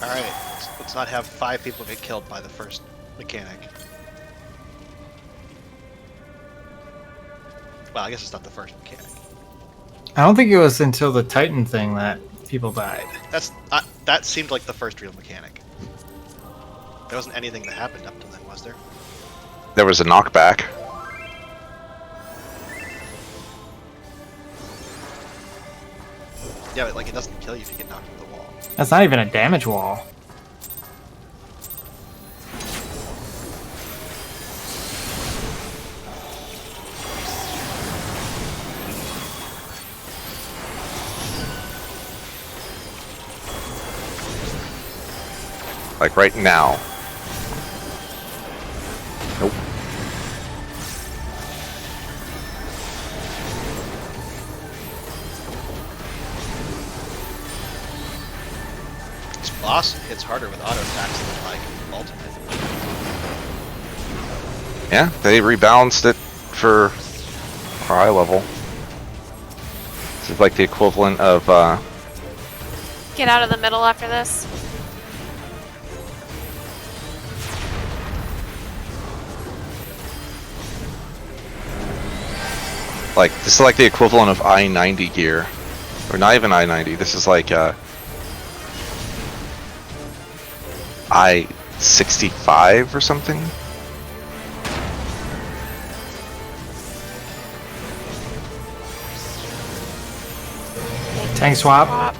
Alright, let's not have 5 people get killed by the first mechanic. Well, I guess it's not the first mechanic. I don't think it was until the Titan thing that people died. That seemed like the first real mechanic. There wasn't anything that happened up to then, was there? There was a knockback. Yeah, but like it doesn't kill you if you get knocked into the wall. That's not even a damage wall. Like right now. Nope. This boss hits harder with auto attacks than like ultimate. Yeah, they rebalanced it for our eye level. This is like the equivalent of Get out of the middle after this. like this is like the equivalent of I-90 gear. Or not even I-90. This is like I-65 or something. Tank swap.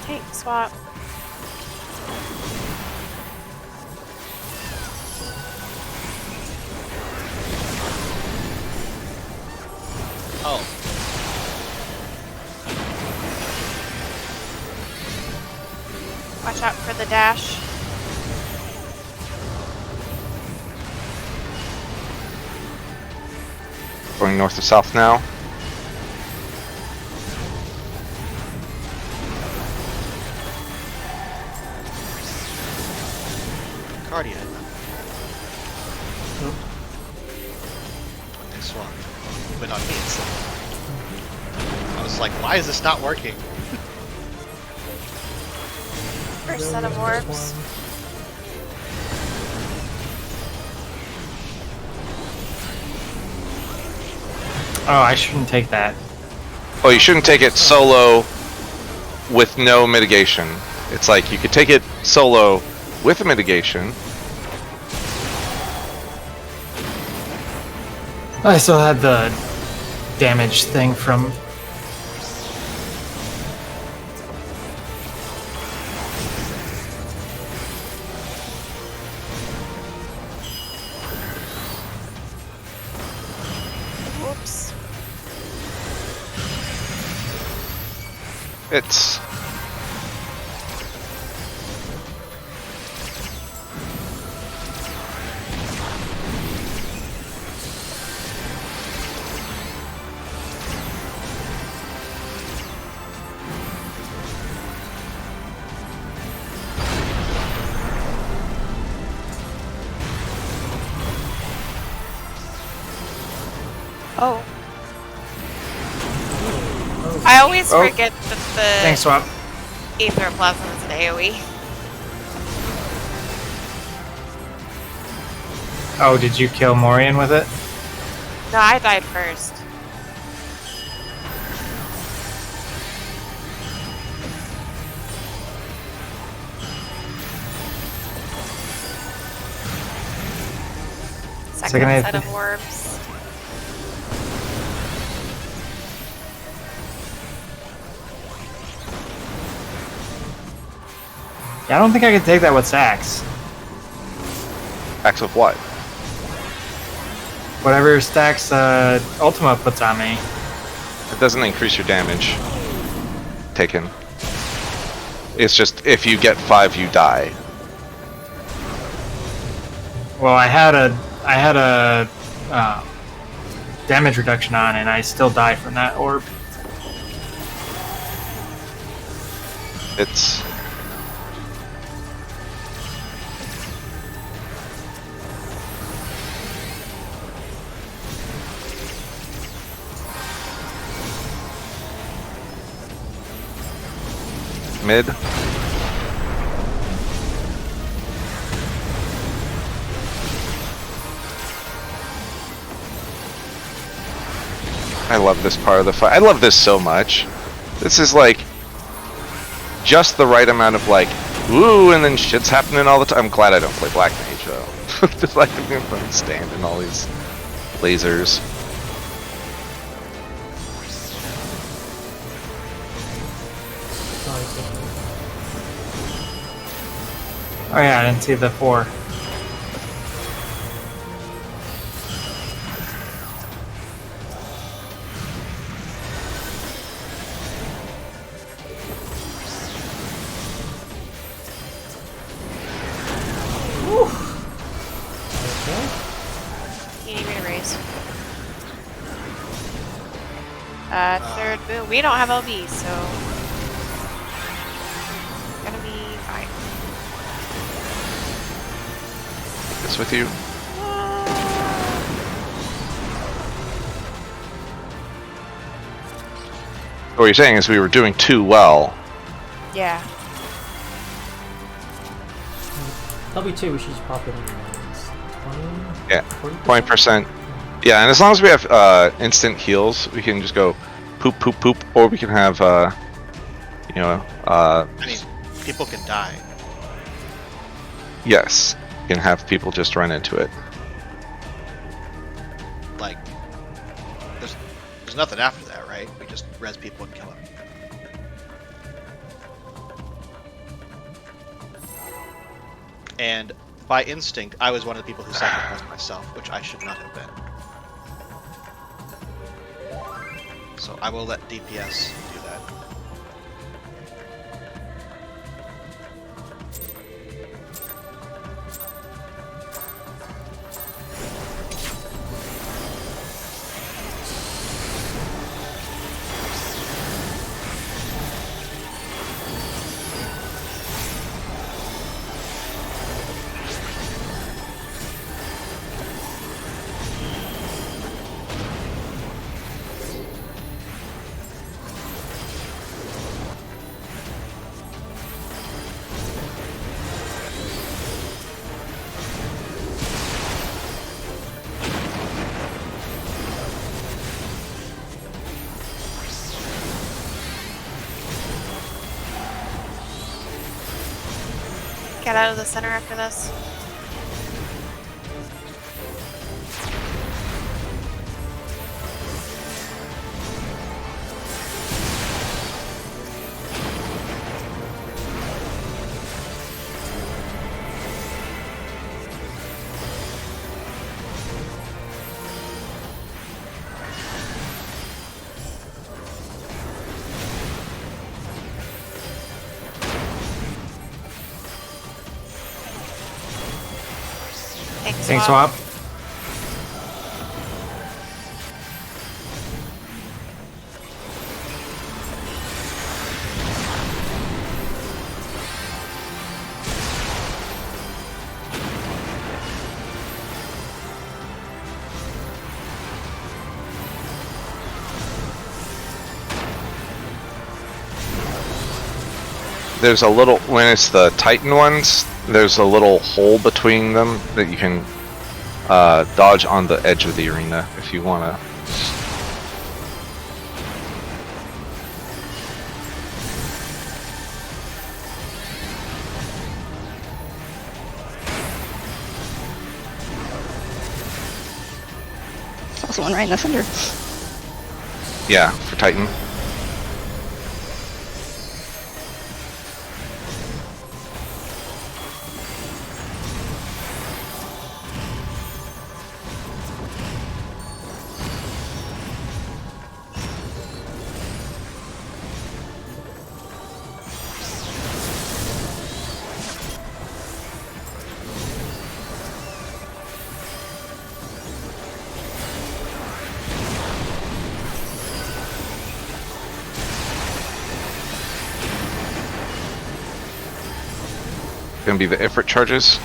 Tank swap. Oh. Watch out for the dash. Going north to south now. Guardian. They swap. But on me instead. I was like, why is this not working? First set of orbs. Oh, I shouldn't take that. Oh, you shouldn't take it solo with no mitigation. It's like you could take it solo with a mitigation. I still had the damage thing from. Whoops. It's Oh. I always Oh. forget that Tank the swap. Ether Plasma is an AoE. Oh, did you kill Morian with it? No, I died first. Second I set of orbs. Yeah, I don't think I can take that with Sax. Axe of what? Whatever stacks Ultima puts on me. It doesn't increase your damage taken. It's just if you get 5, you die. Well, I had a damage reduction on, and I still die from that orb. It's mid. I love this part of the fight. I love this so much. This is like just the right amount of like, ooh, and then shit's happening all the time. I'm glad I don't play Black Mage though. Just like I'm gonna stand in all these lasers. Oh yeah, I didn't see the 4. You need me to raise. Third boom. We don't have LB, so gonna be fine. This with you. What you're saying is we were doing too well. Yeah. LB2, we should just pop it in your hands. 20? Yeah, 40%? 20%. Yeah, and as long as we have instant heals, we can just go poop, poop, poop, or we can have, you know, I mean, people can die. yes, we can have people just run into it. Like, there's nothing after that, right? We just res people and kill them. And by instinct, I was one of the people who sacrificed myself, which I should not have been. So I will let DPS do that. Get out of the center after this. Tank swap. there's a little, when it's the Titan ones, there's a little hole between them that you can dodge on the edge of the arena if you want to. There's also one right in the center. Yeah, for Titan. Gonna be the Ifrit charges.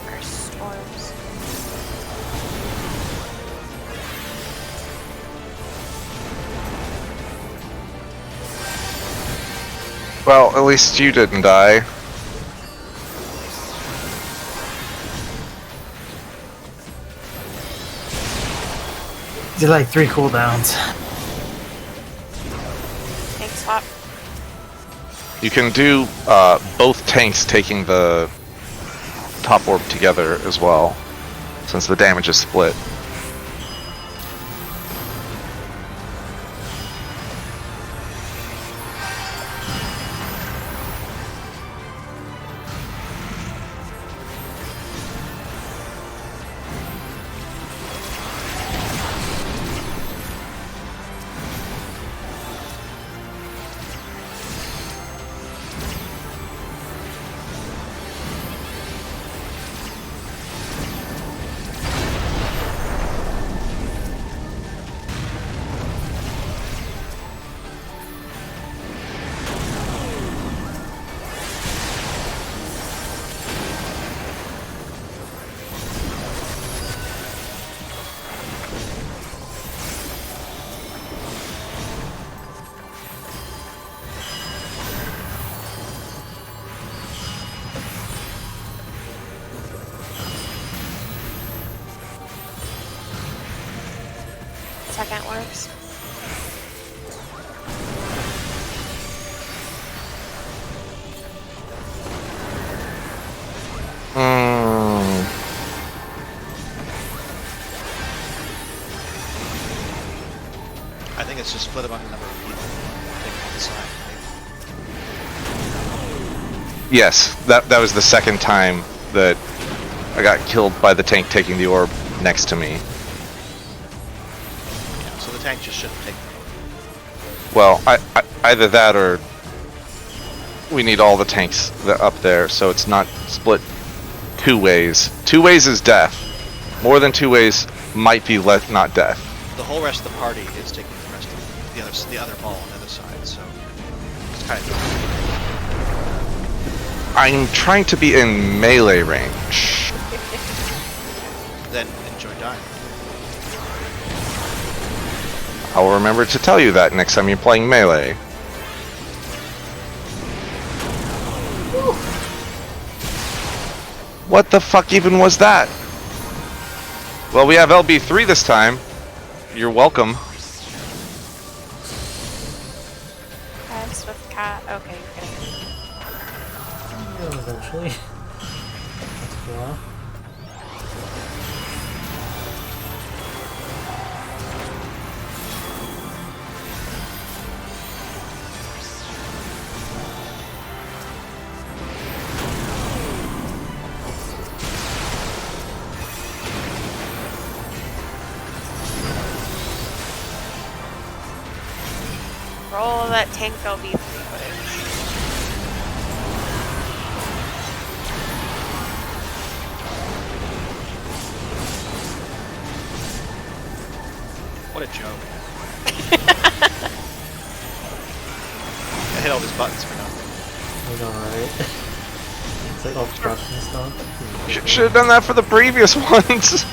Or storms. Well, at least you didn't die. Did like 3 cooldowns. Tank swap. You can do both tanks taking the top orb together as well, since the damage is split. Second works. I think it's just split among the number of people taking on the side. Right? Yes, that was the second time that I got killed by the tank taking the orb next to me. Yeah, so the tank just shouldn't take the orb. Well, either that or we need all the tanks up there, so it's not split 2 ways. 2 ways is death. More than 2 ways might be not death. The whole rest of the party is taking the rest of the other ball on the other side, so it's kind of I'm trying to be in melee range. then enjoy dying. I'll remember to tell you that next time you're playing melee. What the fuck even was that? Well, we have LB3 this time. You're welcome. Guys with cat. Okay, you're getting it. Yeah, eventually. That's cool. Roll that tank LB3 footage. What a joke. I hit all these buttons for nothing. I know, right? It's like obstruction stuff. Should have done that for the previous ones.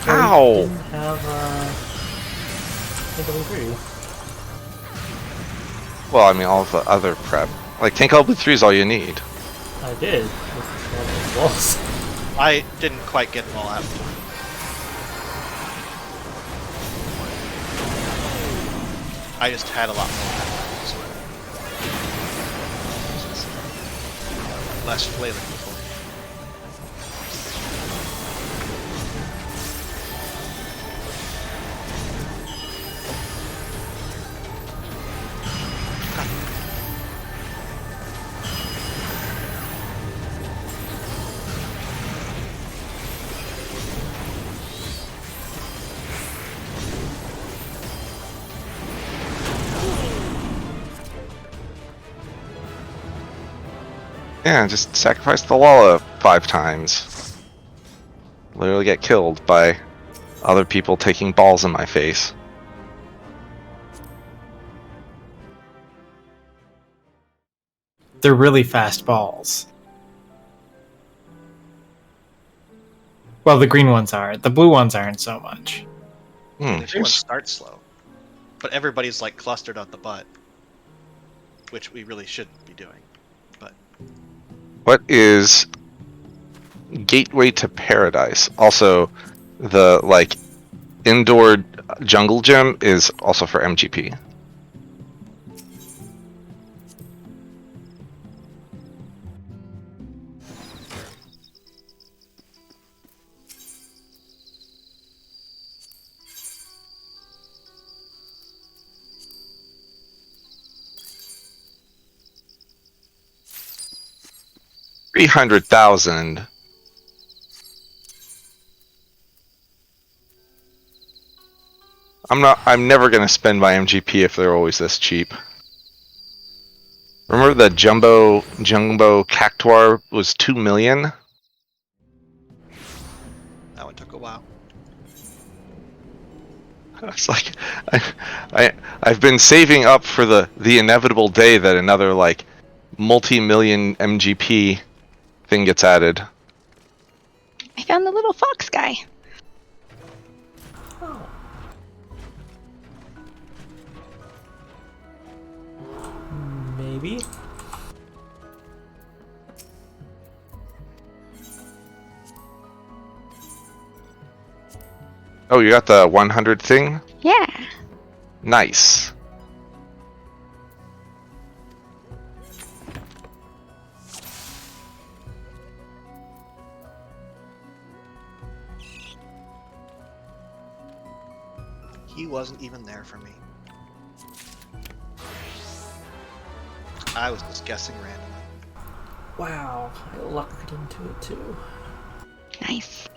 Ow! Didn't have FFXIV. Well, I mean, all the other prep. Like, Tank LB3 is all you need. I did. With walls. I didn't quite get them all out. I just had a lot more. Less flailing before. Yeah, just sacrifice the Lala 5 times. Literally get killed by other people taking balls in my face. They're really fast balls. Well, the green ones are. The blue ones aren't so much. The blue ones start slow. But everybody's like clustered on the butt. Which we really shouldn't be doing. But What is Gateway to Paradise? Also, the like indoor jungle gym is also for MGP. $300,000. I'm never gonna spend my MGP if they're always this cheap. Remember the jumbo cactuar was 2 million? that one took a while. It's like I've been saving up for the inevitable day that another like multi-million MGP thing gets added. I found the little fox guy. Maybe. Oh, you got the 100 thing? Yeah. Nice. He wasn't even there for me. I was just guessing randomly. Wow, I lucked into it too. Nice.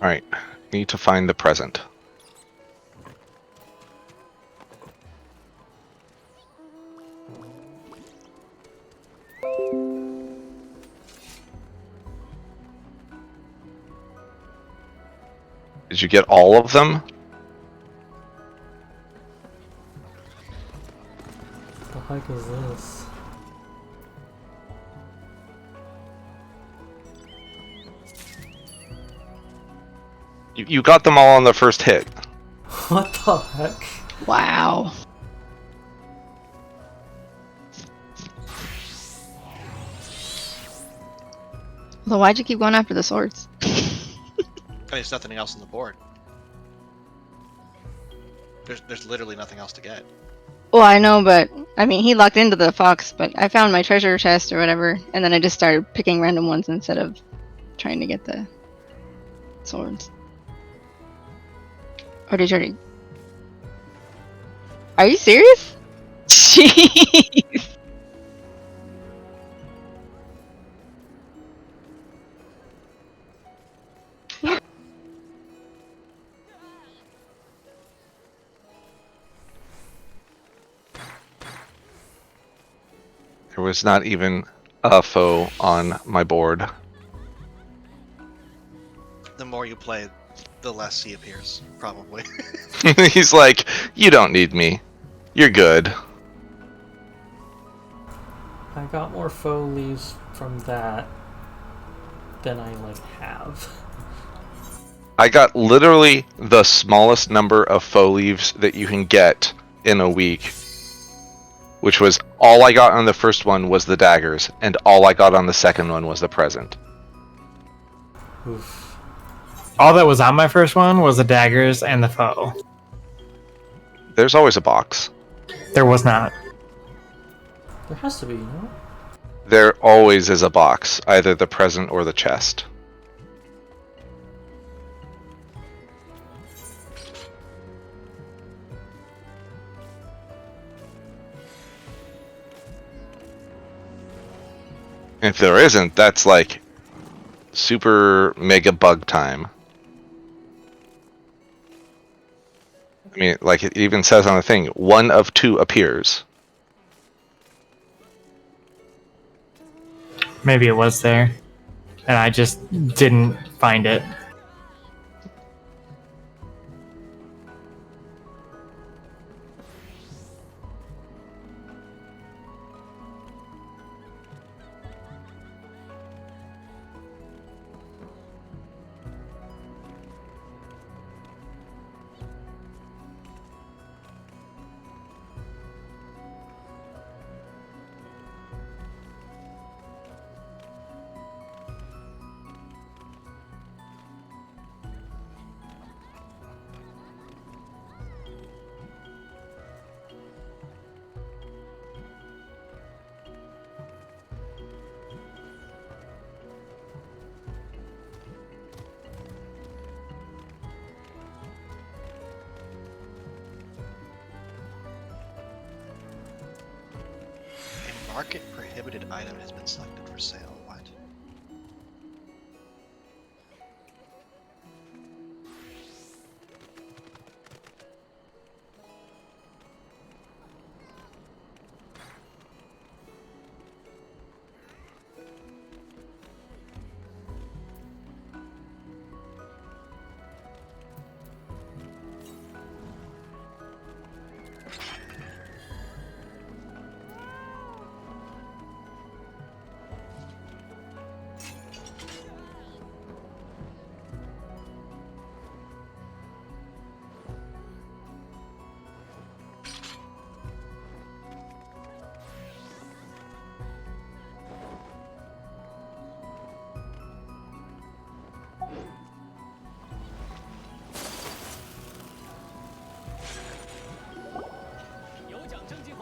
Alright, need to find the present. Did you get all of them? What the heck is this? You got them all on the first hit. What the heck? Wow. So why'd you keep going after the swords? There's nothing else on the board. There's literally nothing else to get. Well, I know, but I mean, he locked into the fox, but I found my treasure chest or whatever, and then I just started picking random ones instead of trying to get the swords. Or did you already? Are you serious? Jeez. There was not even a foe on my board. The more you play, the less he appears, probably. He's like, you don't need me. You're good. I got more faux leaves from that than I like have. I got literally the smallest number of faux leaves that you can get in a week. Which was all I got on the first one was the daggers, and all I got on the second one was the present. Oof. All that was on my first one was the daggers and the foe. There's always a box. There was not. There has to be, no? There always is a box, either the present or the chest. If there isn't, that's like super mega bug time. I mean, like it even says on the thing, 1 of 2 appears. Maybe it was there, and I just didn't find it. A market prohibited item has been selected for sale. What?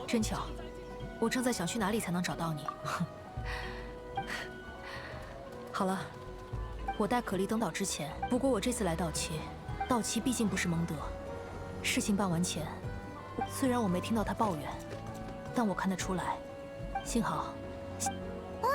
真巧，我正在想去哪里才能找到你。好了，我带可莉登岛之前，不过我这次来岛期，岛期毕竟不是蒙德。事情办完前，虽然我没听到他抱怨，但我看得出来，幸好。哇，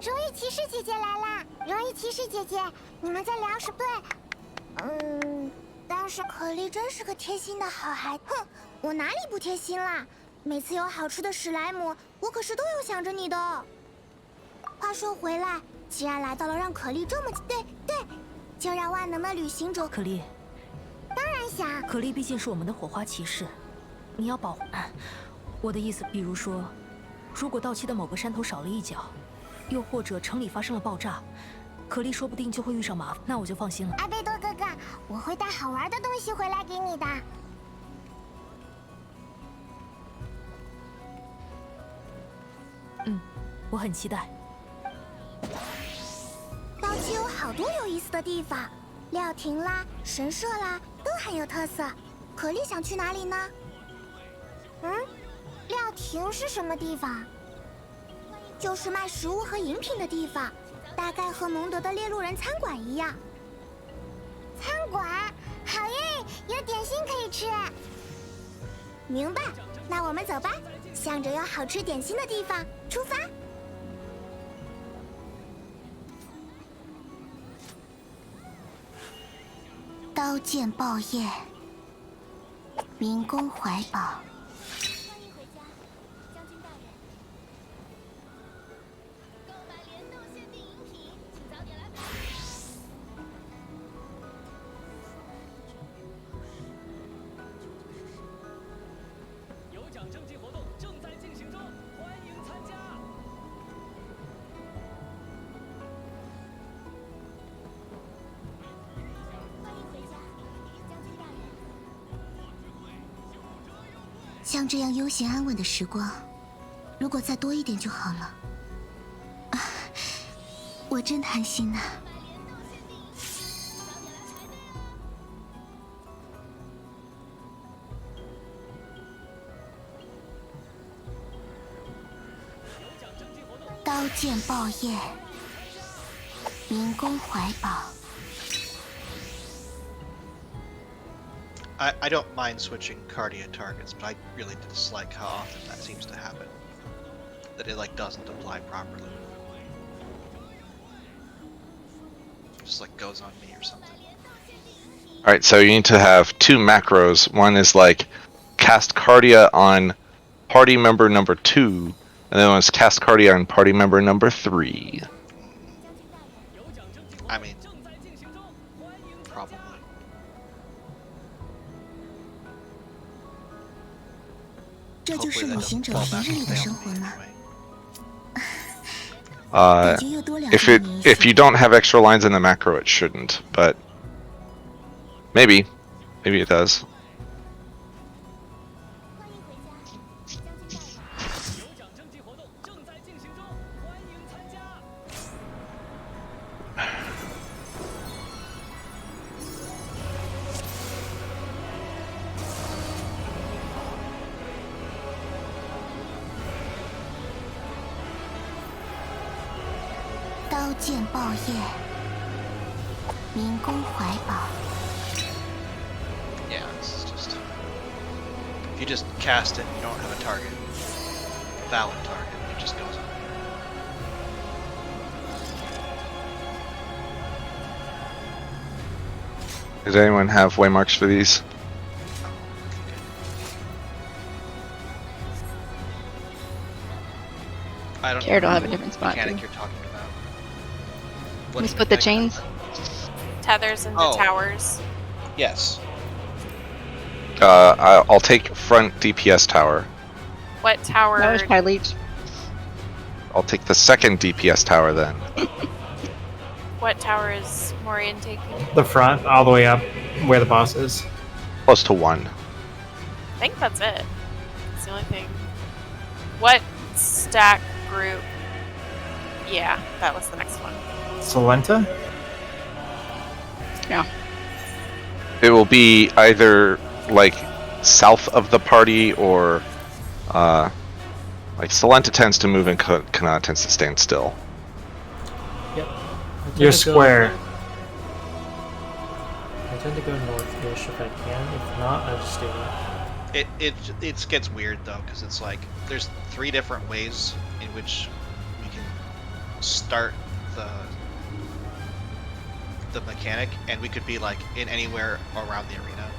荣誉骑士姐姐来啦！荣誉骑士姐姐，你们在聊什么？但是可莉真是个贴心的好孩子。哼，我哪里不贴心啦？每次有好吃的史莱姆，我可是都有想着你的。话说回来，既然来到了让可莉这么对，就让万能的旅行者可莉。当然想。可莉毕竟是我们的火花骑士，你要保护。我的意思，比如说，如果到期的某个山头少了一角，又或者城里发生了爆炸，可莉说不定就会遇上麻烦，那我就放心了。阿贝多哥哥，我会带好玩的东西回来给你的。我很期待。岛期有好多有意思的地方，料亭啦、神社啦，都很有特色。可莉想去哪里呢？料亭是什么地方？就是卖食物和饮品的地方，大概和蒙德的猎鹿人餐馆一样。餐馆，好耶，有点心可以吃。明白，那我们走吧，向着有好吃点心的地方出发。刀剑爆业，民工怀抱。欢迎回家，将军大人。购买联动限定饮品，请早点来吧。有奖征集活动正在进行中，欢迎参加。欢迎回家，将军大人。像这样悠闲安稳的时光，如果再多一点就好了。啊，我真贪心呐。刀剑爆业，民工怀抱。I don't mind switching Cardia targets, but I really dislike how often that seems to happen. That it like doesn't apply properly. Just like goes on me or something. Alright, so you need to have two macros. One is like cast Cardia on party member number 2, and then one is cast Cardia on party member number 3. I mean, probably. 这就是 Hopefully 旅 that 行 doesn't 者 fall 平 back 日里 and 的 fail 生 me 活吗？ anyway. 感觉又多两 If 件 it 联 if 系 you don't have extra lines in the macro, it shouldn't, but maybe it does. 有奖征集活动正在进行中，欢迎参加。刀剑爆业，民工怀抱。 Yeah, it's just if you just cast it and you don't have a target, valid target, it just goes on. Does anyone have waymarks for these? I don't Jared will know have a what different spot, mechanic too. you're talking about. We What split the mechanic? chains. Tethers into Oh. towers. Yes. I'll take front DPS tower. What tower? That was probably leech. I'll take the second DPS tower then. What tower is Morian taking? The front, all the way up where the boss is. Close to 1. I think that's it. It's the only thing. What stack group? Yeah, that was the next one. Solenta? Yeah. It will be either like south of the party or like Solenta tends to move and Kanata tends to stand still. Yep. I tend You're to go- square. I tend to go north-ish if I can. If not, I just stay there. It gets weird though, because it's like there's 3 different ways in which we can start the mechanic, and we could be like in anywhere around the arena.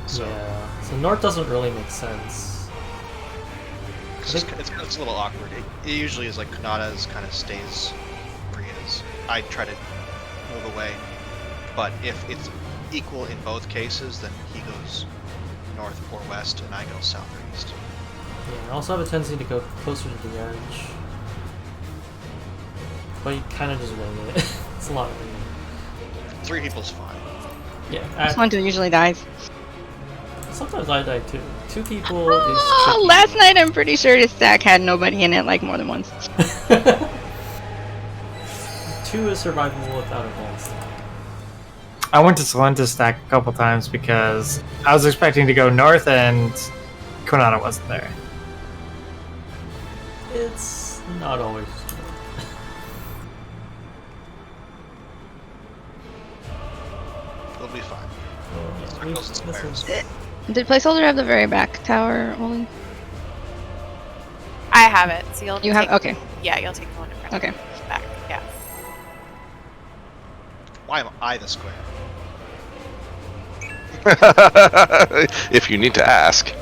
So Yeah. So north doesn't really make sense. it's a little awkward. It usually is like Kanata's kind of stays where he is. I try to move away, but if it's equal in both cases, then he goes north or west, and I go south or east. Yeah, I also have a tendency to go closer to the edge. But you kind of just wing it. It's a lot of winging. 3 people's fine. Yeah. This one usually dies. Sometimes I die too. 2 people is Oh, tricky. last night I'm pretty sure this stack had nobody in it like more than once. 2 is survivable without advanced. I went to Solenta stack a couple times because I was expecting to go north and Konata wasn't there. It's not always true. It'll be fine. We- Circles and this squares. is- Did placeholder have the very back tower only? I have it, so you'll You have? take, Okay. Yeah, you'll take the one in front. Okay. Back. Yeah. Why am I the square? If you need to ask.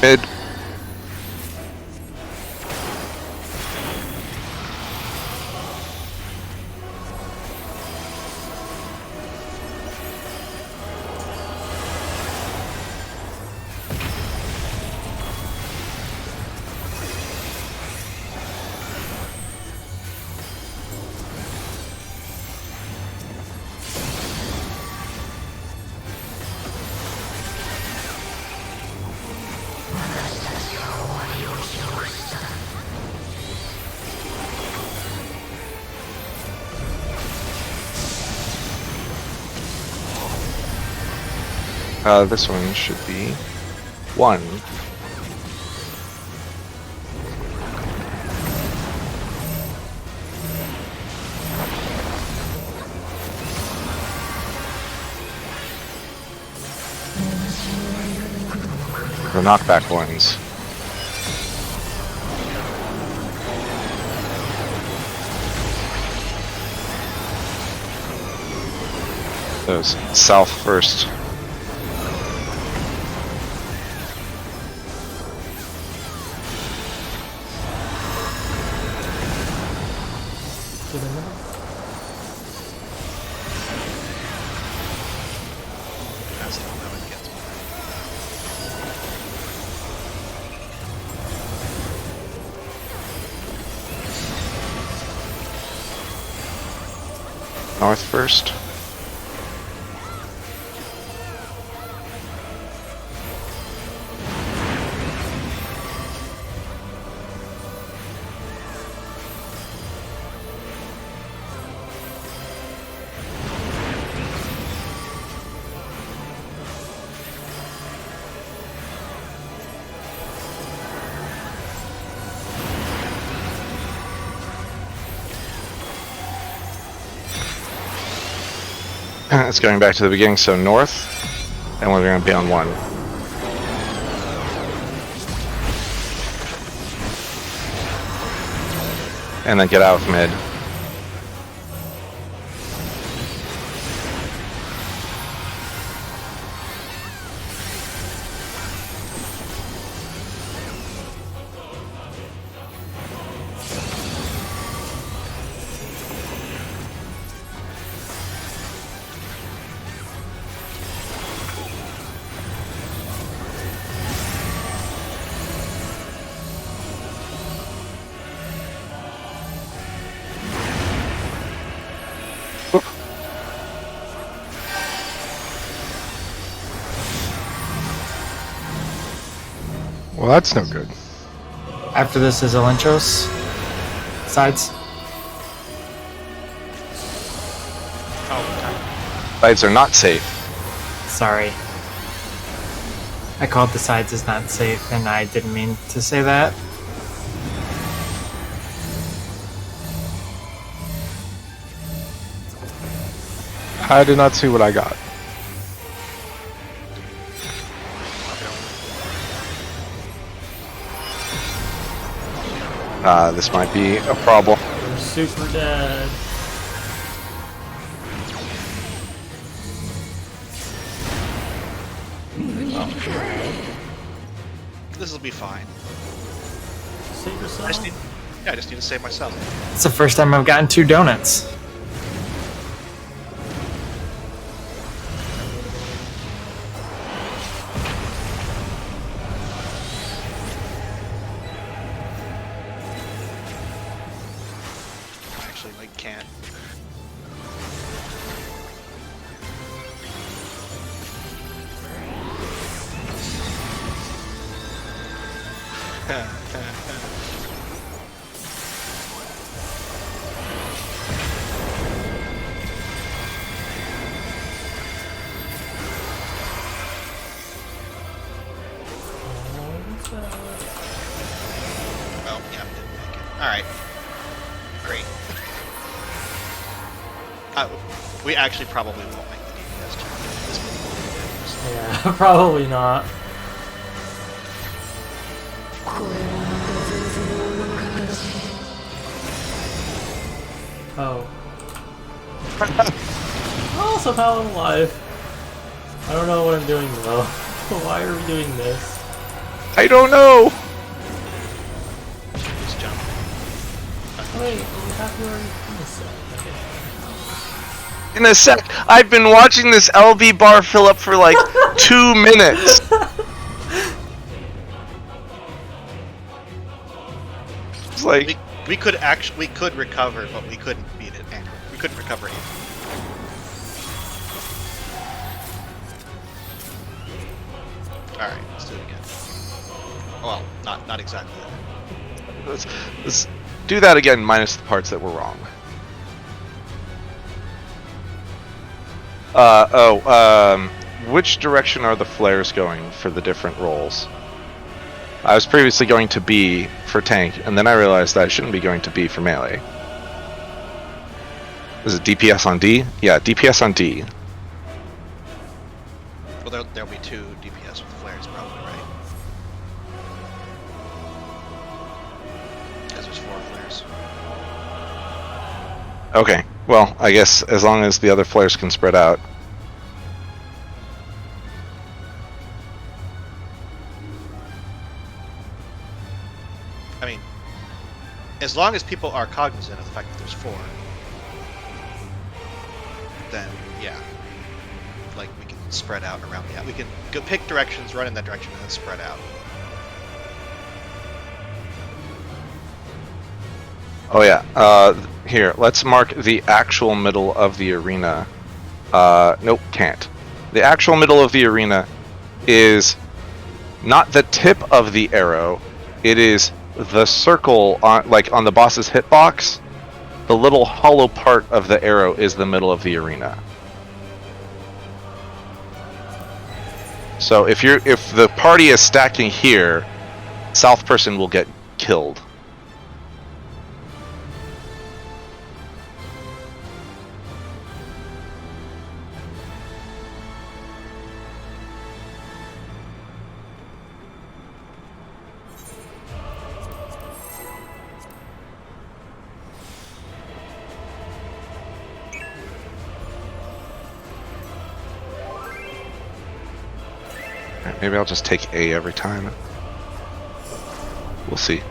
Mid. This one should be 1. The knockback ones. Those south first. to the middle. That's not how it gets me. North first. It's going back to the beginning, so north, and we're going to be on 1. And then get out of mid. Well, that's no good. After this is Elenchos. Sides. Oh, Sides are not safe. Sorry. I called the sides as not safe, and I didn't mean to say that. I did not see what I got. This might be a problem. We're super dead. This will be fine. Save yourself. I just need to save myself. It's the first time I've gotten 2 donuts. Actually, like, can't. Well, yeah, didn't make it. Alright. Great. We actually probably won't make the DPS turn. This will be Yeah, probably not. Oh. Oh, somehow I'm alive. I don't know what I'm doing though. Why are we doing this? I don't know! Just jump. Wait, we have to already do this. Okay. In a sec, I've been watching this LB bar fill up for like 2 minutes. It's like, We could recover, but we couldn't beat it. And we couldn't recover it. Alright, let's do it again. Well, not exactly that. let's do that again, minus the parts that were wrong. Which direction are the flares going for the different roles? I was previously going to B for tank, and then I realized that I shouldn't be going to B for melee. Is it DPS on D? Yeah, DPS on D. Well, there'll be 2 DPS with flares, probably, right? Because there's 4 flares. Okay, well, I guess as long as the other flares can spread out. I mean, as long as people are cognizant of the fact that there's 4, then yeah, like we can spread out around the. We can go pick directions, run in that direction, and then spread out. Oh yeah, here, let's mark the actual middle of the arena. Nope, can't. The actual middle of the arena is not the tip of the arrow, it is the circle on, like on the boss's hitbox. The little hollow part of the arrow is the middle of the arena. So if the party is stacking here, south person will get killed. Maybe I'll just take A every time. We'll see.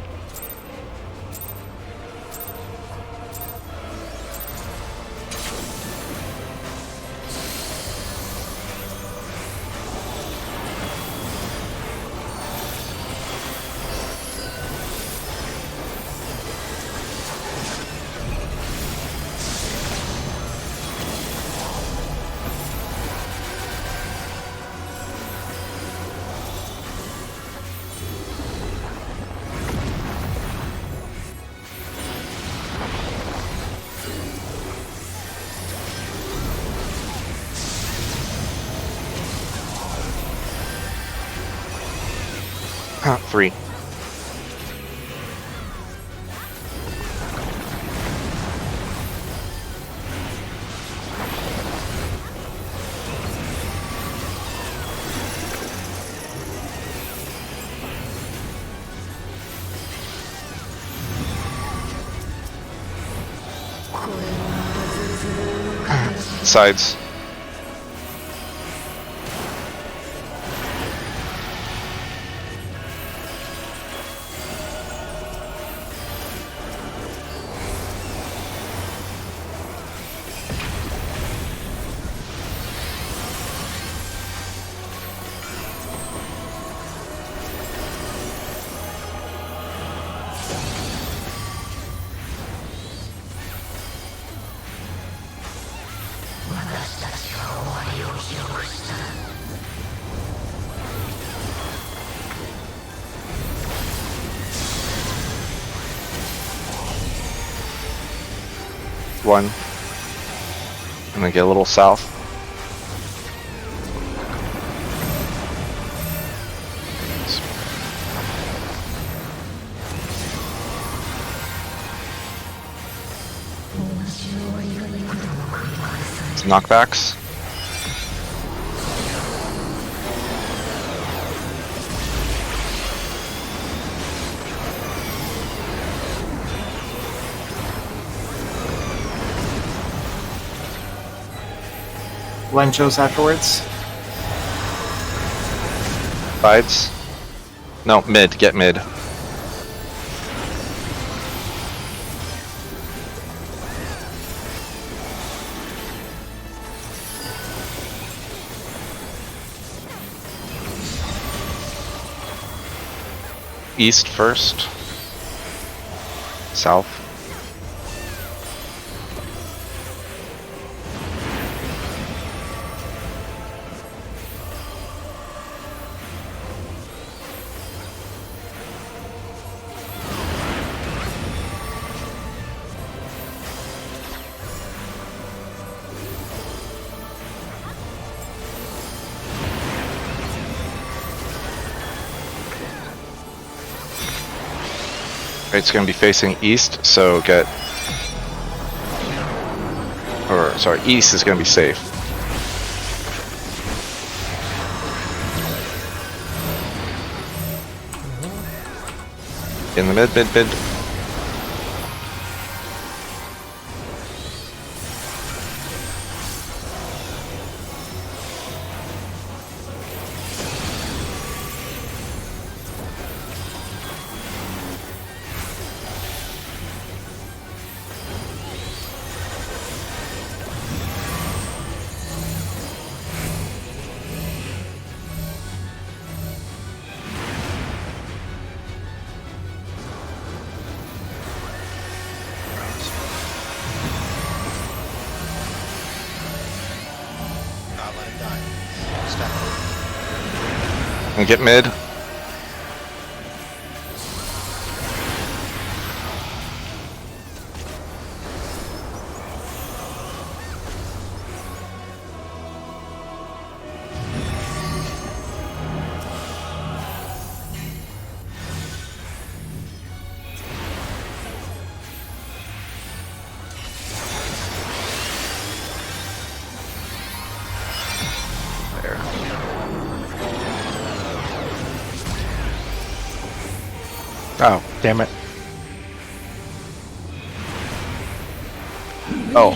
Huh, 3. sides. One. And then get a little south. Some knockbacks. Lenchos afterwards. Sides. No, mid. Get mid. East first. South. It's going to be facing east, so get... Or, sorry, east is going to be safe. In the mid. Not let it die. Step. And get mid. There. Oh, damn it. Oh.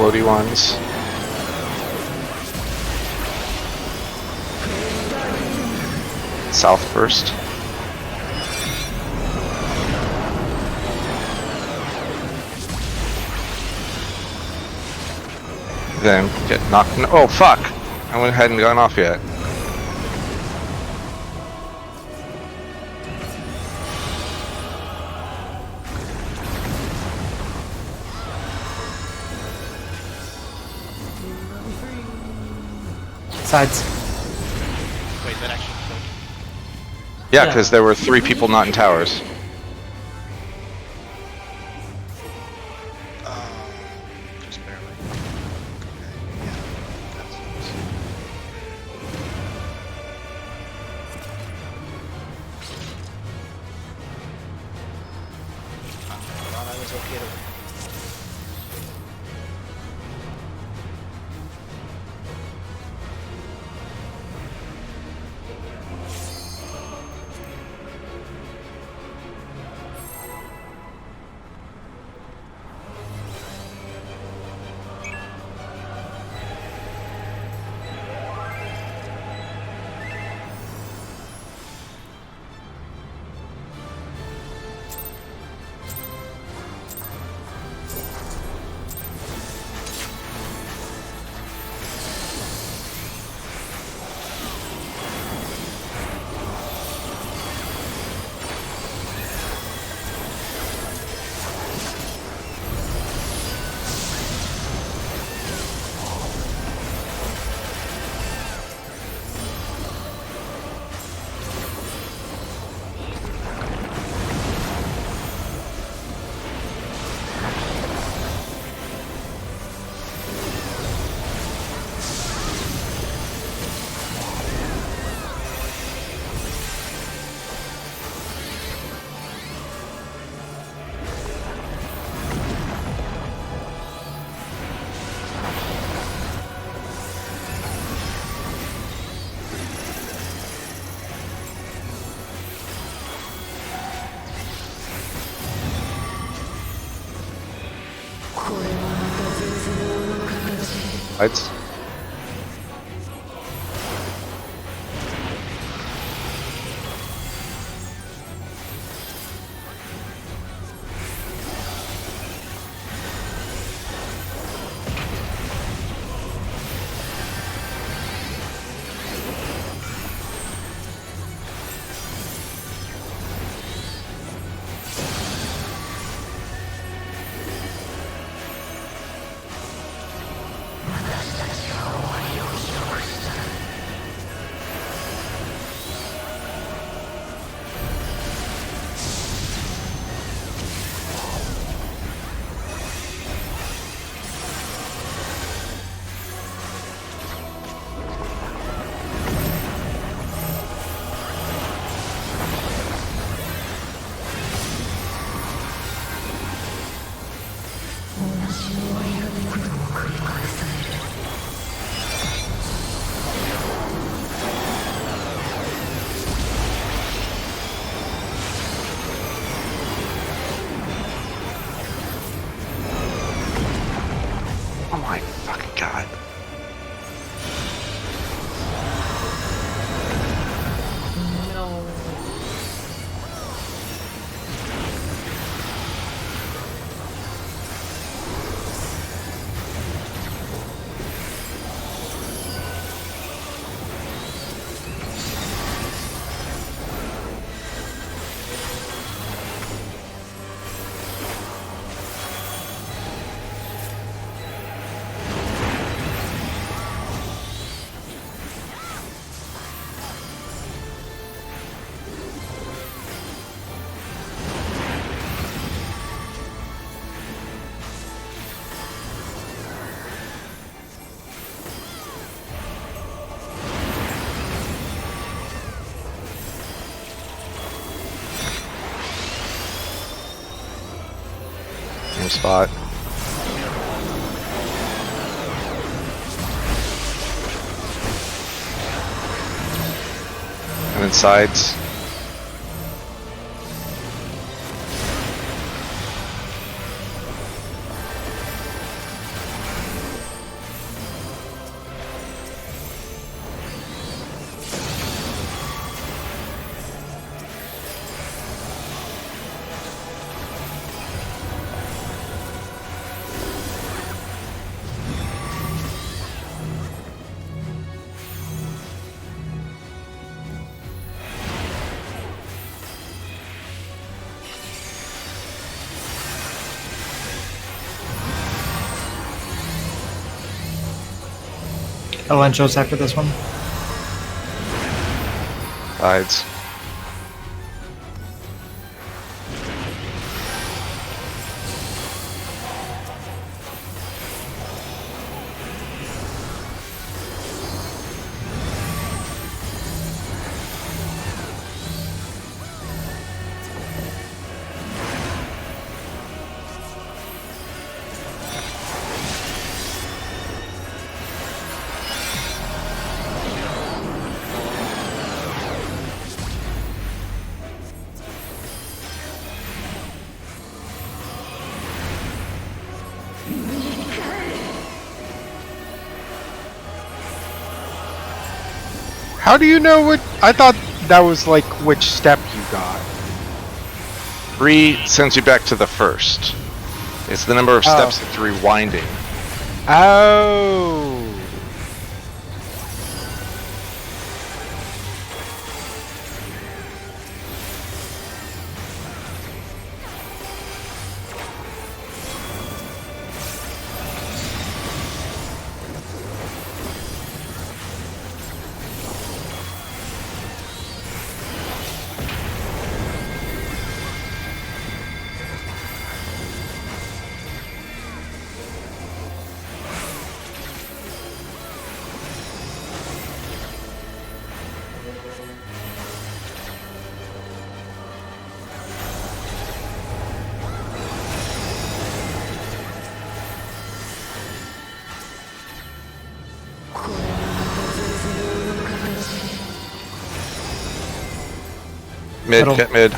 floaty ones. South first. Then get knocked. Oh fuck! I went ahead and gone off yet. Sides. Wait, that actually killed. Yeah, Yeah. because there were 3 people not in towers. Just barely. Okay, yeah. That's nice. I thought I was okay to. Sides. Oh my fucking god. No. Same spot. And then sides. Elencho's after this one. Sides. How do you know what? I thought that was like which step you got. 3 sends you back to the first. It's the number of steps it's rewinding. Oh. Mid, Middle. get mid.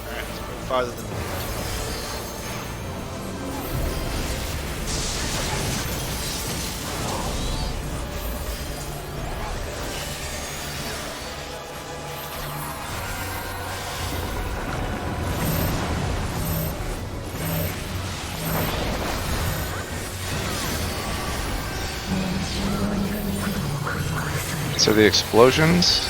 Alright, let's move farther than we need So the explosions.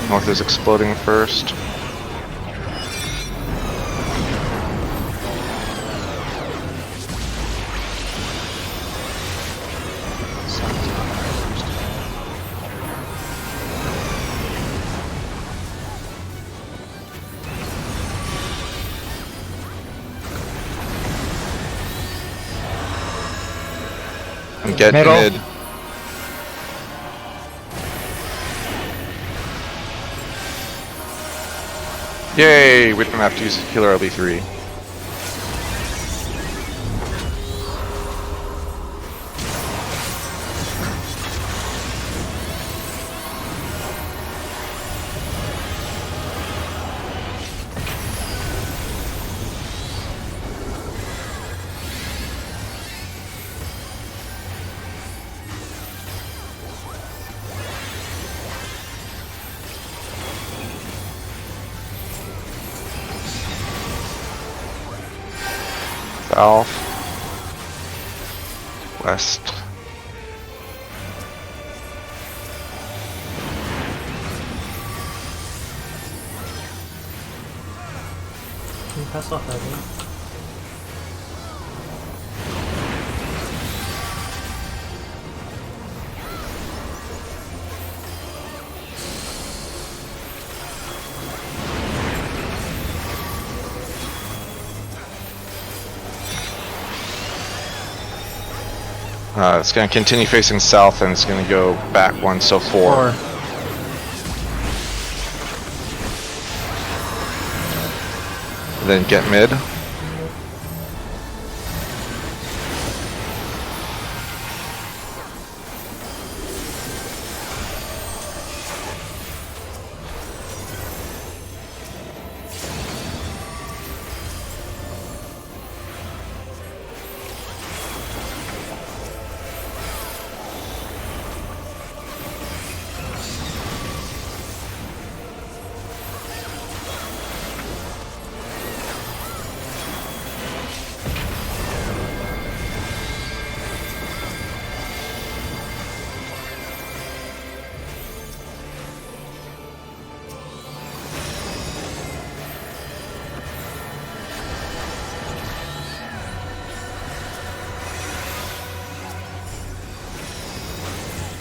North is exploding first. to. Sun's not first. And get Middle. mid. Yay! We don't have to use Healer LB3. South. West. Can you pass off heavy? It's going to continue facing south and it's going to go back one, so 4. Then get mid.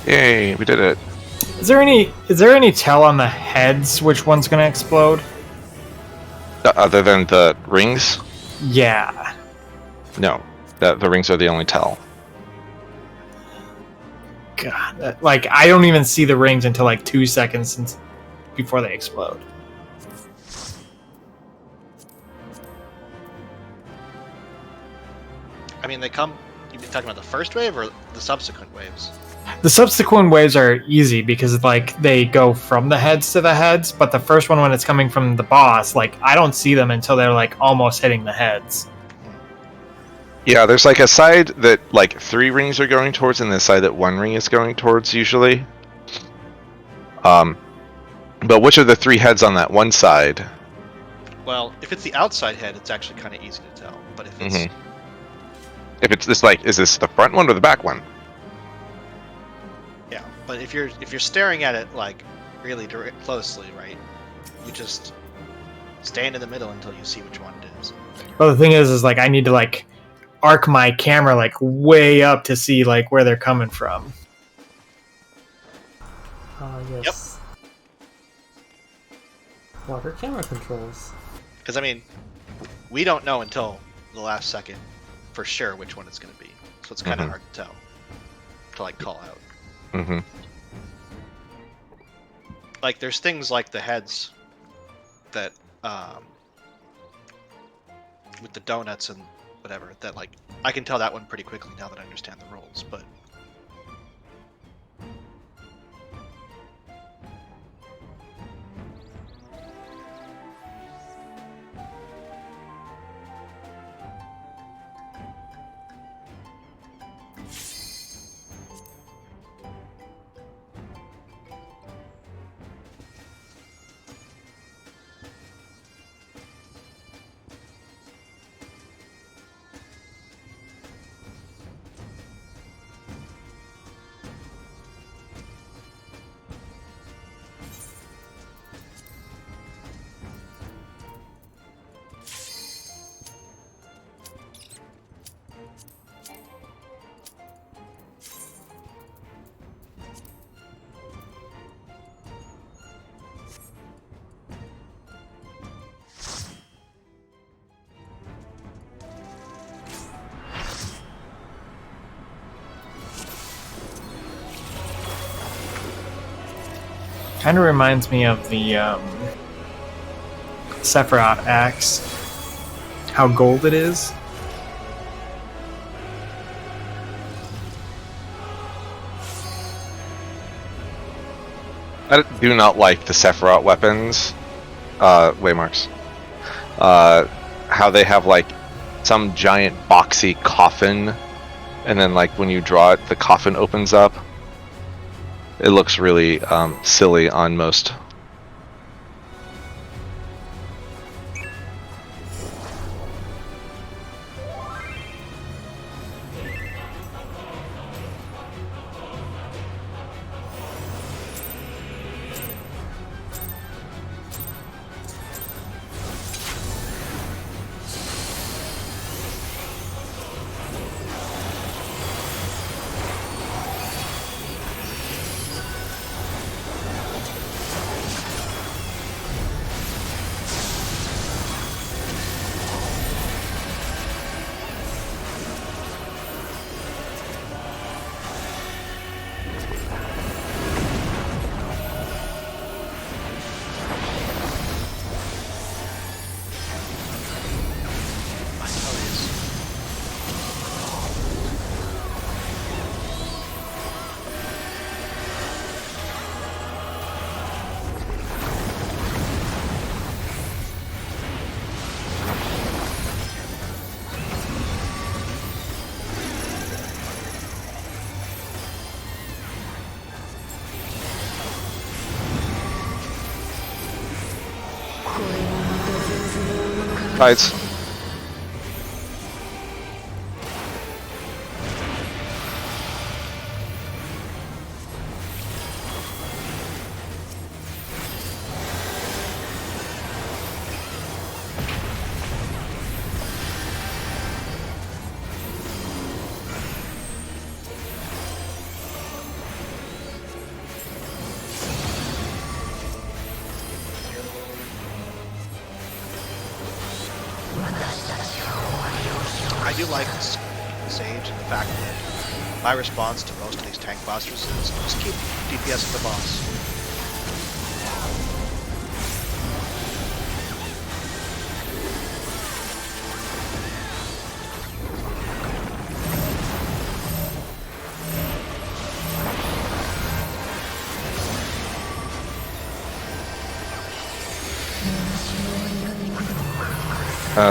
Yay, we did it. Is there any tell on the heads which one's gonna explode? Other than the rings? Yeah. No. The rings are the only tell. God, like I don't even see the rings until like 2 seconds before they explode. I mean, they come. You be talking about the first wave or the subsequent waves? The subsequent waves are easy because like they go from the heads to the heads, but the first one when it's coming from the boss, like I don't see them until they're like almost hitting the heads. Yeah, there's like a side that like 3 rings are going towards, and the side that 1 ring is going towards usually. But which of the 3 heads on that one side? Well, if it's the outside head, it's actually kind of easy to tell. But if it's If it's this like, is this the front one or the back one? yeah, but if you're staring at it like really closely, right? You just stand in the middle until you see which one it is. Well, the thing is like I need to like arc my camera like way up to see like where they're coming from. Yes. Water camera controls. Because I mean, we don't know until the last second for sure which one it's going to be, so it's kind of hard to tell to like call out. Like there's things like the heads that with the donuts and whatever that like I can tell that one pretty quickly now that I understand the rules, but Kind of reminds me of the Sephiroth axe. How gold it is. I do not like the Sephiroth weapons. Waymarks. How they have like some giant boxy coffin, and then like when you draw it, the coffin opens up. It looks really silly on most. Fights. do like Sage and the fact that my response to most of these tank busters is just keep DPS at the boss.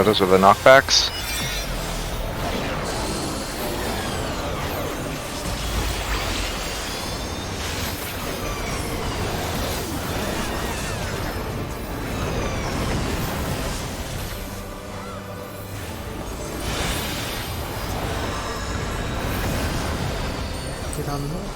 Those are the knockbacks. Get on the middle.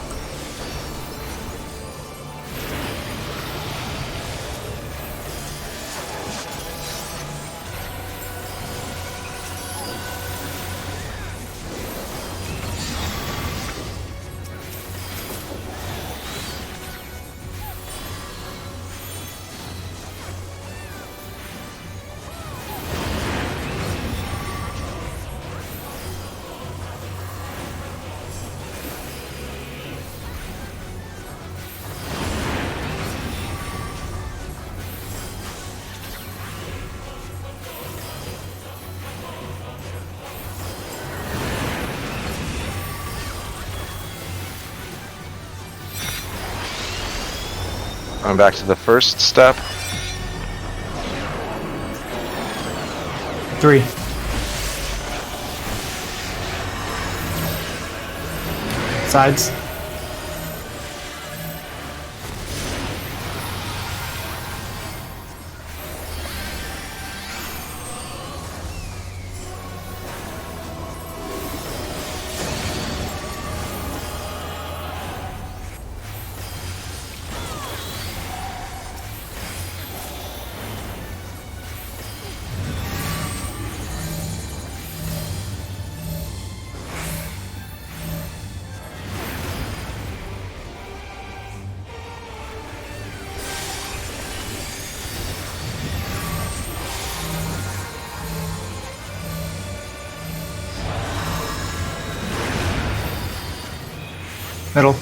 Going back to the first step. 3. Sides. Middle.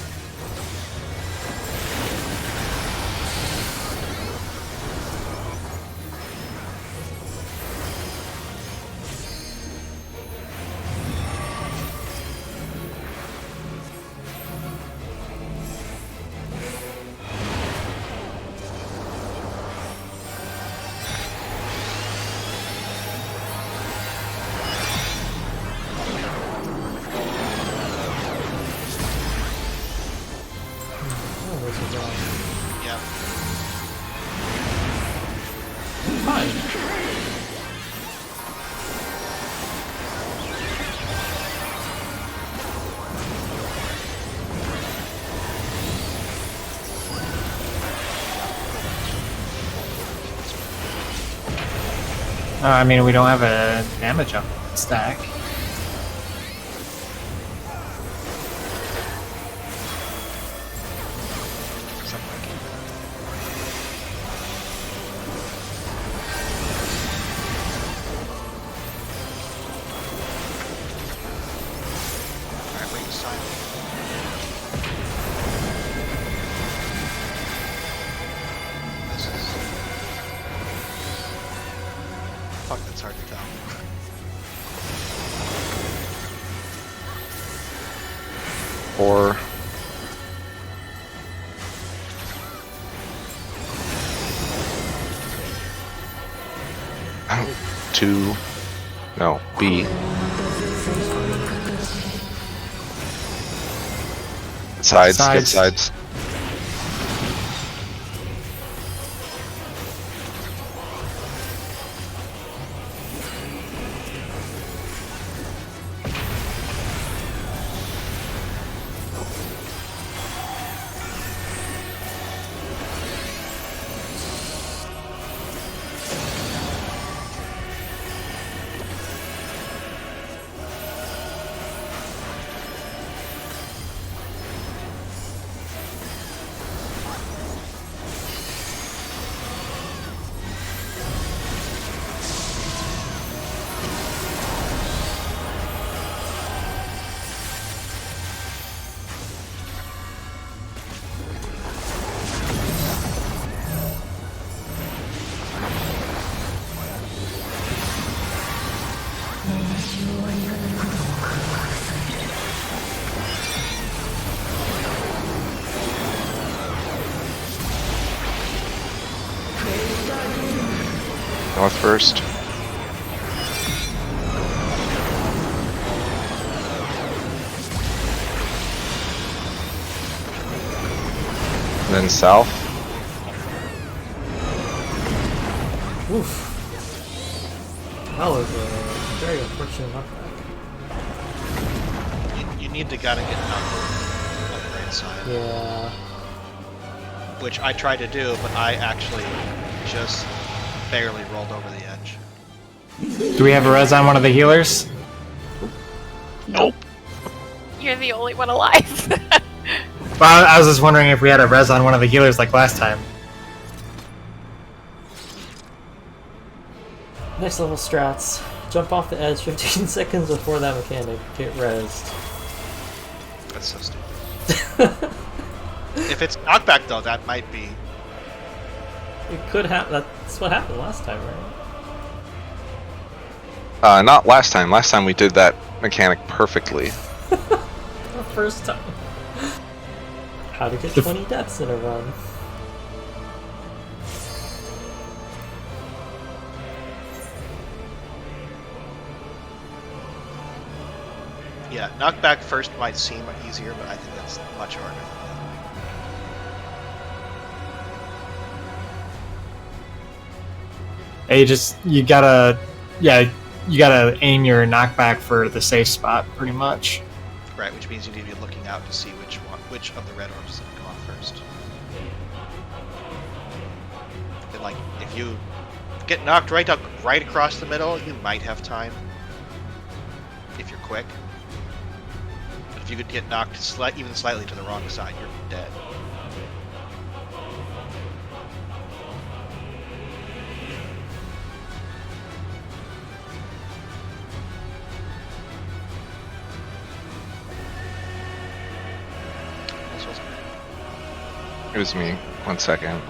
Oh, those are done. Yeah. Fine. I mean, we don't have a damage up stack. Something like it. Alright, wait, silent. This is... Fuck, that's hard to tell. Or 2. No, B. Sides, get Sides. sides. North first. Then south. Oof. That was a very unfortunate knockback. You need to gotta get knocked on the right side. Yeah. Which I tried to do, but I actually just barely rolled over the edge. Do we have a res on one of the healers? Nope. You're the only one alive. Well, I was just wondering if we had a res on one of the healers like last time. Next level strats. Jump off the edge 15 seconds before that mechanic. Get rezzed. That's so stupid. If it's knockback though, that might be. It could happen. That's what happened last time, right? Not last time. Last time we did that mechanic perfectly. The first time. How to get 20 deaths in a run. Yeah, knockback first might seem easier, but I think that's much harder. Hey, you gotta aim your knockback for the safe spot, pretty much. Right, which means you need to be looking out to see which of the red orbs that go off first. And like, if you get knocked right across the middle, you might have time if you're quick. But if you could get knocked even slightly to the wrong side, you're dead. It was me. 1 second.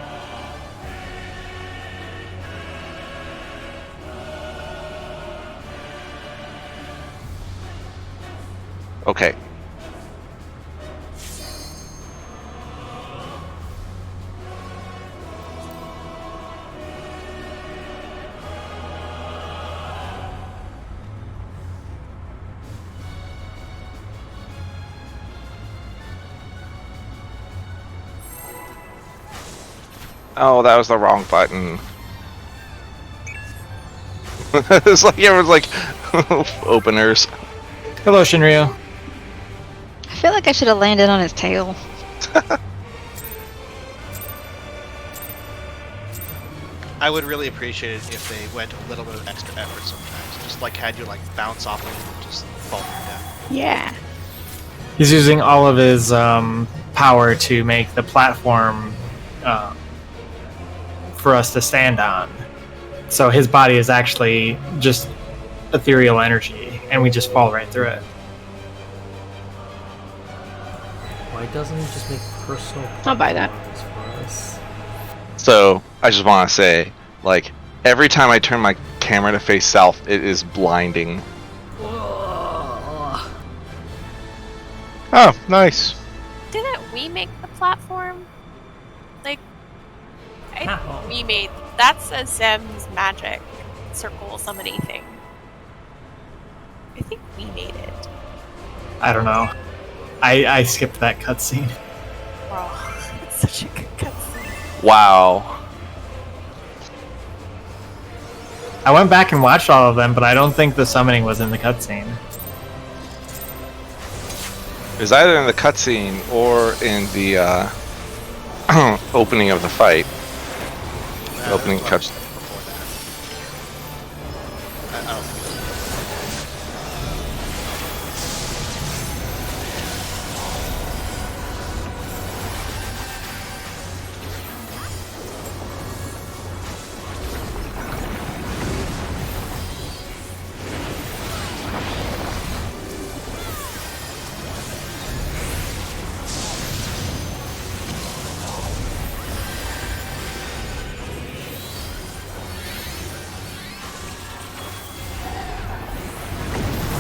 Okay. Oh, that was the wrong button. It's like everyone's like openers. Hello, Shinryu. I feel like I should have landed on his tail. I would really appreciate it if they went a little bit of extra effort sometimes. Just like had you like bounce off of it and just fall to your death. Yeah. He's using all of his power to make the platform for us to stand on. So his body is actually just ethereal energy, and we just fall right through it. Why doesn't he just make personal I'll buy that. platforms for us? So I just want to say, like, every time I turn my camera to face south, it is blinding. Whoa. Oh, nice. Didn't we make the platform? Like, How? we made. That's a Zem's magic circle summoning thing. I think we made it. I don't know. I skipped that cutscene. Oh, it's such a good cutscene. Wow. I went back and watched all of them, but I don't think the summoning was in the cutscene. It was either in the cutscene or in the opening of the fight. Opening cuts. Before that. I don't think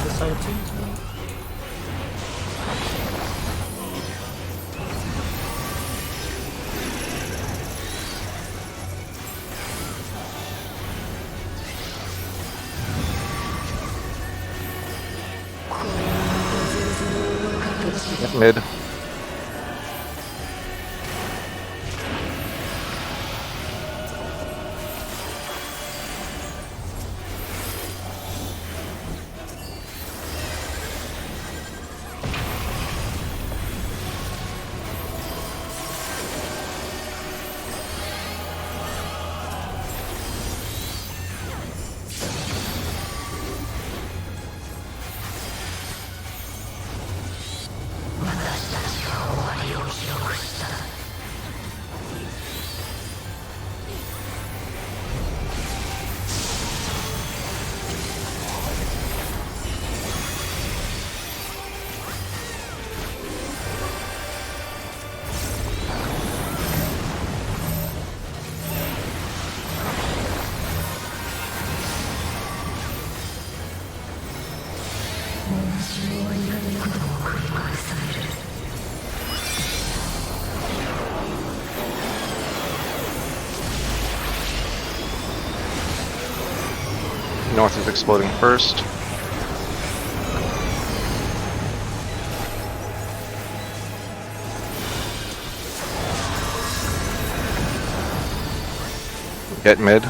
This side too? Mid. North is exploding first. Get mid.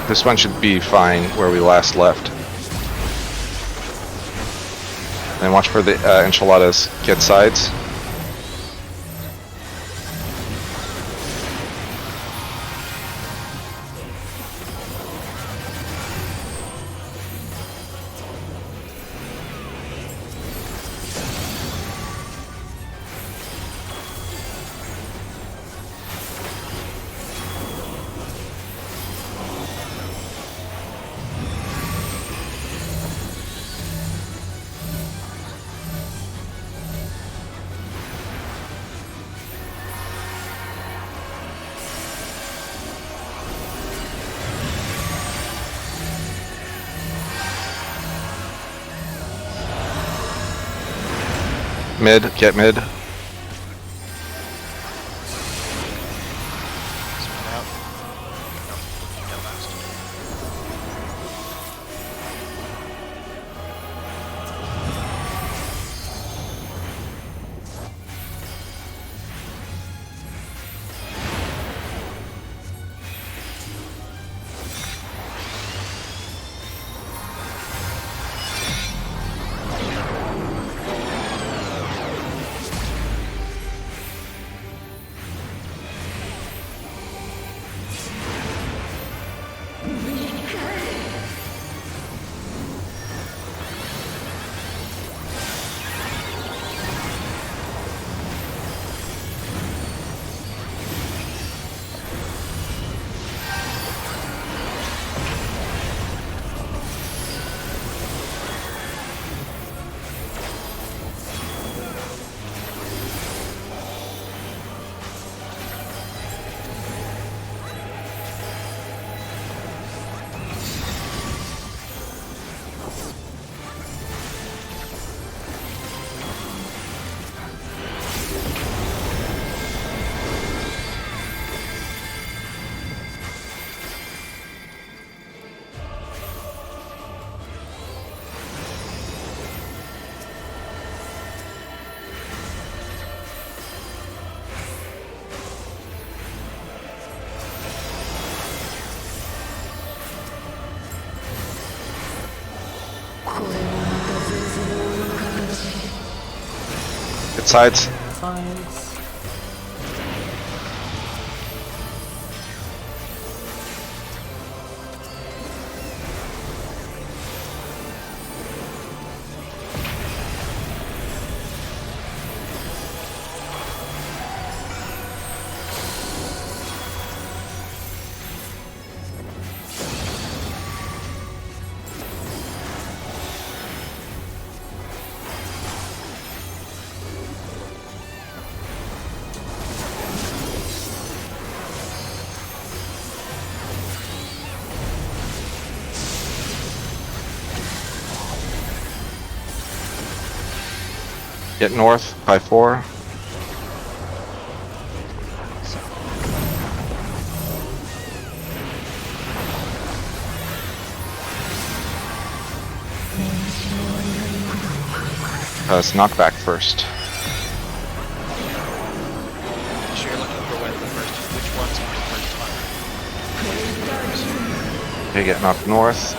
This one should be fine where we last left. And watch for the enchiladas get sides. Mid, get mid. Spin out. Nope. Get last. Get sides. Sides. Get north by 4. Let's knock back first. So you're looking for when the first, which one's the first one? Okay, get knocked north.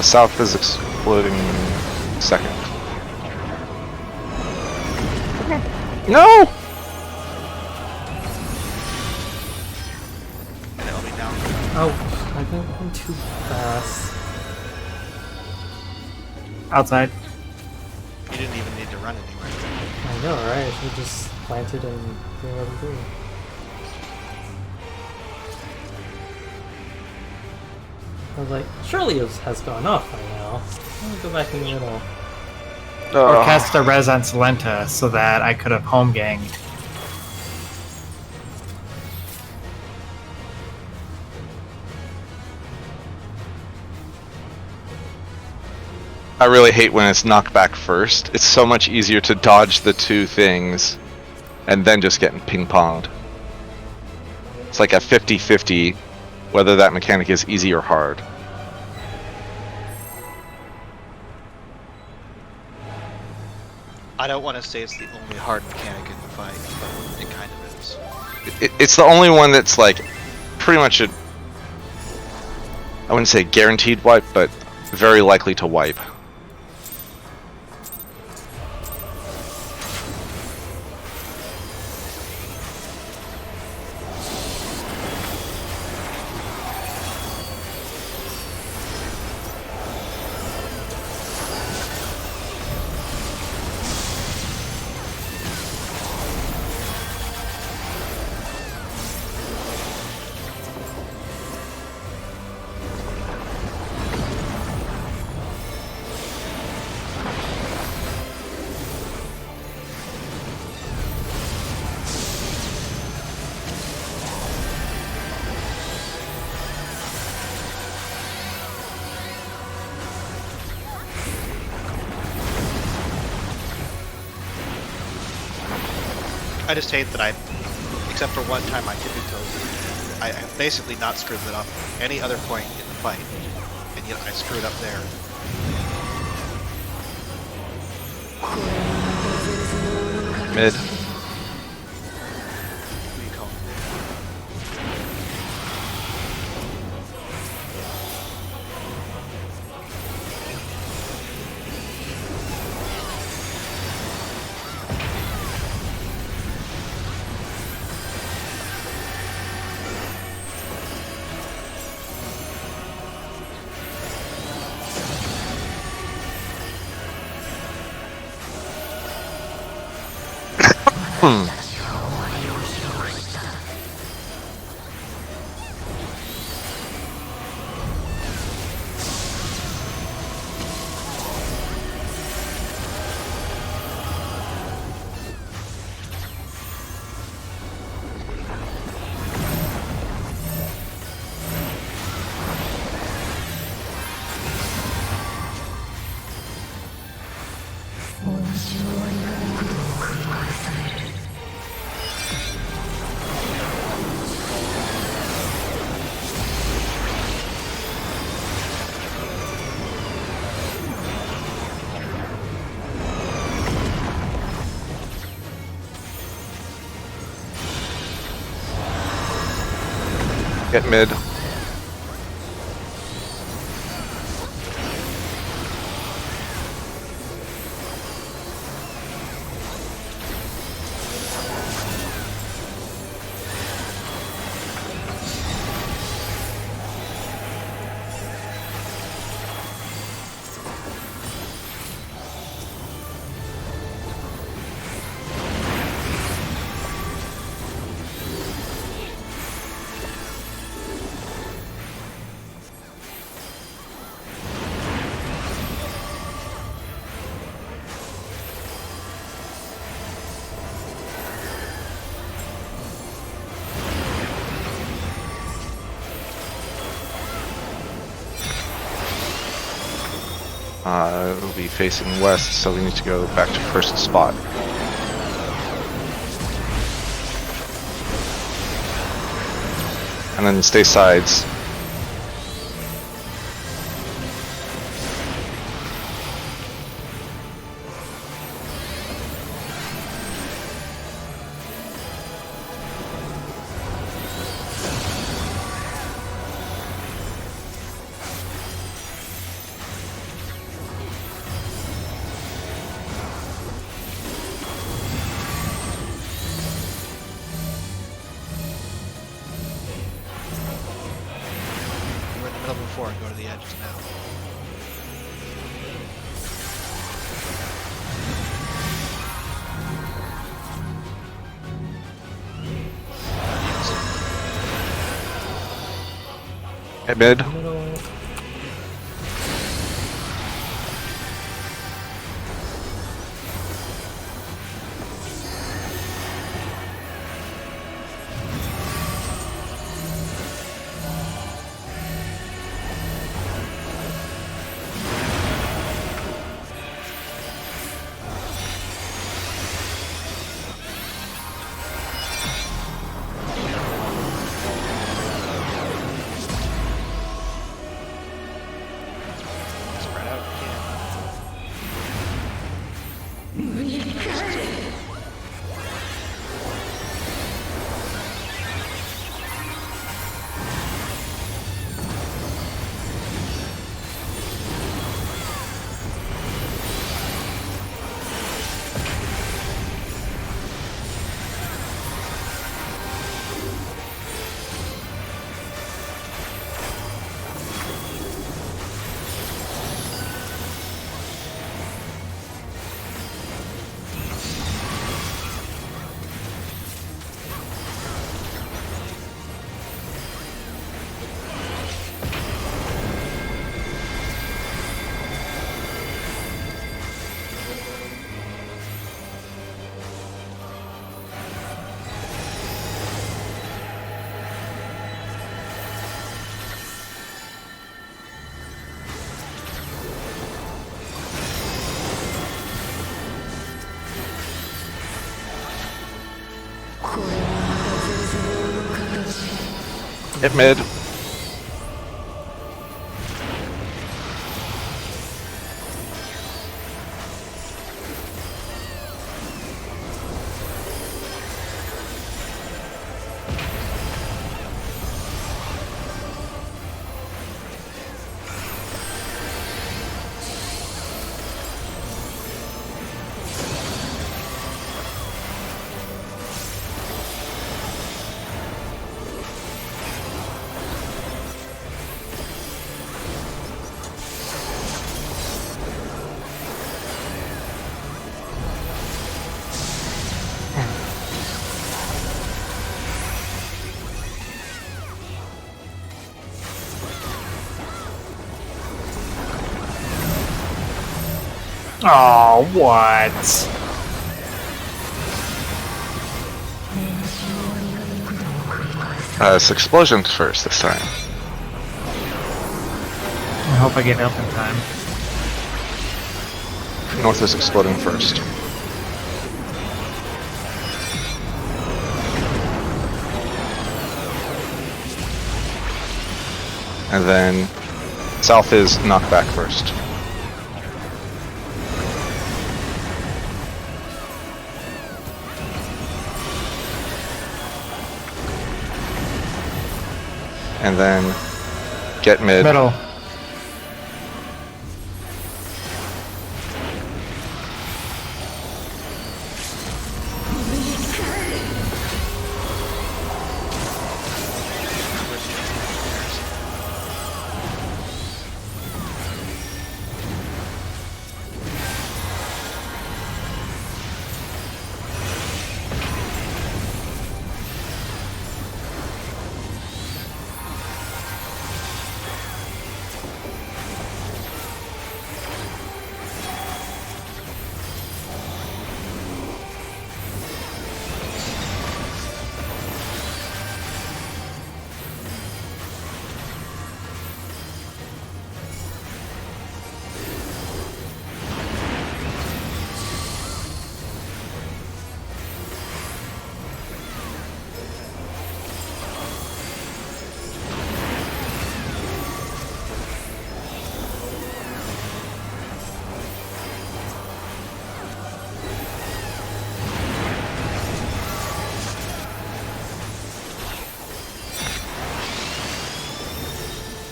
South is exploding second. No! And it'll be down. Oh, I went too fast. Outside. You didn't even need to run anywhere. I know, right? We just planted and doing what we do. I was like, surely it has gone off by now. I'll go back in the middle. Or cast a res on Salenta so that I could have home ganged. I really hate when it's knocked back first. It's so much easier to dodge the two things and then just getting ping-ponged. It's like a 50-50 whether that mechanic is easy or hard. I don't want to say it's the only hard mechanic in the fight, but it kind of is. It's the only one that's like pretty much I wouldn't say guaranteed wipe, but very likely to wipe. I just hate that except for one time I tippy toes, I basically not screwed it up any other point in the fight, and yet I screwed up there. Mid. What do you call it? Get mid. It'll be facing west, so we need to go back to first spot. And then stay sides. You were in the middle before and go to the edges now. Hit mid. Middle. Spread out if you can. Hit mid. Oh, what? It's explosions first this time. I hope I get up in time. North is exploding first. And then south is knockback first. And then get mid. Middle.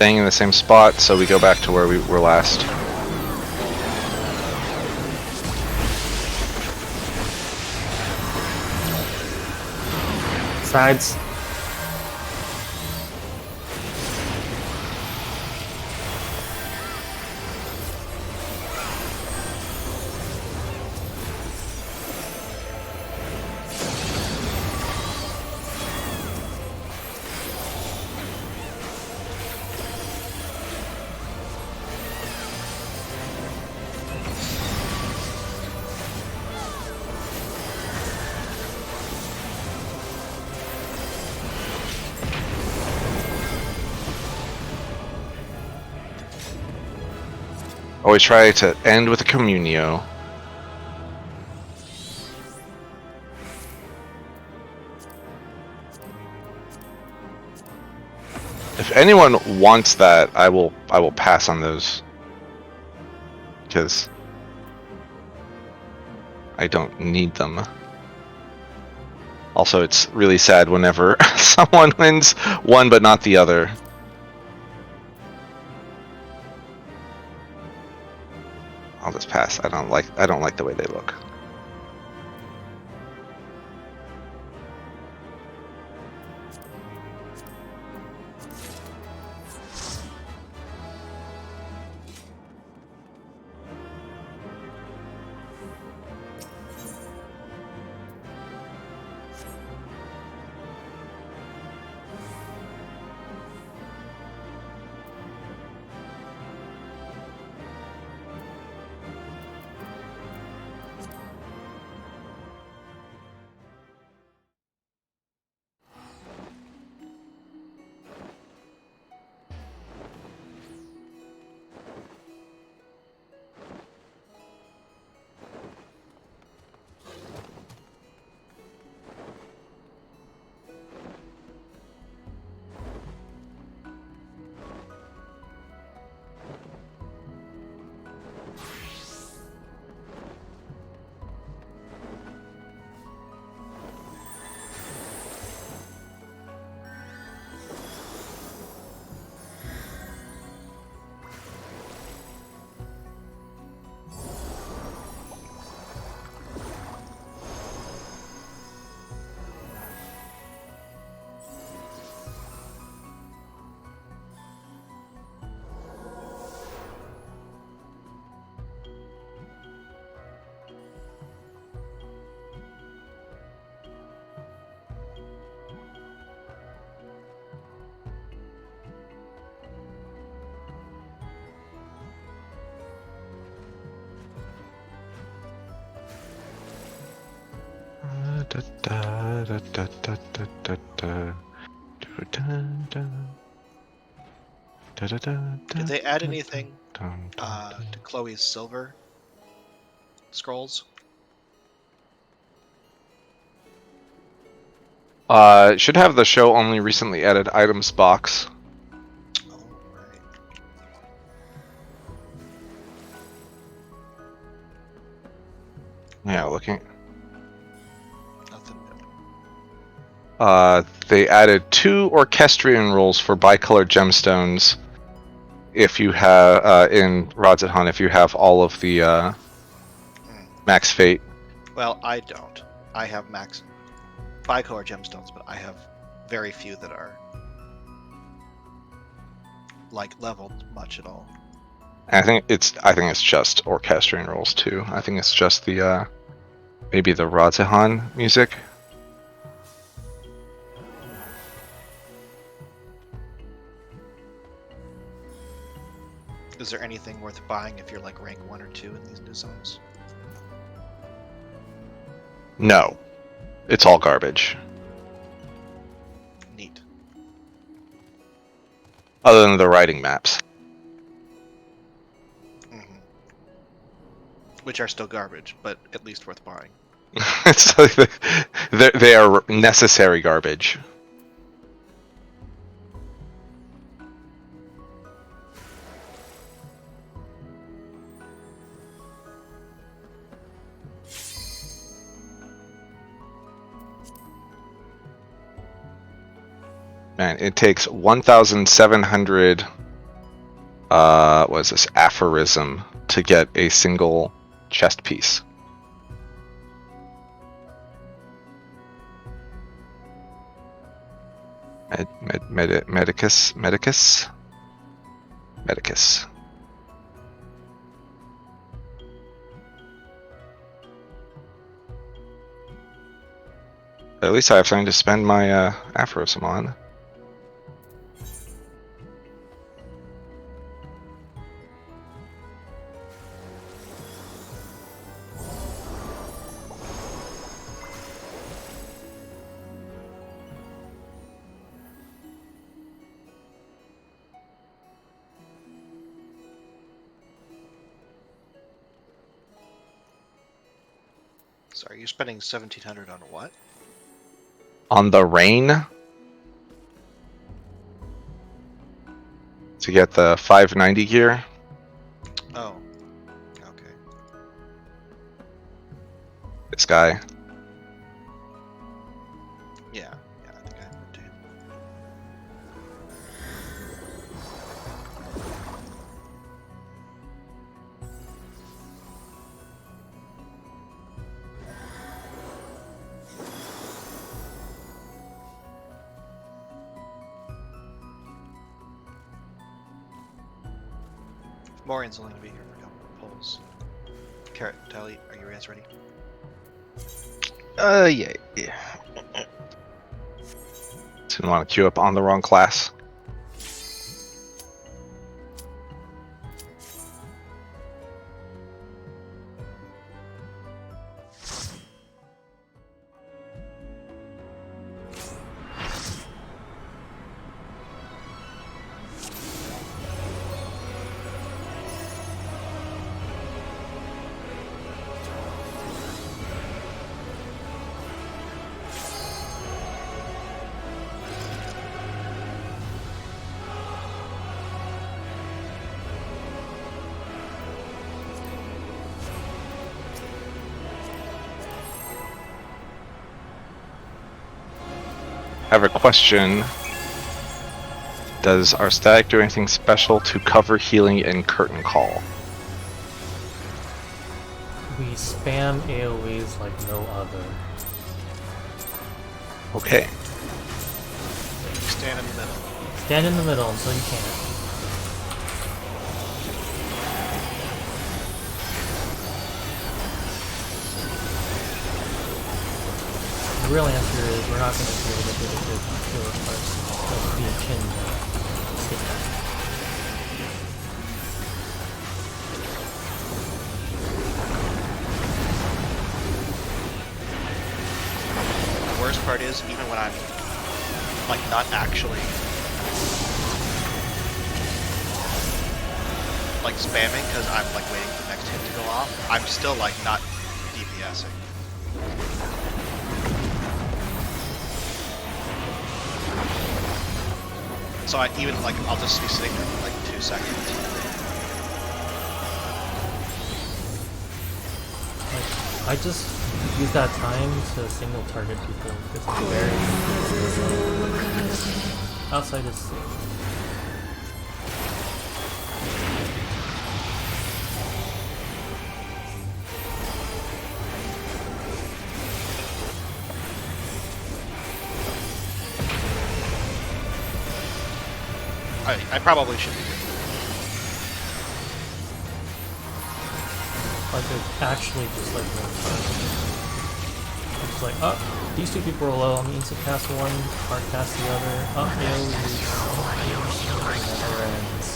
Staying in the same spot, so we go back to where we were last. Sides. Always try to end with a communio. If anyone wants that, I will pass on those. Because I don't need them. Also, it's really sad whenever someone wins one but not the other. I'll just pass. I don't like the way they look. Did they add anything to Chloe's silver scrolls? Should have the show only recently added items box. Oh, right. Yeah, looking. Nothing new. They added 2 orchestrion rolls for bicolored gemstones. If you have in Rods at Hunt, if you have all of the max fate. Well, I don't. I have max bicolor gemstones, but I have very few that are like leveled much at all. I think it's just orchestrion rolls too. I think it's just the maybe the Rods at Hunt music. Is there anything worth buying if you're like rank 1 or 2 in these new zones? No, it's all garbage. Neat. Other than the writing maps. Mm-hmm. Which are still garbage, but at least worth buying. So they are necessary garbage. Man, it takes 1,700 what is this, aphorism to get a single chest piece. Medicus. At least I have something to spend my aphorism on. Sorry, you're spending 1,700 on what? On the rain to get the 590 gear. Oh, okay. This guy. Yeah, I think I have it too. Morian's only gonna be here for a couple of polls. Carrot, Tally, are you guys ready? Yeah. Didn't want to queue up on the wrong class. I have a question. Does our static do anything special to cover healing and curtain call? We spam AoEs like no other. Okay. Stand in the middle. Stand in the middle until you can't. The real answer is we're not going to be able to do the good killer parts. It'll be a chin stick back. The worst part is, even when I'm like not actually like spamming because I'm like waiting for the next hit to go off, I'm still like not DPSing. So I even like I'll just be sitting there for like 2 seconds. Like, I just use that time to single target people because it's very outside is safe. I probably should be good. Like it's actually just like no target. It's like, oh, these two people are low, I'm means to cast one, hard cast the other, oh, AoE. Never ends.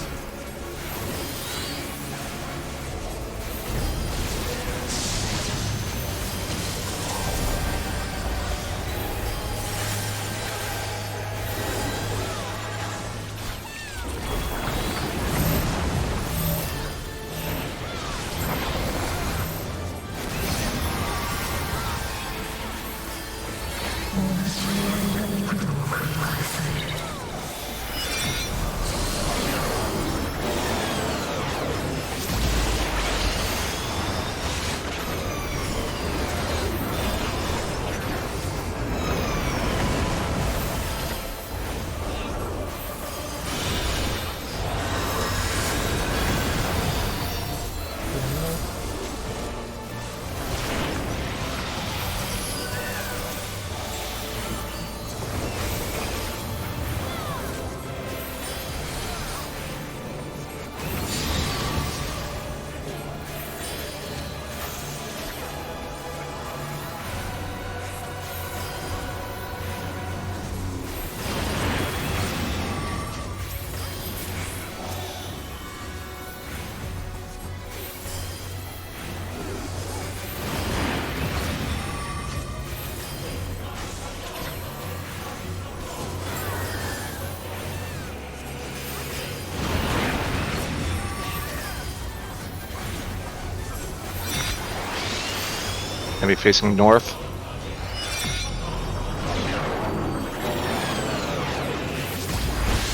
Gonna be facing north.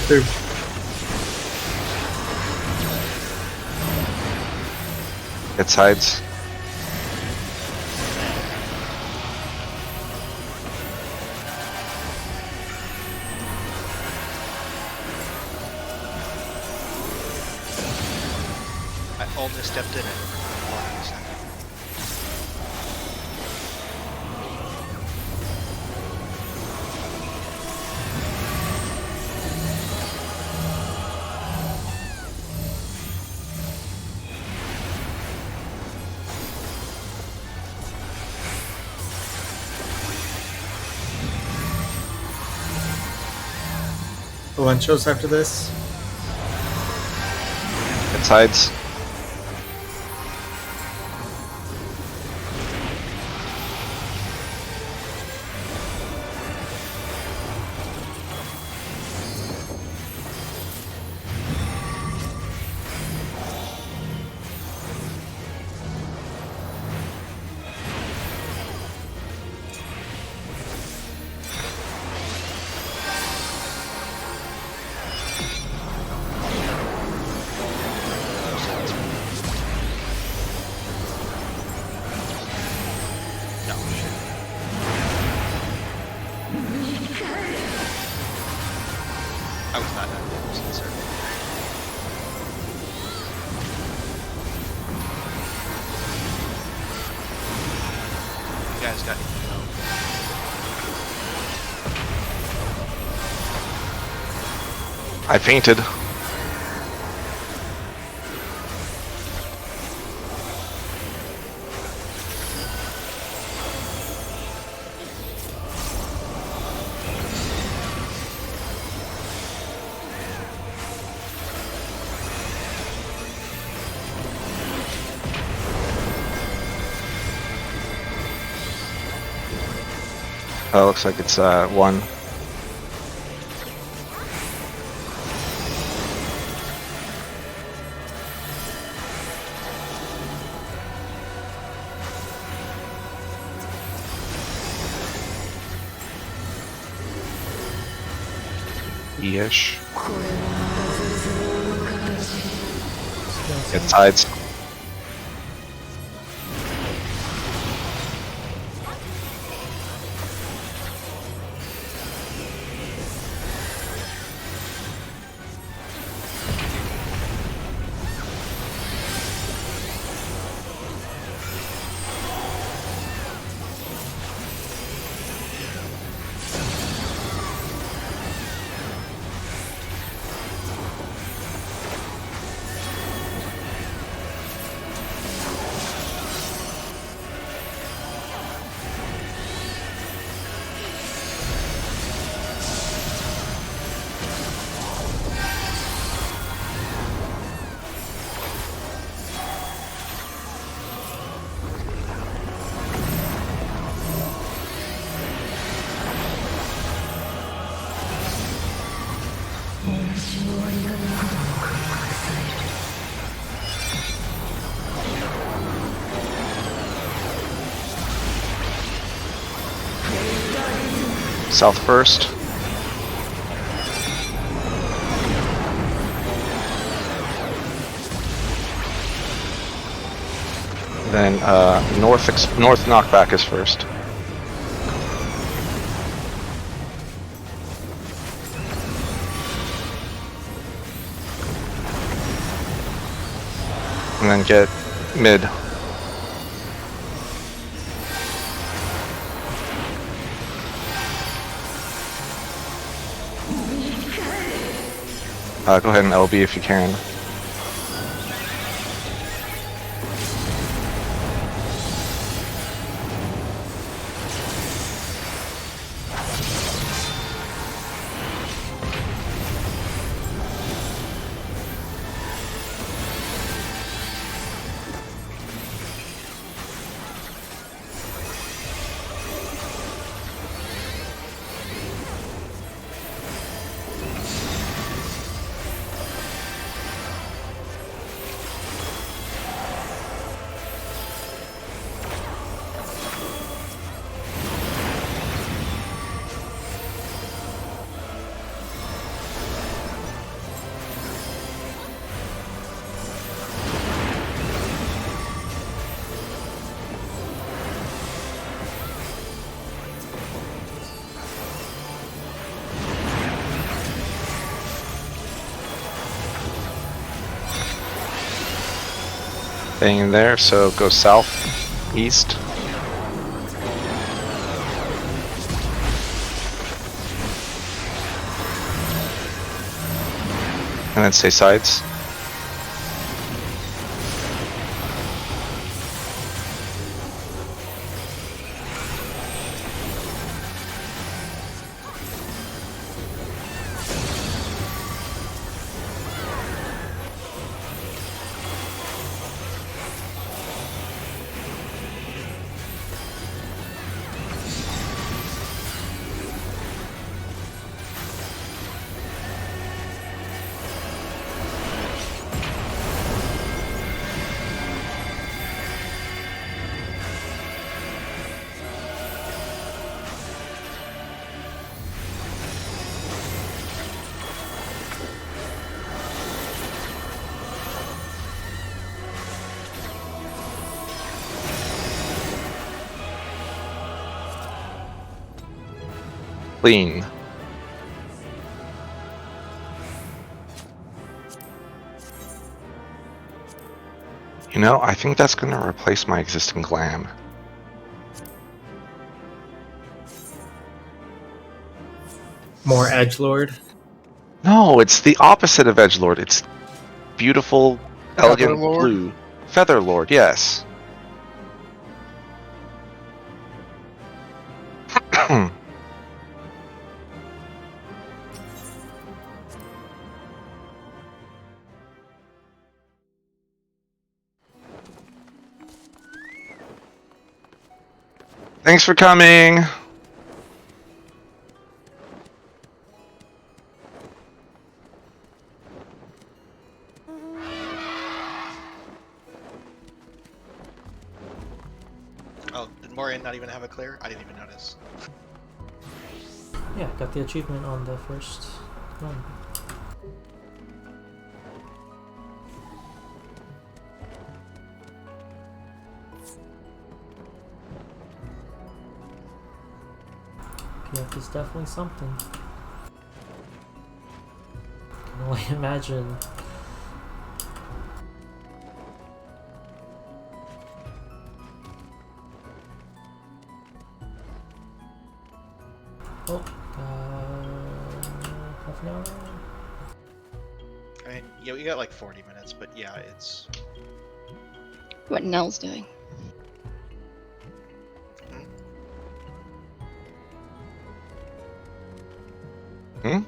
Two. It sides. I almost stepped in it. Hold on a second. Valencios after this. It sides. No, shit. I was not 100% certain. You guys got anything else? I fainted. Oh, looks like it's 1. Ish. It sides. South first. Then north knockback is first. And then get mid. Go ahead and LB if you can. Staying in there, so go south, east. And then stay sides. Clean. You know, I think that's going to replace my existing glam. More edgelord. No, it's the opposite of edgelord. It's beautiful, elegant Featherlord? blue. Featherlord, yes. Thanks for coming. Oh, did Morian not even have a clear? I didn't even notice. Yeah, got the achievement on the first run. PF is definitely something. Can only imagine. Oh, half an hour. I mean, yeah, we got like 40 minutes, but yeah, it's. What Nell's doing. Hmm?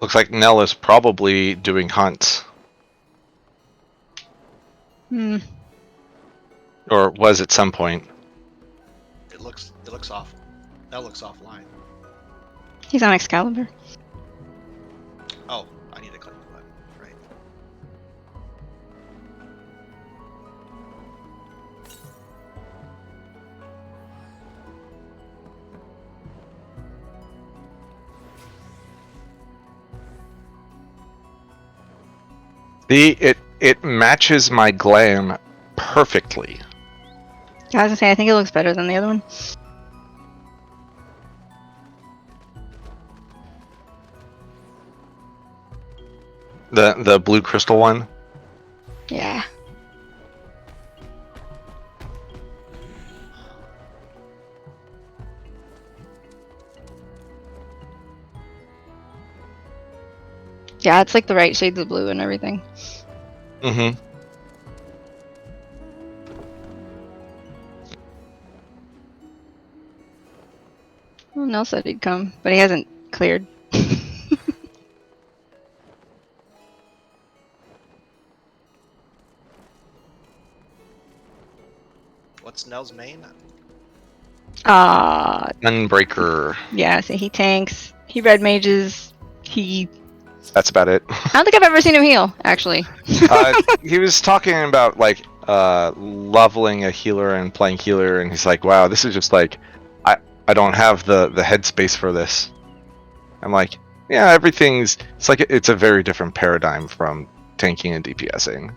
Looks like Nell is probably doing hunts. Hmm. Or was at some point. It looks off. That looks offline. He's on Excalibur. Oh, I need to click the button. Right. It matches my glam perfectly. I was gonna say, I think it looks better than the other one. The blue crystal one. Yeah. Yeah, it's like the right shades of blue and everything. Mm-hmm. Well, Nell said he'd come, but he hasn't cleared. What's Nell's main? Unbreaker. Yeah, so he tanks, he red mages, That's about it. I don't think I've ever seen him heal, actually. He was talking about like leveling a healer and playing healer, and he's like, "Wow, this is just like I don't have the headspace for this." I'm like, "Yeah, it's like it's a very different paradigm from tanking and DPSing."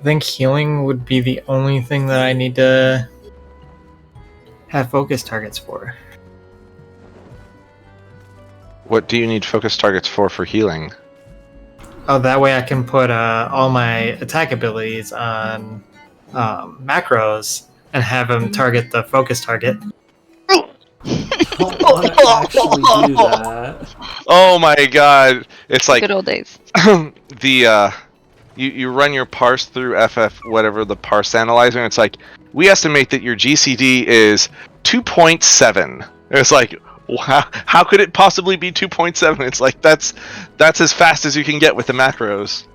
I think healing would be the only thing that I need to have focus targets for. What do you need focus targets for healing? Oh, that way I can put all my attack abilities on macros and have them target the focus target. Don't want to actually do that. Oh my god! It's like Good old days. the you run your parse through FF whatever the parse analyzer, and it's like we estimate that your GCD is 2.7. It's like how could it possibly be 2.7? It's like that's as fast as you can get with the macros.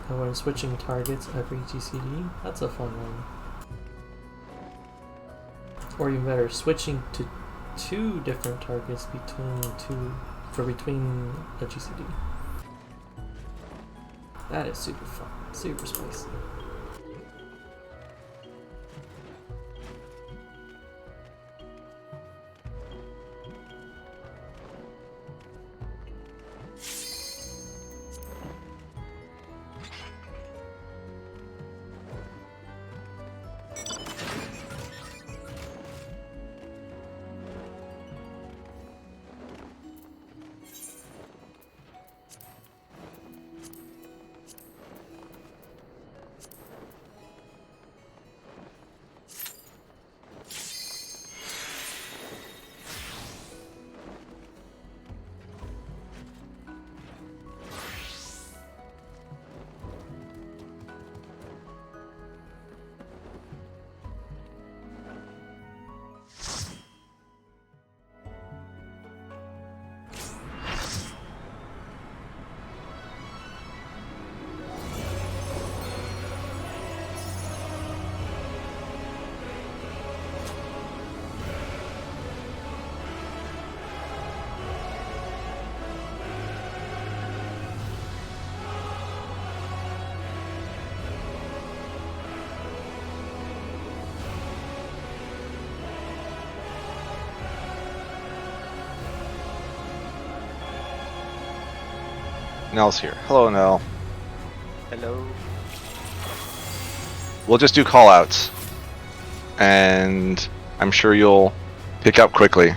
And when switching targets every GCD, that's a fun one. Or even better, switching to 2 different targets between a GCD. That is super fun, super spicy. Nell's here. Hello, Nell. Hello. We'll just do call-outs, and I'm sure you'll pick up quickly.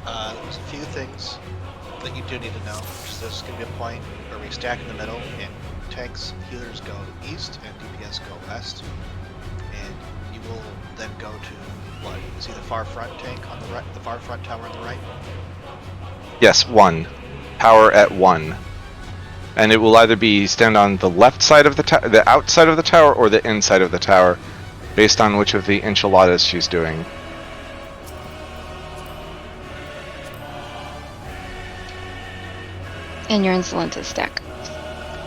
There's a few things that you do need to know. There's going to be a point where we stack in the middle, and tanks, healers go east, and DPS go west. And you will then go to what? See the far front tank on the right, the far front tower on the right. Yes, 1. Power at 1. And it will either be stand on the left side of the outside of the tower, or the inside of the tower, based on which of the enchiladas she's doing. And your insolent is stack.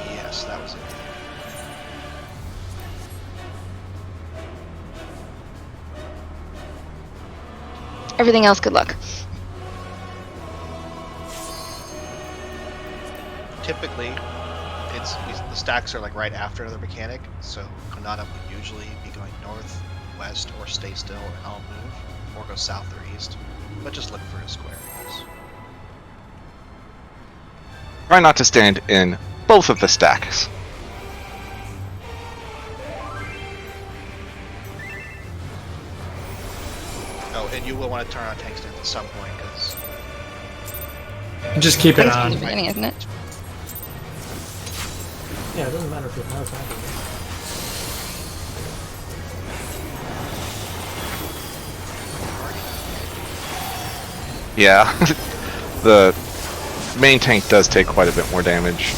Yes, that was it. Everything else, good luck. Typically, the stacks are like right after another mechanic, so Konata would usually be going north, west, or stay still and I'll move, or go south or east. But just look for a square, I guess. Try not to stand in both of the stacks. Oh, and you will want to turn on tank stance at some point, because Just keep it Thanks from on. the beginning, isn't it? Yeah, it doesn't matter if it has happened. Yeah, the main tank does take quite a bit more damage.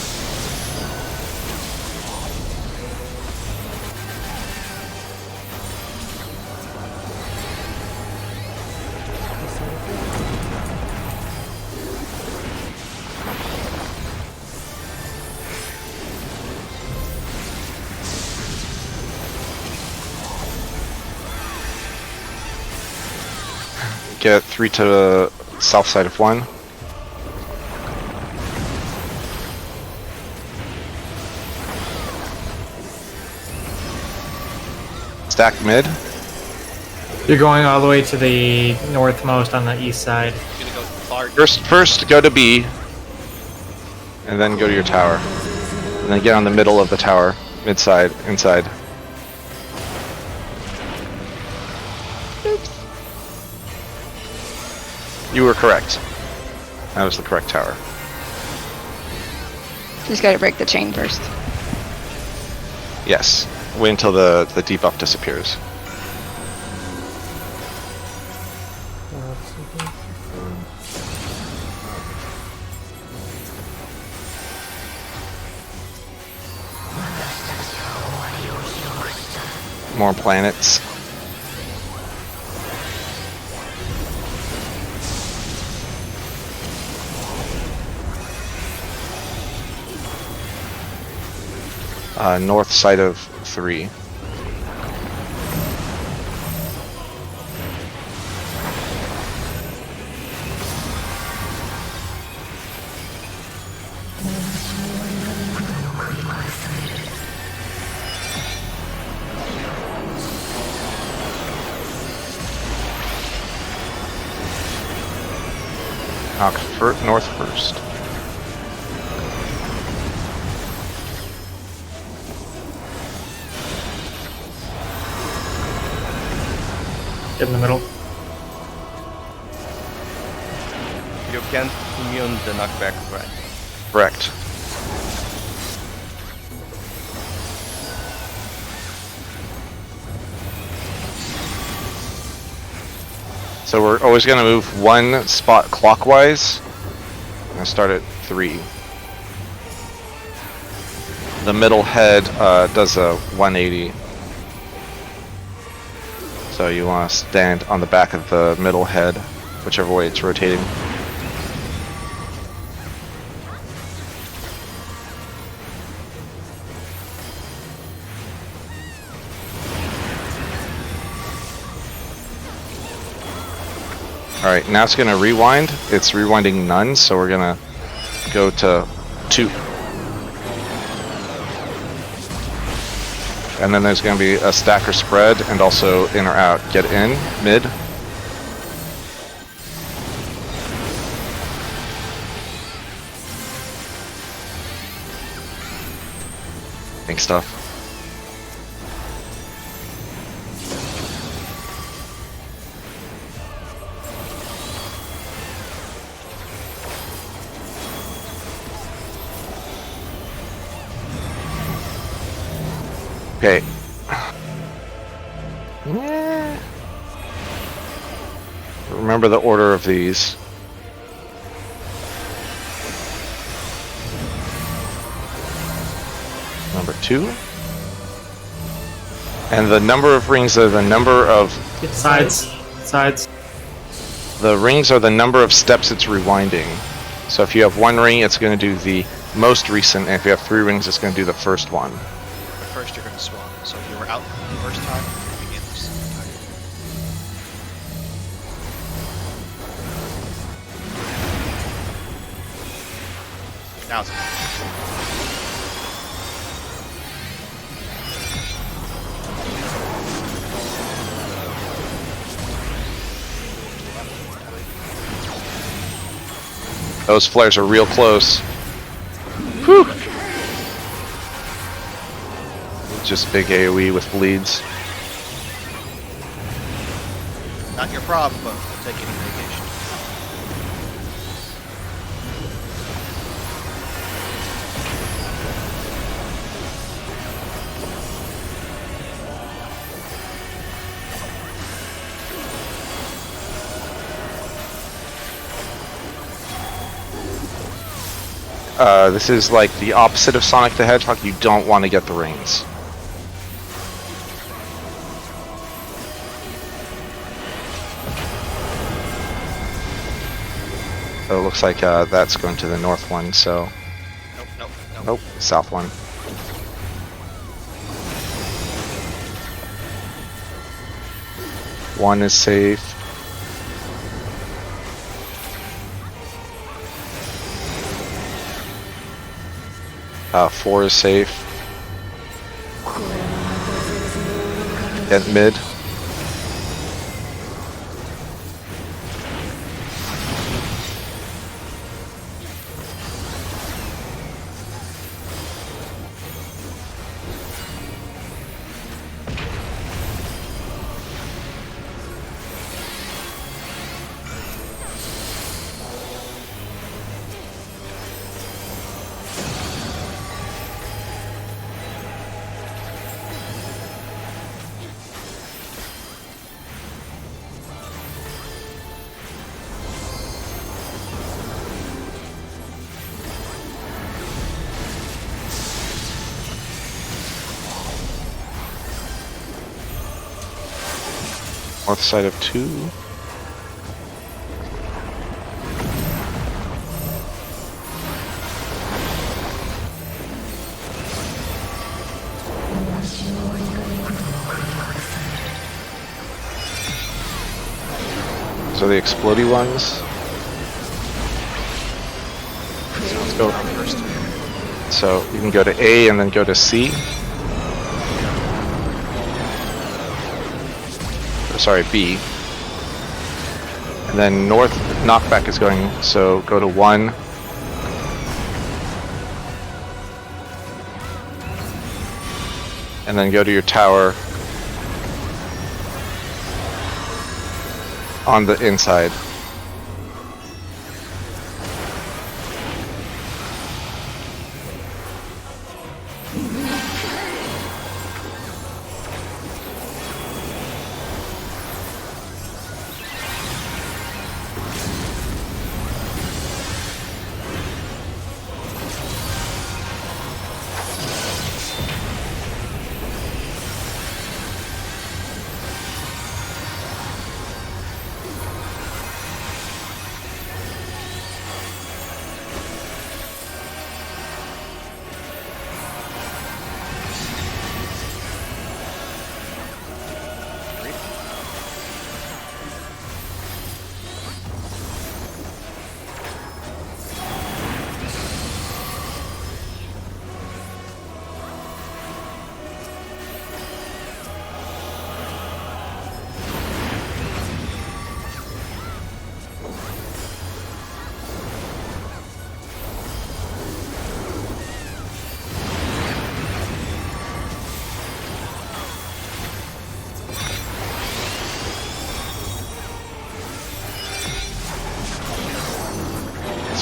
Get 3 to the south side of 1. Stack mid. You're going all the way to the northmost on the east side. You're gonna go far. First go to B, and then go to your tower, and then get on the middle of the tower, inside. You were correct. That was the correct tower. Just gotta break the chain first. Yes. Wait until the debuff disappears. More planets. North side of 3. North first. Get in the middle. You can't immune the knockback, right? Correct. So we're always going to move one spot clockwise. I'm going to start at 3. The middle head does a 180. So you want to stand on the back of the middle head, whichever way it's rotating. Alright, now it's going to rewind. It's rewinding none, so we're going to go to 2. And then there's going to be a stacker spread and also in or out. Get in, mid. Pink stuff. Okay. Yeah. Remember the order of these. Number 2. And the number of rings are the number of... Sides. The rings are the number of steps it's rewinding. So if you have 1 ring, it's going to do the most recent, and if you have 3 rings, it's going to do the first one. But first you're going to swap. So you were out the first time, you begin the second time. Now it's Those flares are real close. Whew. Just big AoE with bleeds. not your problem, but we'll take any mitigation. This is like the opposite of Sonic the Hedgehog. You don't want to get the rings. So it looks like that's going to the north one, so... Nope, south one. One is safe. Four is safe. Get mid. North side of 2. So the explodey ones. So let's go around first. So you can go to A and then go to C. Sorry, B. And then north knockback is going, so go to 1. And then go to your tower on the inside.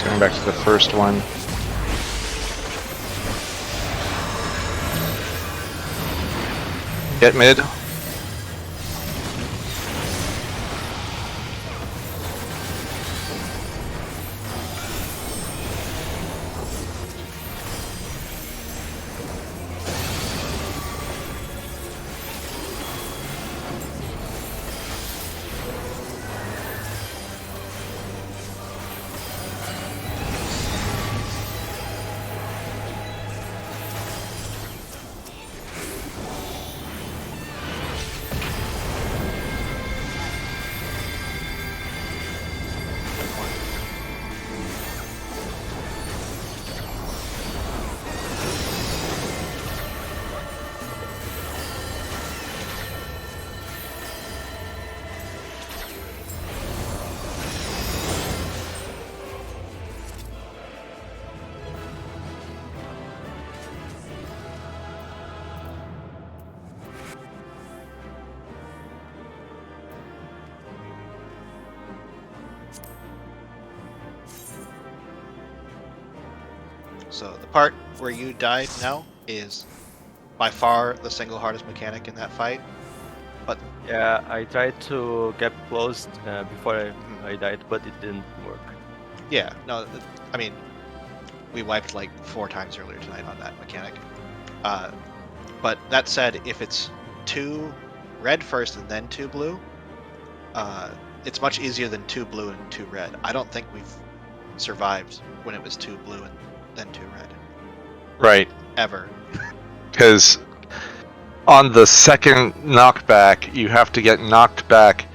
Going back to the first one. Get mid. So the part where you died now is by far the single hardest mechanic in that fight. But Yeah, I tried to get closed before I died, but it didn't work. yeah, no, I mean, we wiped like 4 times earlier tonight on that mechanic. But that said, if it's 2 red first and then 2 blue, it's much easier than 2 blue and 2 red. I don't think we've survived when it was 2 blue and then 2 red. Right. Ever. Because on the second knockback, you have to get knocked back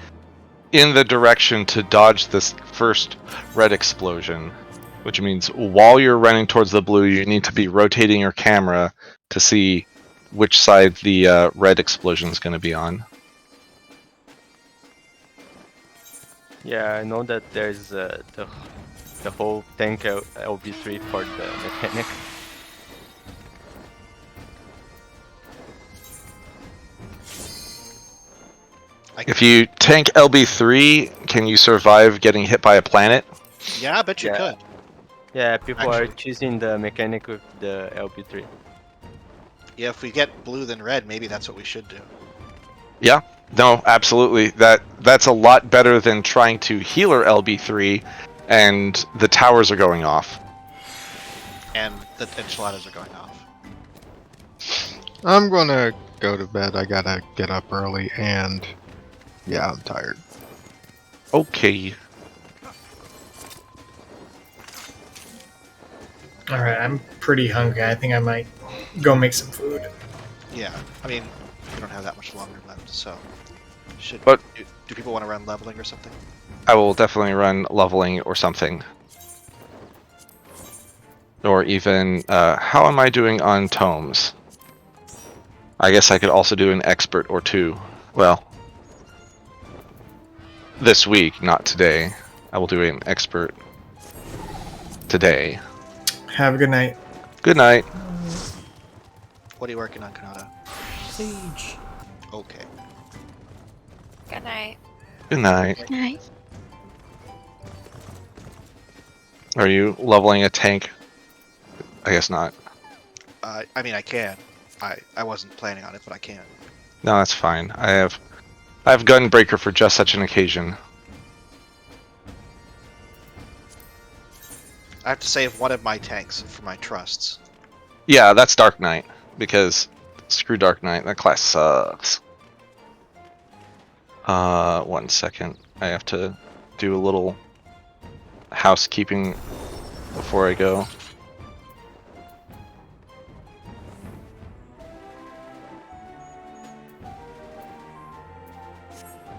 in the direction to dodge this first red explosion. Which means while you're running towards the blue, you need to be rotating your camera to see which side the red explosion is going to be on. Yeah, I know that there's the whole tank LB3 for the mechanic. If you tank LB3, can you survive getting hit by a planet? Yeah, I bet you could. Yeah, people are Actually. choosing the mechanic with the LB3. Yeah, if we get blue then red, maybe that's what we should do. Yeah, no, absolutely. That's a lot better than trying to healer LB3 and the towers are going off. And the enchiladas are going off. I'm gonna go to bed. I gotta get up early, and Yeah, I'm tired. Okay. All right, I'm pretty hungry. I think I might go make some food. Yeah, I mean, we don't have that much longer left, so should. But do people want to run leveling or something? I will definitely run leveling or something. Or even, how am I doing on tomes? I guess I could also do an expert or two. Well, this week, not today. I will do an expert today. Have a good night. Good night. What are you working on, Kanata? Siege. Okay. Good night. Good night. Nice. Are you leveling a tank? I guess not. I mean, I can. I wasn't planning on it, but I can. No, that's fine. I have Gunbreaker for just such an occasion. I have to save one of my tanks for my trusts. Yeah, that's Dark Knight, because screw Dark Knight, that class sucks. 1 second. I have to do a little housekeeping before I go.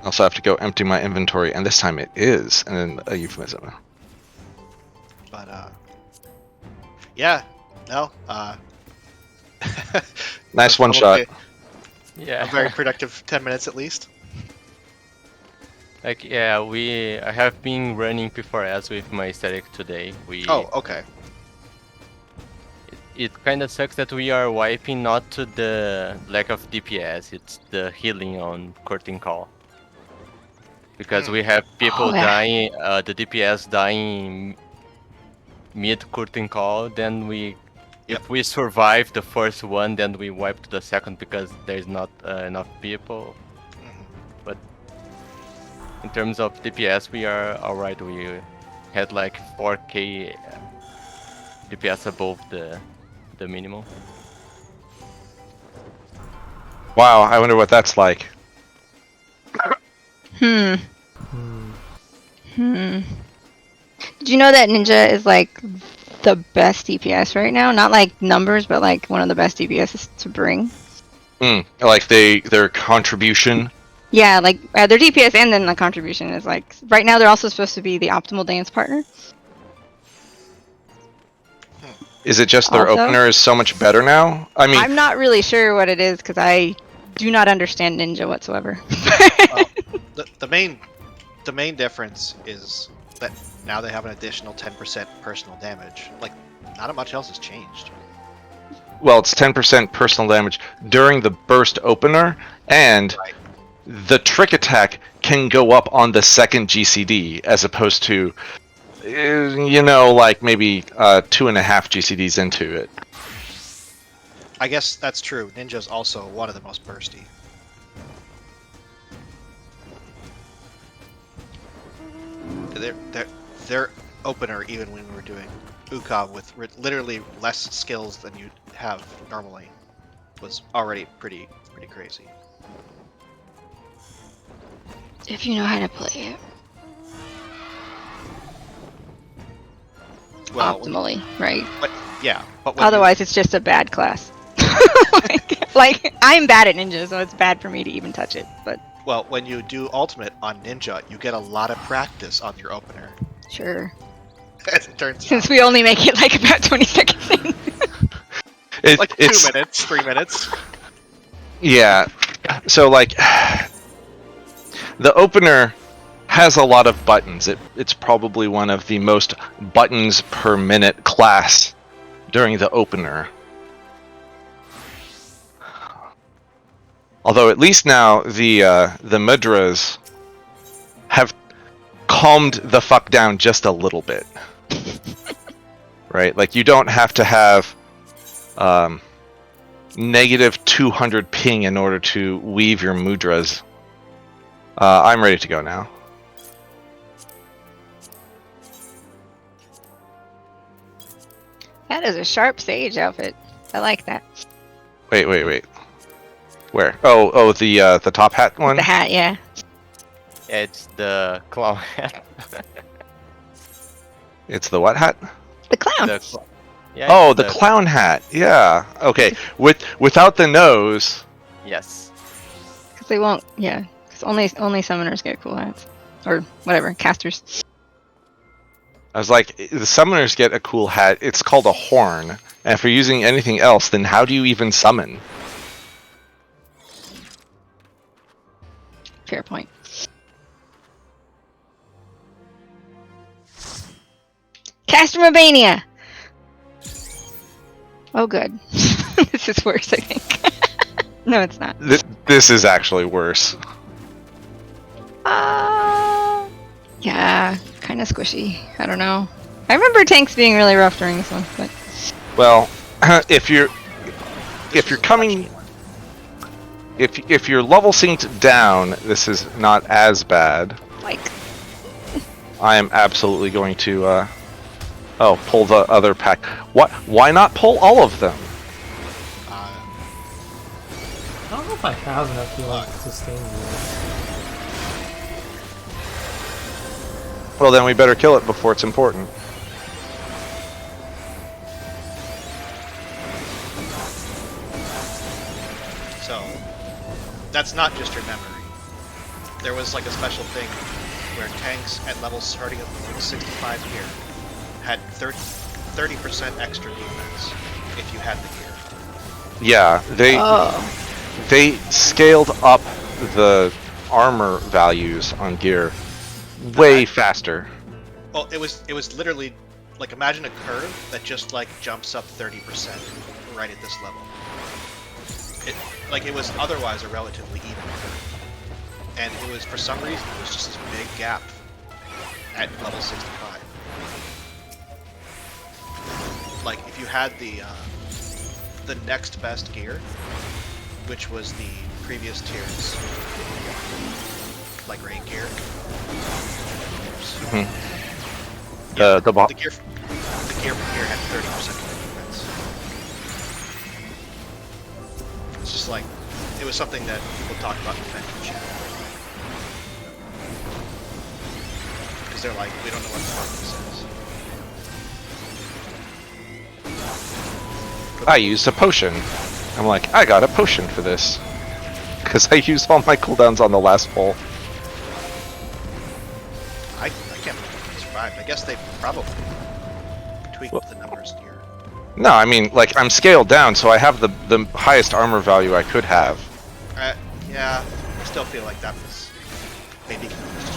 I also have to go empty my inventory, and this time it is a euphemism. But yeah, no, Nice one shot. Yeah. A very productive 10 minutes at least. Like, yeah, I have been running P4S with my static today. Oh, okay. It kind of sucks that we are wiping not to the lack of DPS, it's the healing on Curtain Call. Because we have people dying, the DPS dying mid Curtain Call, then if we survive the first one, then we wipe to the second because there's not enough people. But in terms of DPS, we are alright. We had like 4k DPS above the minimum. Wow, I wonder what that's like. Did you know that Ninja is like the best DPS right now? Not like numbers, but like one of the best DPS to bring. Like their contribution. Yeah, like their DPS and then the contribution is like right now they're also supposed to be the optimal dance partner. Is it just their Also? opener is so much better now? I mean, I'm not really sure what it is because I do not understand Ninja whatsoever. Well, the main difference is that now they have an additional 10% personal damage. Like, not much else has changed. well, it's 10% personal damage during the burst opener, and the trick attack can go up on the second GCD as opposed to, like maybe 2.5 GCDs into it. I guess that's true. Ninja's also one of the most bursty. Their opener, even when we were doing Ukab with literally less skills than you'd have normally, was already pretty crazy. If you know how to play it. Well, optimally, right? But yeah, but when otherwise it's just a bad class. like I'm bad at Ninja, so it's bad for me to even touch it. But well, when you do Ultimate on Ninja, you get a lot of practice on your opener. Sure. As it turns Since out. we only make it like about 20 seconds in. Like 2 minutes, 3 minutes. Yeah. So like, the opener has a lot of buttons. It's probably one of the most buttons per minute class during the opener. Although at least now the mudras have calmed the fuck down just a little bit. Right? Like you don't have to have negative 200 ping in order to weave your mudras. I'm ready to go now. That is a sharp sage outfit. I like that. Wait. Where? Oh, the top hat one? The hat, yeah. It's the clown hat. It's the what hat? The clown. Yeah, Oh, it's the clown hat. Yeah. Okay. Without the nose. Yes. Because they won't. Yeah. Because only summoners get cool hats, or whatever, casters. I was like, the summoners get a cool hat. It's called a horn. And if you're using anything else, then how do you even summon? Fair point. Castromania! Oh, good. This is worse, I think. No, it's not. This is actually worse. Yeah, kind of squishy. I don't know. I remember tanks being really rough during this one, but Well, if you're level synced down, this is not as bad. like, I am absolutely going to pull the other pack. What? Why not pull all of them? I don't know if I have enough to like sustain this. Well, then we better kill it before it's important. So, that's not just your memory. There was like a special thing where tanks at levels starting at level 65 gear had 30% extra defense if you had the gear. Yeah, they scaled up the armor values on gear way faster. Well, it was literally like, imagine a curve that just like jumps up 30% right at this level. It was otherwise a relatively even curve. And it was, for some reason, it was just this big gap at level 65. Like, if you had the next best gear, which was the previous tiers, like rain gear. Mm-hmm. Yeah, the gear from here had 30% defense. It's just like, it was something that people talk about in the Fenton chat. Because they're like, we don't know what the fuck this is. I used a potion. I'm like, I got a potion for this. Because I used all my cooldowns on the last pull. I can't believe they survived. I guess they probably tweaked the numbers here. No, I mean, like, I'm scaled down, so I have the highest armor value I could have. Yeah, I still feel like that was maybe confused.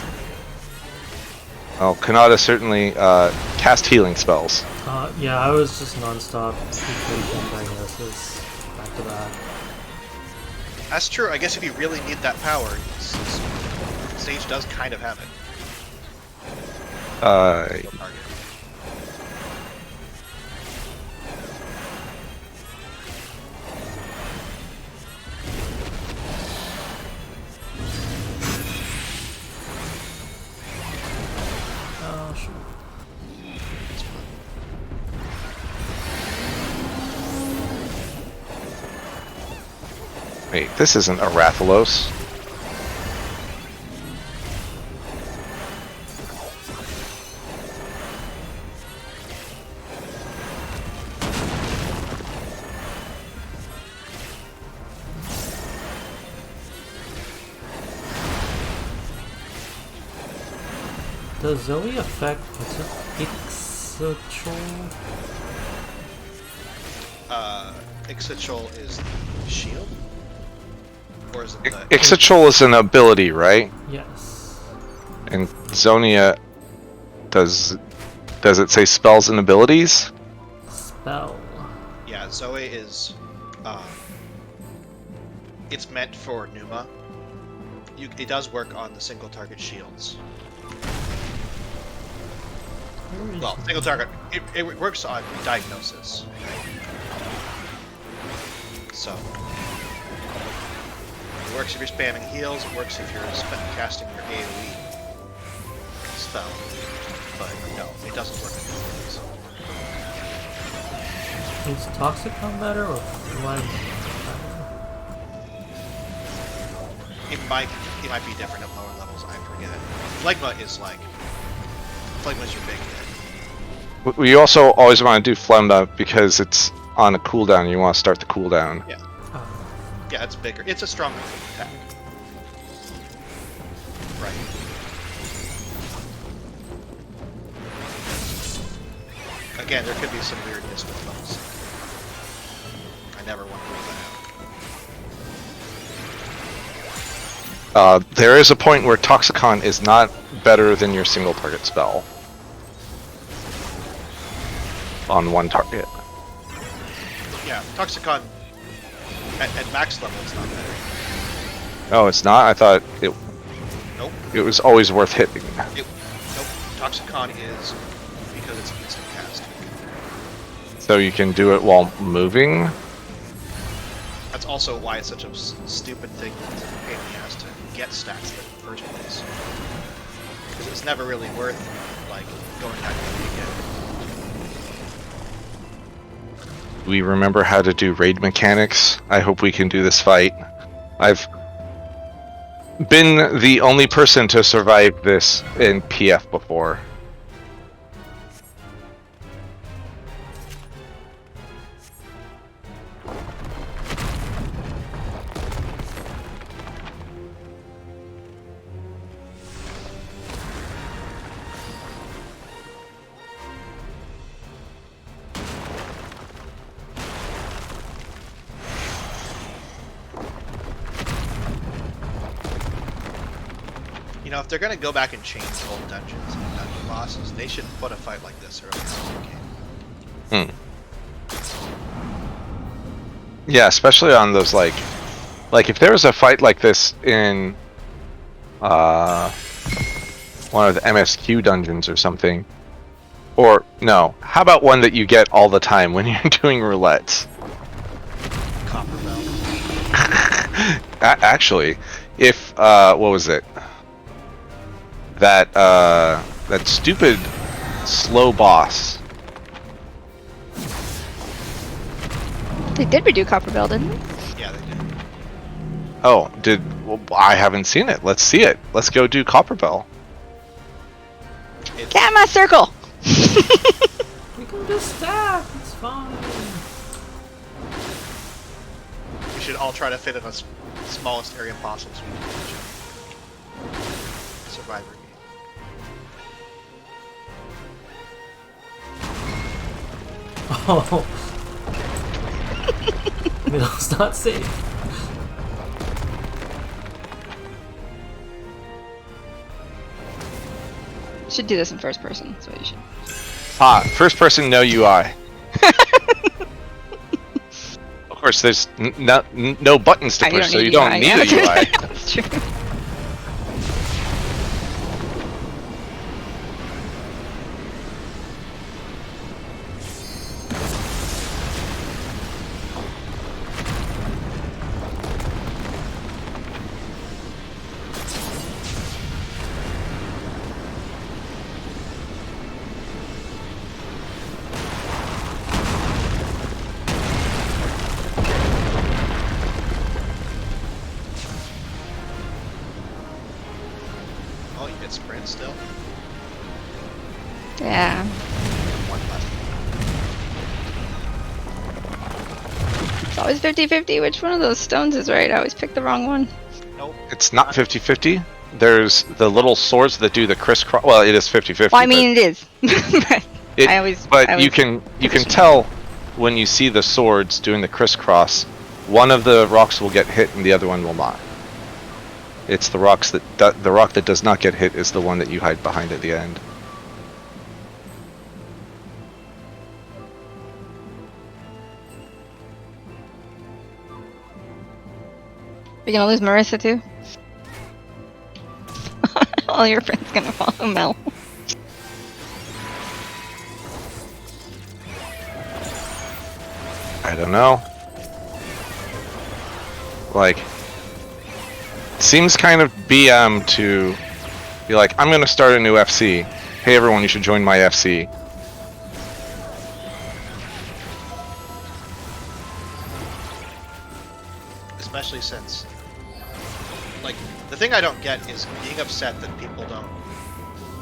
Well, Kanata certainly cast healing spells. Yeah, I was just non-stop equation diagnosis back to back. That's true. I guess if you really need that power, Sage does kind of have it. Oh, shoot. Wait, this isn't a Rathalos. Does Zoe affect Ixochol? Ixochol is the shield? Or is it the... Ixochol is an ability, right? Yes. And Zonia, does it say spells and abilities? Spell. Yeah, Zoe is... it's meant for Numa. It does work on the single target shields. Well, single target... It works on diagnosis. So... It works if you're spamming heals, it works if you're casting your AoE spell. But no, it doesn't work on heals. Is Toxicon better or Flood better? It might be different at lower levels. I forget. Phlegma is like Phlegma's your big hit. We also always want to do Phlegma because it's on a cooldown. You want to start the cooldown. Yeah. Yeah, it's bigger. It's a stronger attack. Right. Again, there could be some weirdness with level 6. I never want to rule that out. There is a point where Toxicon is not better than your single target spell on one target. Yeah, Toxicon at max level it's not better. Oh, it's not? I thought it. Nope. It was always worth hitting. Nope. Toxicon is because it's instant cast. So you can do it while moving? That's also why it's such a stupid thing to pain in the ass to get stats in the first place. Because it's never really worth like going back to it again. We remember how to do raid mechanics. I hope we can do this fight. I've been the only person to survive this in PF before. You know, if they're gonna go back and change old dungeons and dungeon bosses, they should put a fight like this early in the game. Yeah, especially on those like if there was a fight like this in one of the MSQ dungeons or something, or no, how about one that you get all the time when you're doing roulettes? Copper Bell. Actually, if what was it? That stupid slow boss. They did redo Copper Bell, didn't they? Yeah, they did. Oh, well, I haven't seen it. Let's see it. Let's go do Copper Bell. Get in my circle! We can just stack. It's fine. We should all try to fit in the smallest area possible so we can catch up. Survivor game. Oh. Middle's not safe. Should do this in first person. That's what you should. First person, no UI. Of course, there's no buttons to push, so you don't need a UI. That's true. Oh, you get sprint still? Yeah. One left. It's always 50-50. Which one of those stones is right? I always pick the wrong one. Nope. It's not 50-50. There's the little swords that do the crisscross. Well, it is 50-50. Well, I mean, it is. But you can tell when you see the swords doing the crisscross. One of the rocks will get hit and the other one will not. It's the rock that does not get hit is the one that you hide behind at the end. We're gonna lose Marissa too. All your friends gonna follow Mel. I don't know. Like, seems kind of BM to be like, I'm gonna start a new FC. Hey everyone, you should join my FC. Especially since, like, The thing I don't get is being upset that people don't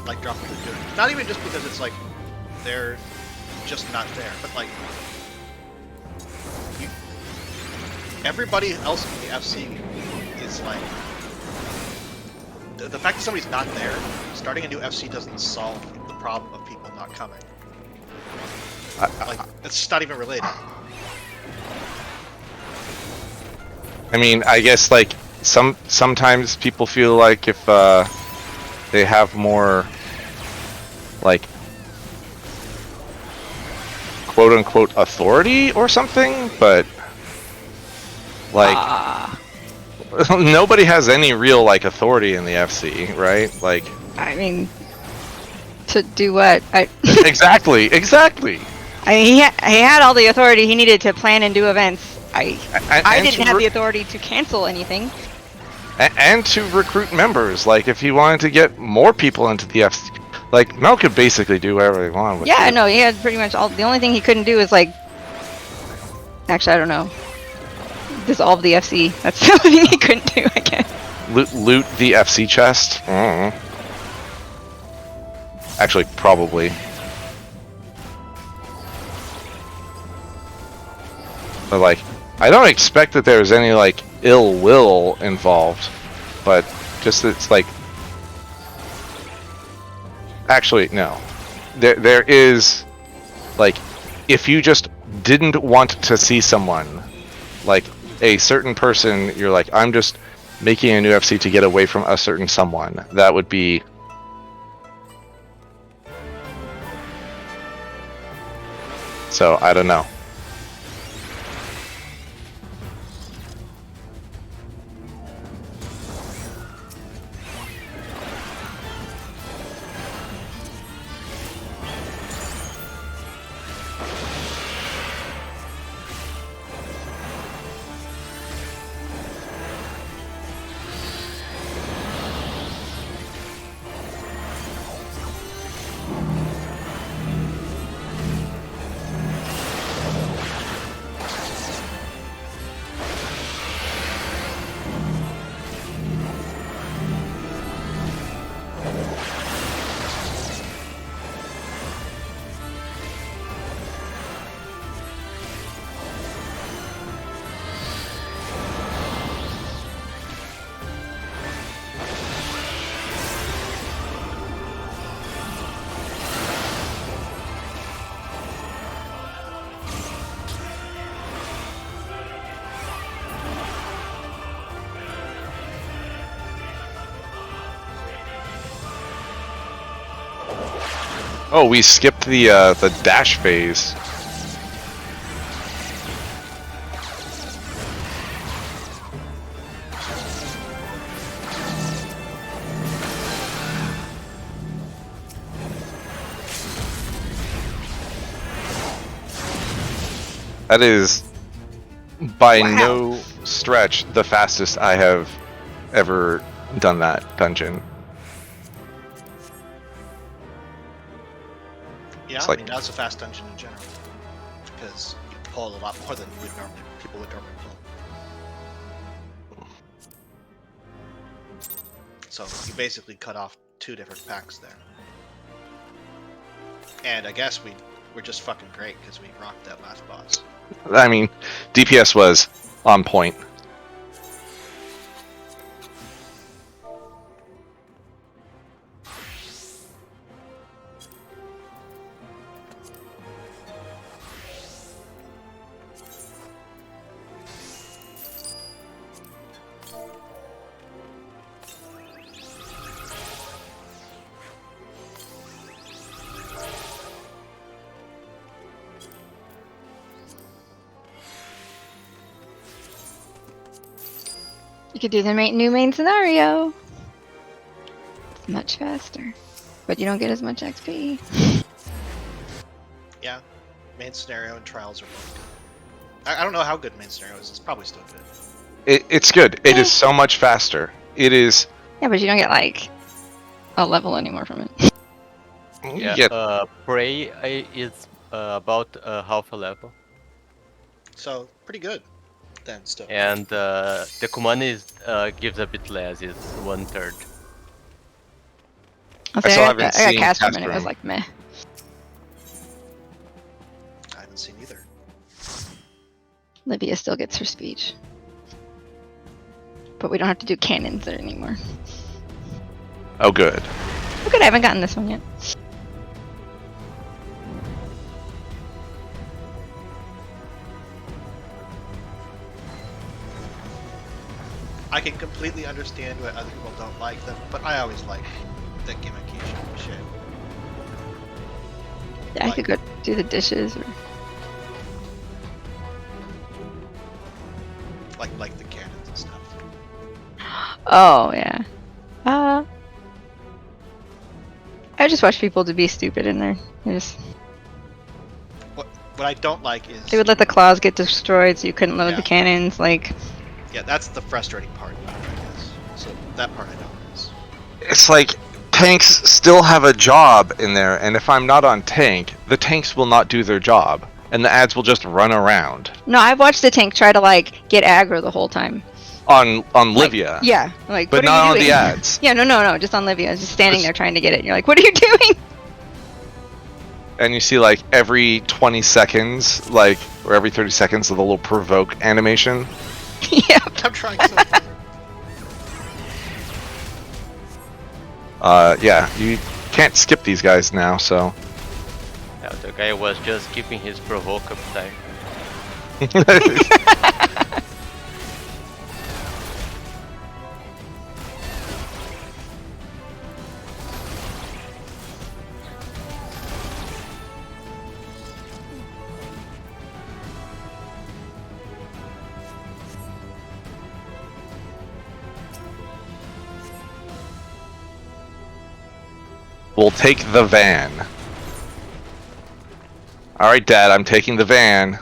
like drop the good. Not even just because it's like they're just not there, but like everybody else in the FC is like the fact that somebody's not there. Starting a new FC doesn't solve the problem of people not coming. Like it's just not even related. I mean, I guess like sometimes people feel like if they have more like quote unquote authority or something, but like nobody has any real like authority in the FC, right? Like I mean, to do what? exactly. I mean, he had all the authority he needed to plan and do events. I didn't have the authority to cancel anything. And to recruit members. Like, if he wanted to get more people into the FC, like Mel could basically do whatever he wanted. Yeah, no, he had pretty much all. The only thing he couldn't do is like, actually, I don't know, dissolve the FC. That's the only thing he couldn't do, I guess. Loot the FC chest. Actually, probably. But like, I don't expect that there's any like ill will involved, but just it's like, actually no, there is like, if you just didn't want to see someone, like a certain person, you're like, I'm just making a new FC to get away from a certain someone, that would be so I don't know. Oh, we skipped the dash phase. That is by no stretch the fastest I have ever done that dungeon. Yeah, It's I like- mean that's a fast dungeon in general because you pull a lot more than people would normally pull. So you basically cut off 2 different packs there. And I guess we're just fucking great because we rocked that last boss. I mean, DPS was on point. You could do the new main scenario. It's much faster, but you don't get as much XP. Yeah, main scenario and trials are both good. I don't know how good main scenario is. It's probably still good. It's good. It is so much faster. It is. Yeah, but you don't get like a level anymore from it. Yeah. Yeah. Prey is about half a level. So pretty good. then still. And the command is gives a bit less. It's 1/3. I'll I say still I haven't got seen Castrum and it was Castrum. like meh. I haven't seen either. Livia still gets her speech. But we don't have to do cannons there anymore. Oh, good. Oh, good, I haven't gotten this one yet. I can completely understand why other people don't like them, but I always like the gimmicky shit. Yeah, I could go do the dishes or Like the cannons and stuff. oh yeah. I just watch people to be stupid in there. What I don't like is They would let the claws get destroyed so you couldn't load Yeah. the cannons, like yeah, that's the frustrating part about it, I guess. So that part I don't miss. It's like tanks still have a job in there, and if I'm not on tank, the tanks will not do their job, and the ads will just run around. no, I've watched the tank try to like get aggro the whole time. On Like, Livia. yeah, like But what not are you on doing? the ads. Yeah, no, just on Livia, just standing Just- there trying to get it. And you're like, what are you doing? And you see like every 20 seconds, like, or every 30 seconds, the little provoke animation. Yeah. I'm trying so hard. Yeah, you can't skip these guys now, so. Yeah, the guy was just keeping his provoke up time. We'll take the van. Alright, Dad, I'm taking the van.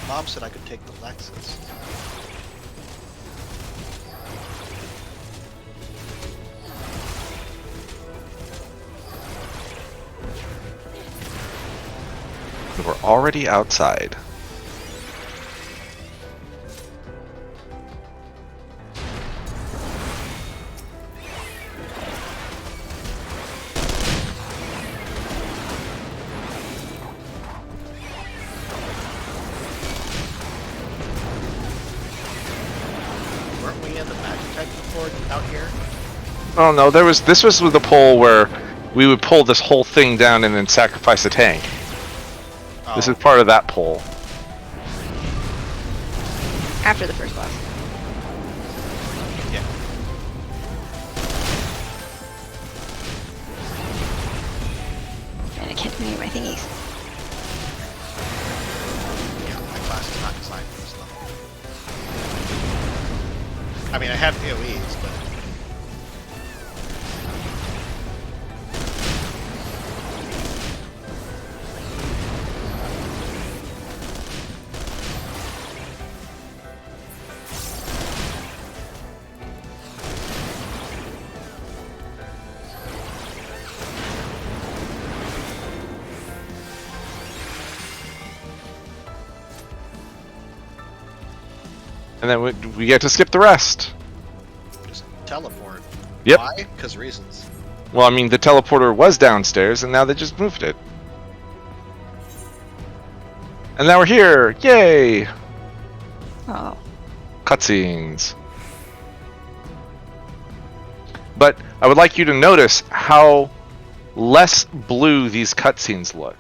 Mom said I could take the Lexus. We're already outside. Weren't we in the magic type before out here? Oh no, this was the pole where we would pull this whole thing down and then sacrifice a tank. Oh, This is part of that pole. After the first boss. yeah. And I can't do any of my thingies. Yeah, my class is not designed for this level. I mean, I have AoEs, but And then we get to skip the rest. just teleport. Yep. Why? Because reasons. Well, I mean, the teleporter was downstairs, and now they just moved it. And now we're here! Yay! Oh. Cutscenes. But I would like you to notice how less blue these cutscenes look.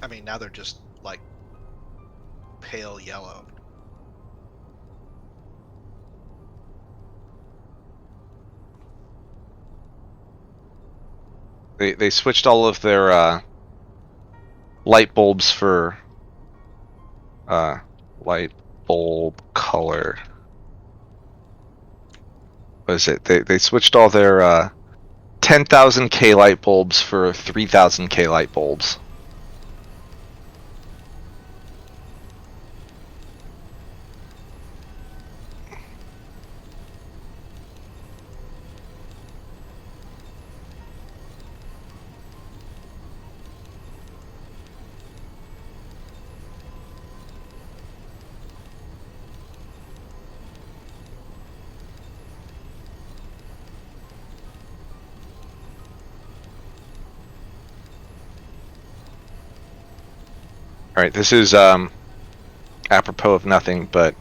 I mean, now they're just like pale yellow. They switched all of their light bulbs for light bulb color. What is it? They switched all their 10,000K light bulbs for 3,000K light bulbs. Alright, this is apropos of nothing, but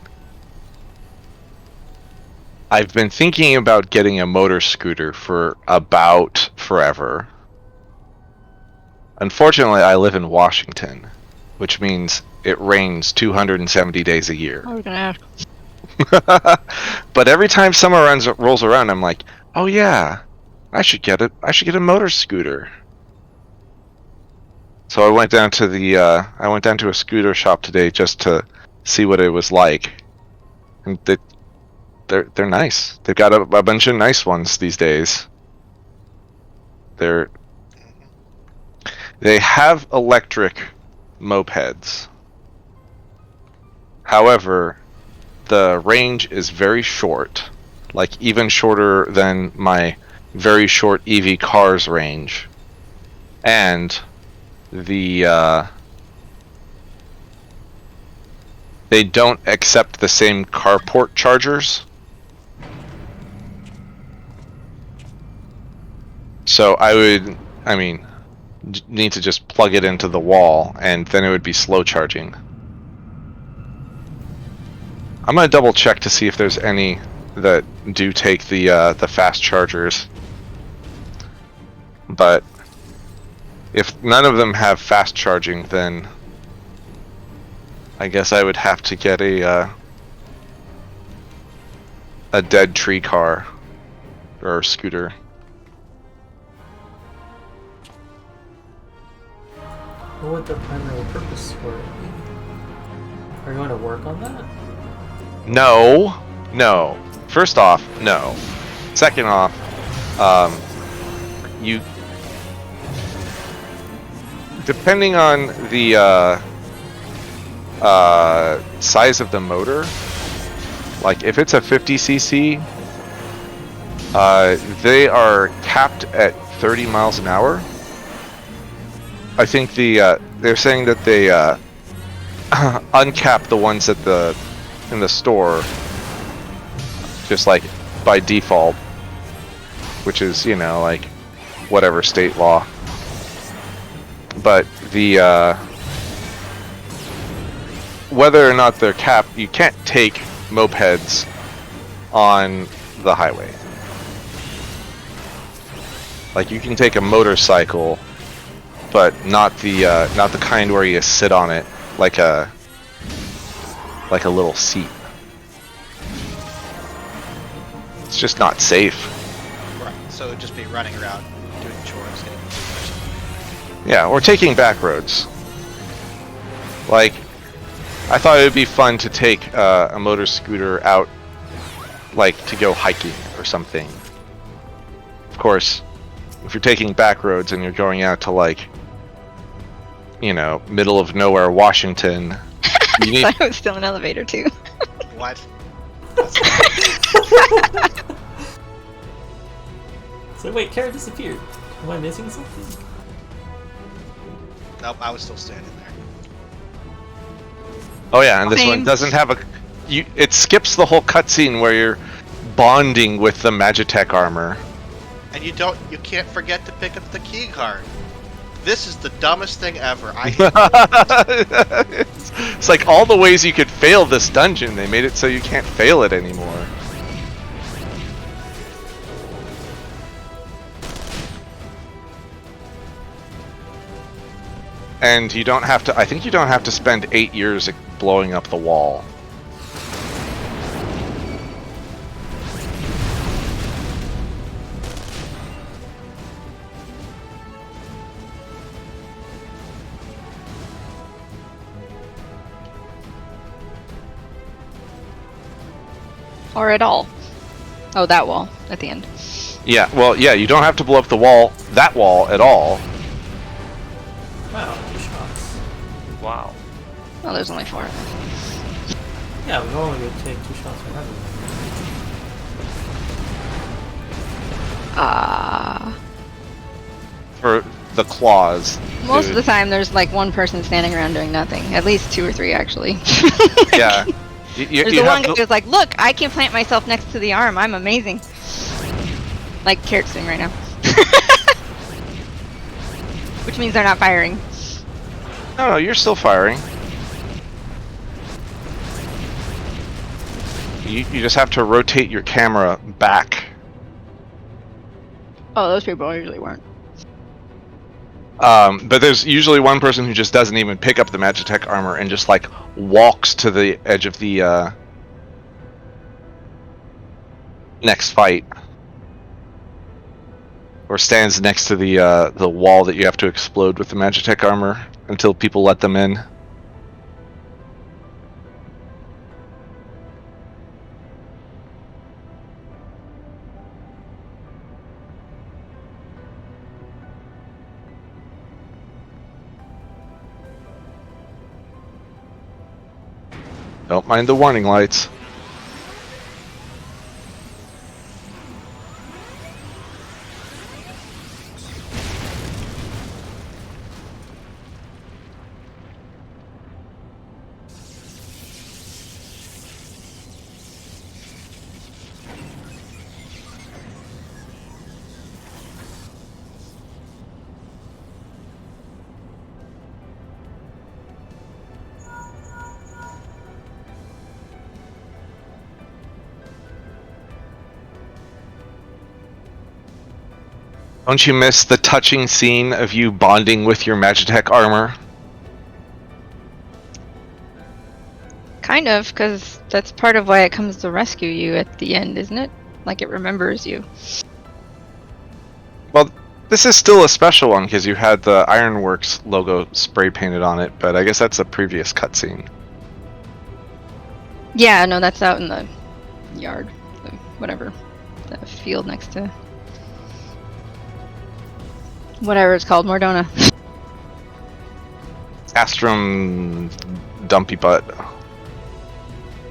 I've been thinking about getting a motor scooter for about forever. Unfortunately, I live in Washington, which means it rains 270 days a year. I was gonna ask. But every time summer rolls around, I'm like, oh yeah, I should get it. I should get a motor scooter. So I went down to a scooter shop today just to see what it was like, and they're nice. They've got a bunch of nice ones these days. They have electric mopeds. However, the range is very short, like even shorter than my very short EV cars range, and they don't accept the same carport chargers. So I mean, need to just plug it into the wall, and then it would be slow charging. I'm gonna double check to see if there's any that do take the fast chargers. But if none of them have fast charging, then I guess I would have to get a dead tree car or scooter. What would the primary purpose for it be? Are you going to work on that? No. First off, no. Second off, you, depending on the size of the motor, like if it's a 50cc, they are capped at 30 miles an hour. I think they're saying that they uncap the ones at in the store, just like by default, which is, you know, like whatever state law. But the whether or not they're capped, you can't take mopeds on the highway. Like you can take a motorcycle, but not the kind where you sit on it like a little seat. It's just not safe. Right. So it'd just be running around doing chores, getting food. Yeah, or taking back roads. Like, I thought it would be fun to take a motor scooter out, like to go hiking or something. Of course, if you're taking back roads and you're going out to, like, you know, middle of nowhere Washington, you need... I thought it was still an elevator too. What? So wait, Kara disappeared. Am I missing something? Nope, I was still standing there. Oh yeah, and this one Same. doesn't have a... it skips the whole cutscene where you're bonding with the Magitech armor. And you can't forget to pick up the key card. This is the dumbest thing ever. It's like all the ways you could fail this dungeon, they made it so you can't fail it anymore. And you don't have to, I think you don't have to spend 8 years blowing up the wall. Or at all. Oh, that wall at the end. Yeah, well, yeah, you don't have to blow up the wall, that wall, at all. Wow, 2 shots. Wow. Oh, there's only 4 of them. Yeah, we normally would take 2 shots for everyone. For the claws. Most dude. of the time, there's like one person standing around doing nothing. At least 2 or 3, actually. Yeah. There's the one guy who's like, look, I can plant myself next to the arm. I'm amazing. Like Carrot's doing right now. Which means they're not firing. No, you're still firing. You just have to rotate your camera back. Oh, those people usually weren't. But there's usually one person who just doesn't even pick up the Magitech armor and just like walks to the edge of the next fight, or stands next to the wall that you have to explode with the Magitech armor until people let them in. Don't mind the warning lights. Don't you miss the touching scene of you bonding with your Magitech armor? Kind of, because that's part of why it comes to rescue you at the end, isn't it? Like it remembers you. Well, this is still a special one because you had the Ironworks logo spray painted on it, but I guess that's a previous cutscene. Yeah, no, that's out in the yard, whatever, the field next to whatever it's called, Mordona. Astrum Dumpy Butt.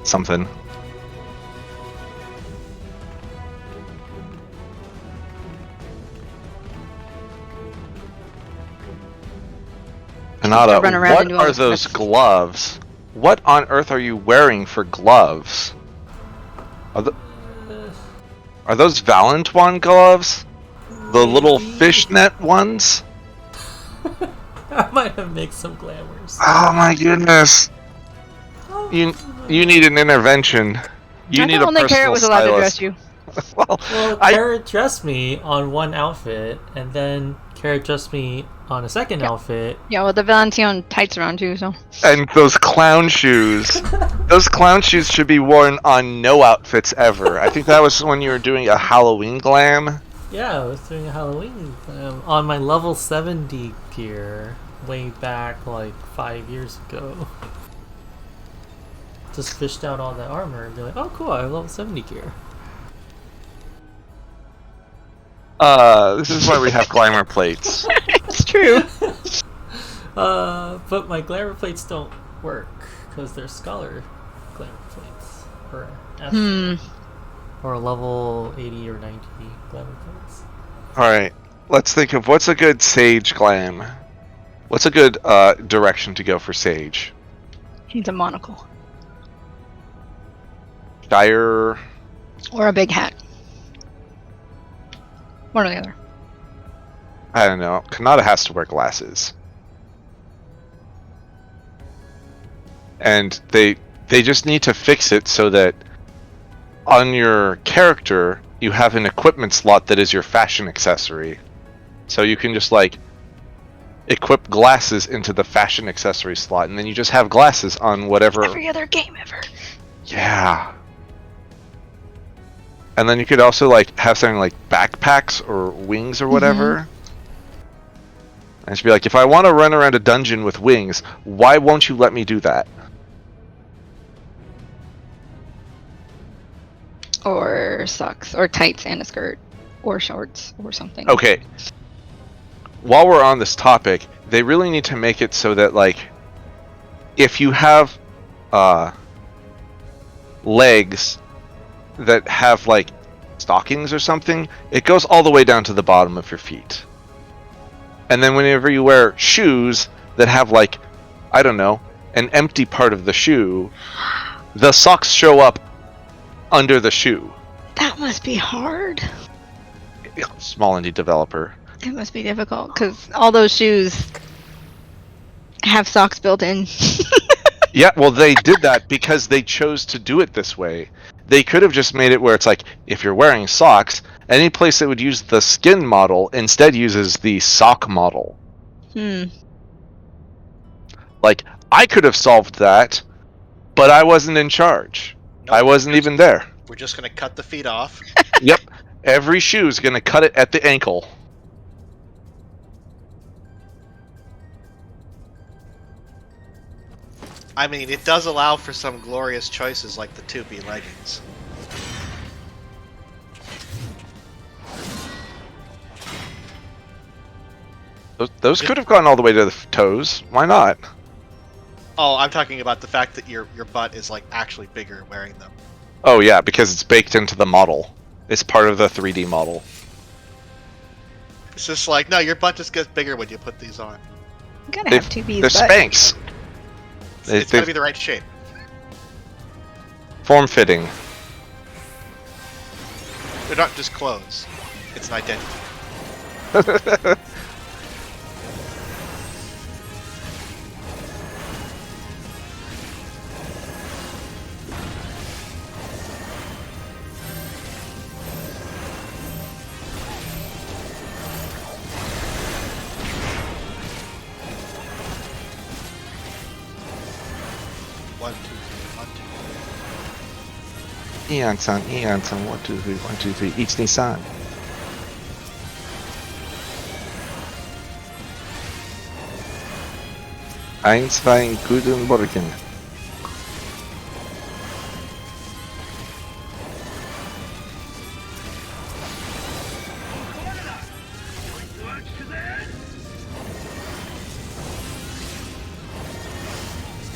Something. Kanata, run around and what do all are the those flips. gloves? What on earth are you wearing for gloves? Are those Valentoine gloves? The little fishnet ones? I might have mixed some glamours. Oh my goodness. You need an intervention. You I need thought a only personal Carrot was allowed to stylist. dress you. Well, Well, Carrot dressed me on one outfit, and then Carrot dressed me on a second outfit. Yeah, well, the Valentine tights are on too, so. And those clown shoes. Those clown shoes should be worn on no outfits ever. I think that was when you were doing a Halloween glam. Yeah, I was doing a Halloween on my level 70 gear way back like 5 years ago. Just fished out all that armor and be like, oh cool, I have level 70 gear. This is why we have glamour plates. It's true. But my glamour plates don't work because they're scholar glamour plates or or level 80 or 90 glamour plates. Alright, let's think of what's a good Sage glam. What's a good direction to go for Sage? He needs a monocle. Dire. Or a big hat. One or the other. I don't know. Kanata has to wear glasses. And they just need to fix it so that on your character you have an equipment slot that is your fashion accessory. So you can just like equip glasses into the fashion accessory slot and then you just have glasses on whatever. Every other game ever. Yeah. And then you could also like have something like backpacks or wings or whatever. And just be like, if I want to run around a dungeon with wings, why won't you let me do that? Or socks. Or tights and a skirt. Or shorts. Or something. Okay. While we're on this topic, they really need to make it so that like, if you have legs that have like stockings or something, it goes all the way down to the bottom of your feet. And then whenever you wear shoes that have like, I don't know, an empty part of the shoe, the socks show up under the shoe. That must be hard. Small indie developer. It must be difficult because all those shoes have socks built in. Yeah, well, they did that because they chose to do it this way. They could have just made it where it's like, if you're wearing socks, any place that would use the skin model instead uses the sock model. Like, I could have solved that, but I wasn't in charge. Nope, I wasn't even there. We're just gonna cut the feet off. Yep, every shoe's gonna cut it at the ankle. I mean, it does allow for some glorious choices like the 2B leggings. Those could have gone all the way to the toes. Why not? Oh, I'm talking about the fact that your butt is like actually bigger wearing them. Oh yeah, because it's baked into the model. It's part of the 3D model. It's just like, no, your butt just gets bigger when you put these on. You gotta have 2B's They're butt. Spanx. It's gotta be the right shape. Form-fitting. They're not just clothes. It's an identity. One, two, three, 1, 2, 3. 1、2、1、2、1、2、3、1、2、3。1、2、Guten Morgen.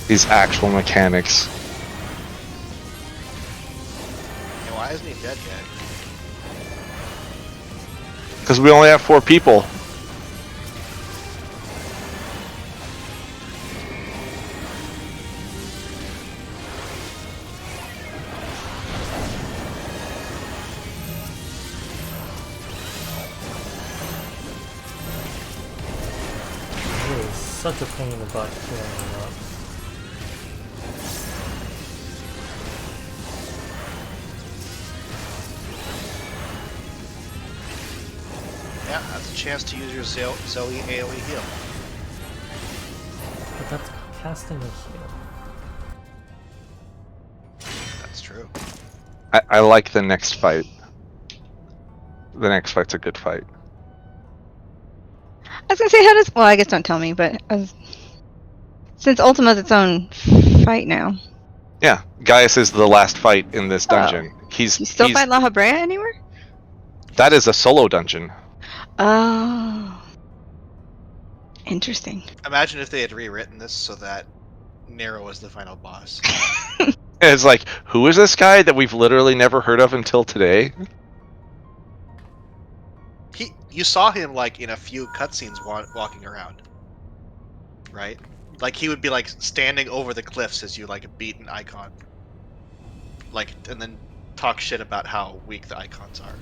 These actual mechanics. Yeah, why isn't he dead yet? Because we only have 4 people. It is such a pain in the butt healing him up. Yeah, that's a chance to use your Zoe AoE heal. But that's casting a heal. That's true. I like the next fight. The next fight's a good fight. I was gonna say, how does... Well, I guess don't tell me, but... since Ultima's its own fight now. Yeah, Gaius is the last fight in this dungeon. You still fight La Habrea anywhere? That is a solo dungeon. Oh. Interesting. Imagine if they had rewritten this so that Nero was the final boss. It's like, who is this guy that we've literally never heard of until today? You saw him like in a few cutscenes walking around, right? Like he would be like standing over the cliffs as you like beat an icon, like, and then talk shit about how weak the icons are.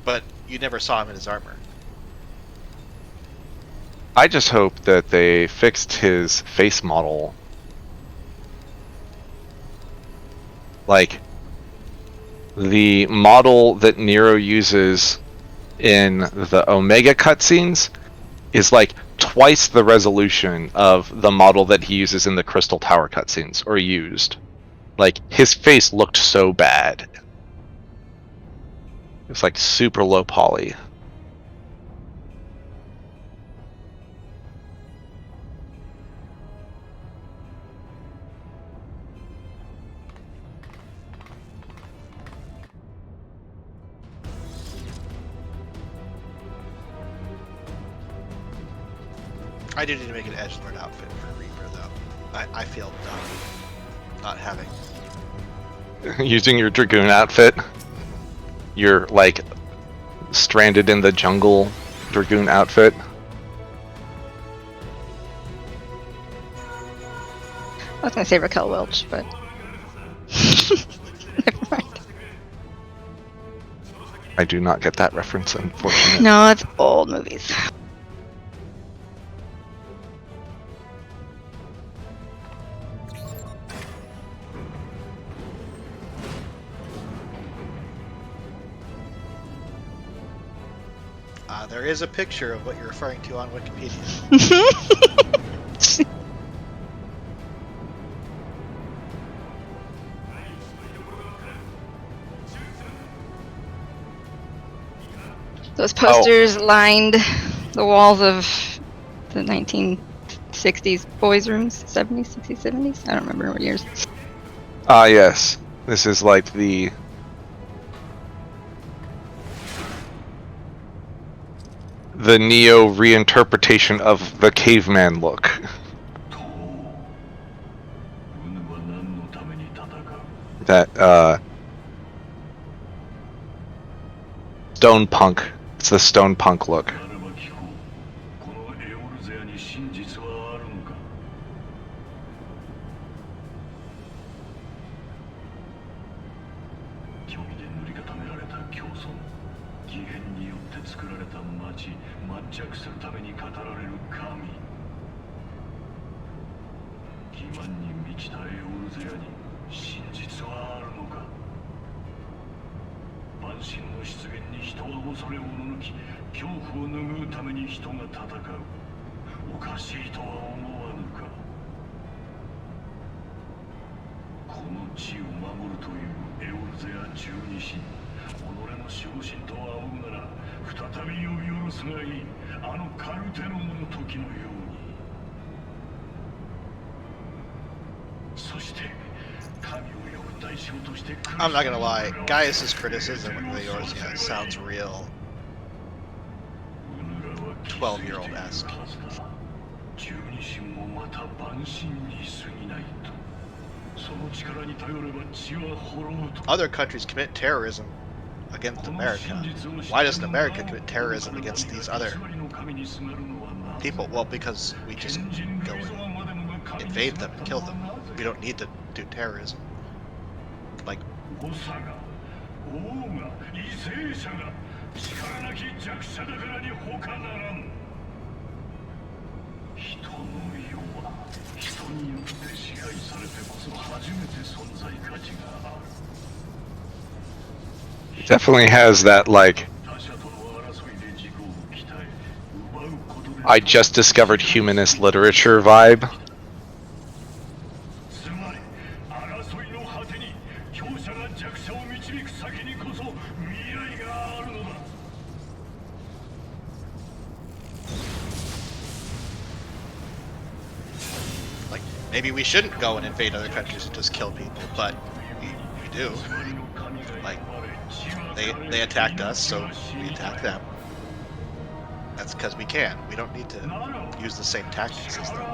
But you never saw him in his armor. I just hope that they fixed his face model. Like, the model that Nero uses in the Omega cutscenes is like twice the resolution of the model that he uses in the Crystal Tower cutscenes, or used. Like, his face looked so bad. It's like super low poly. I do need to make an edgelord outfit for Reaper though. I feel dumb not having. Using your Dragoon outfit. You're like stranded in the jungle Dragoon outfit. I was gonna say Raquel Welch, but... Never mind. I do not get that reference, unfortunately. No, it's old movies. There is a picture of what you're referring to on Wikipedia. Those posters lined the walls of the 1960s boys' rooms, 70s, 60s, 70s. I don't remember what years. Ah, yes. This is like the Neo reinterpretation of the caveman look. That stone punk. It's the stone punk look. I'm not gonna lie, Gaius's criticism of the Eorzea sounds real 12-year-old-esque. Other countries commit terrorism against America. Why doesn't America commit terrorism against these other people? Well, because we just go and invade them and kill them. We don't need to do terrorism. Like, Definitely has that, like, I just discovered humanist literature vibe. like maybe we shouldn't go and invade other countries and just kill people, but we do. Like, they attacked us, so we attack them. That's because we can. We don't need to use the same tactics as them.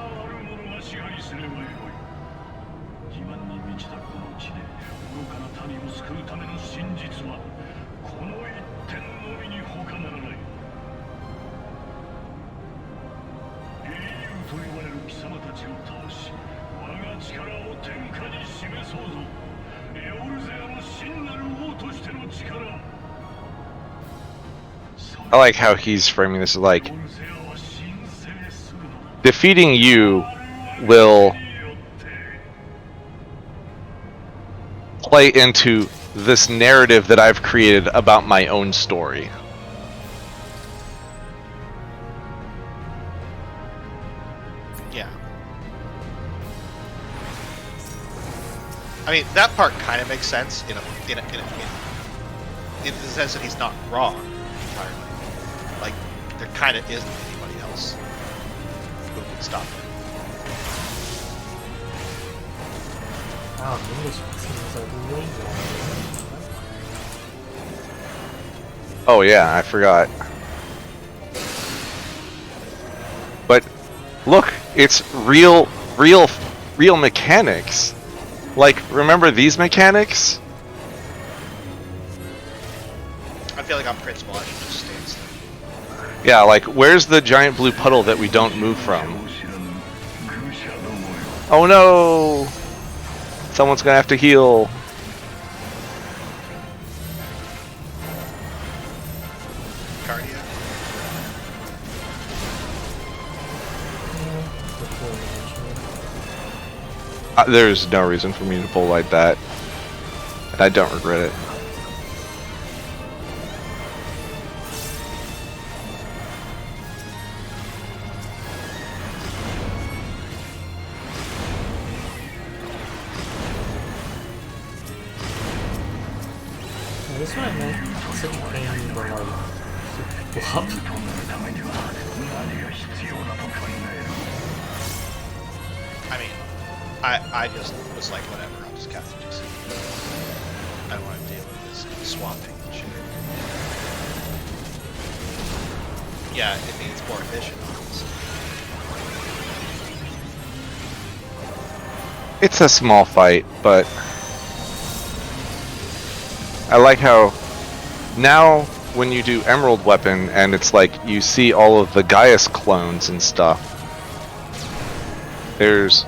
I like how he's framing this like defeating you will play into this narrative that I've created about my own story. Yeah. I mean, that part kind of makes sense in the sense that he's not wrong entirely. Like, there kind of isn't anybody else who can stop it. Wow, English seems like way more. Oh yeah, I forgot. But look, it's real mechanics. Like, remember these mechanics? I feel like on principle I should just stay still. Yeah, like, where's the giant blue puddle that we don't move from? Oh no! Someone's gonna have to heal. There's no reason for me to pull like that. And I don't regret it. This one I meant such a pain in the like flop. I mean, I just was like, whatever, I'll just cast it. I don't want to deal with this swapping and shit. Yeah, it means more efficient, honestly. It's a small fight, but I like how now when you do Emerald Weapon and it's like you see all of the Gaius clones and stuff, there's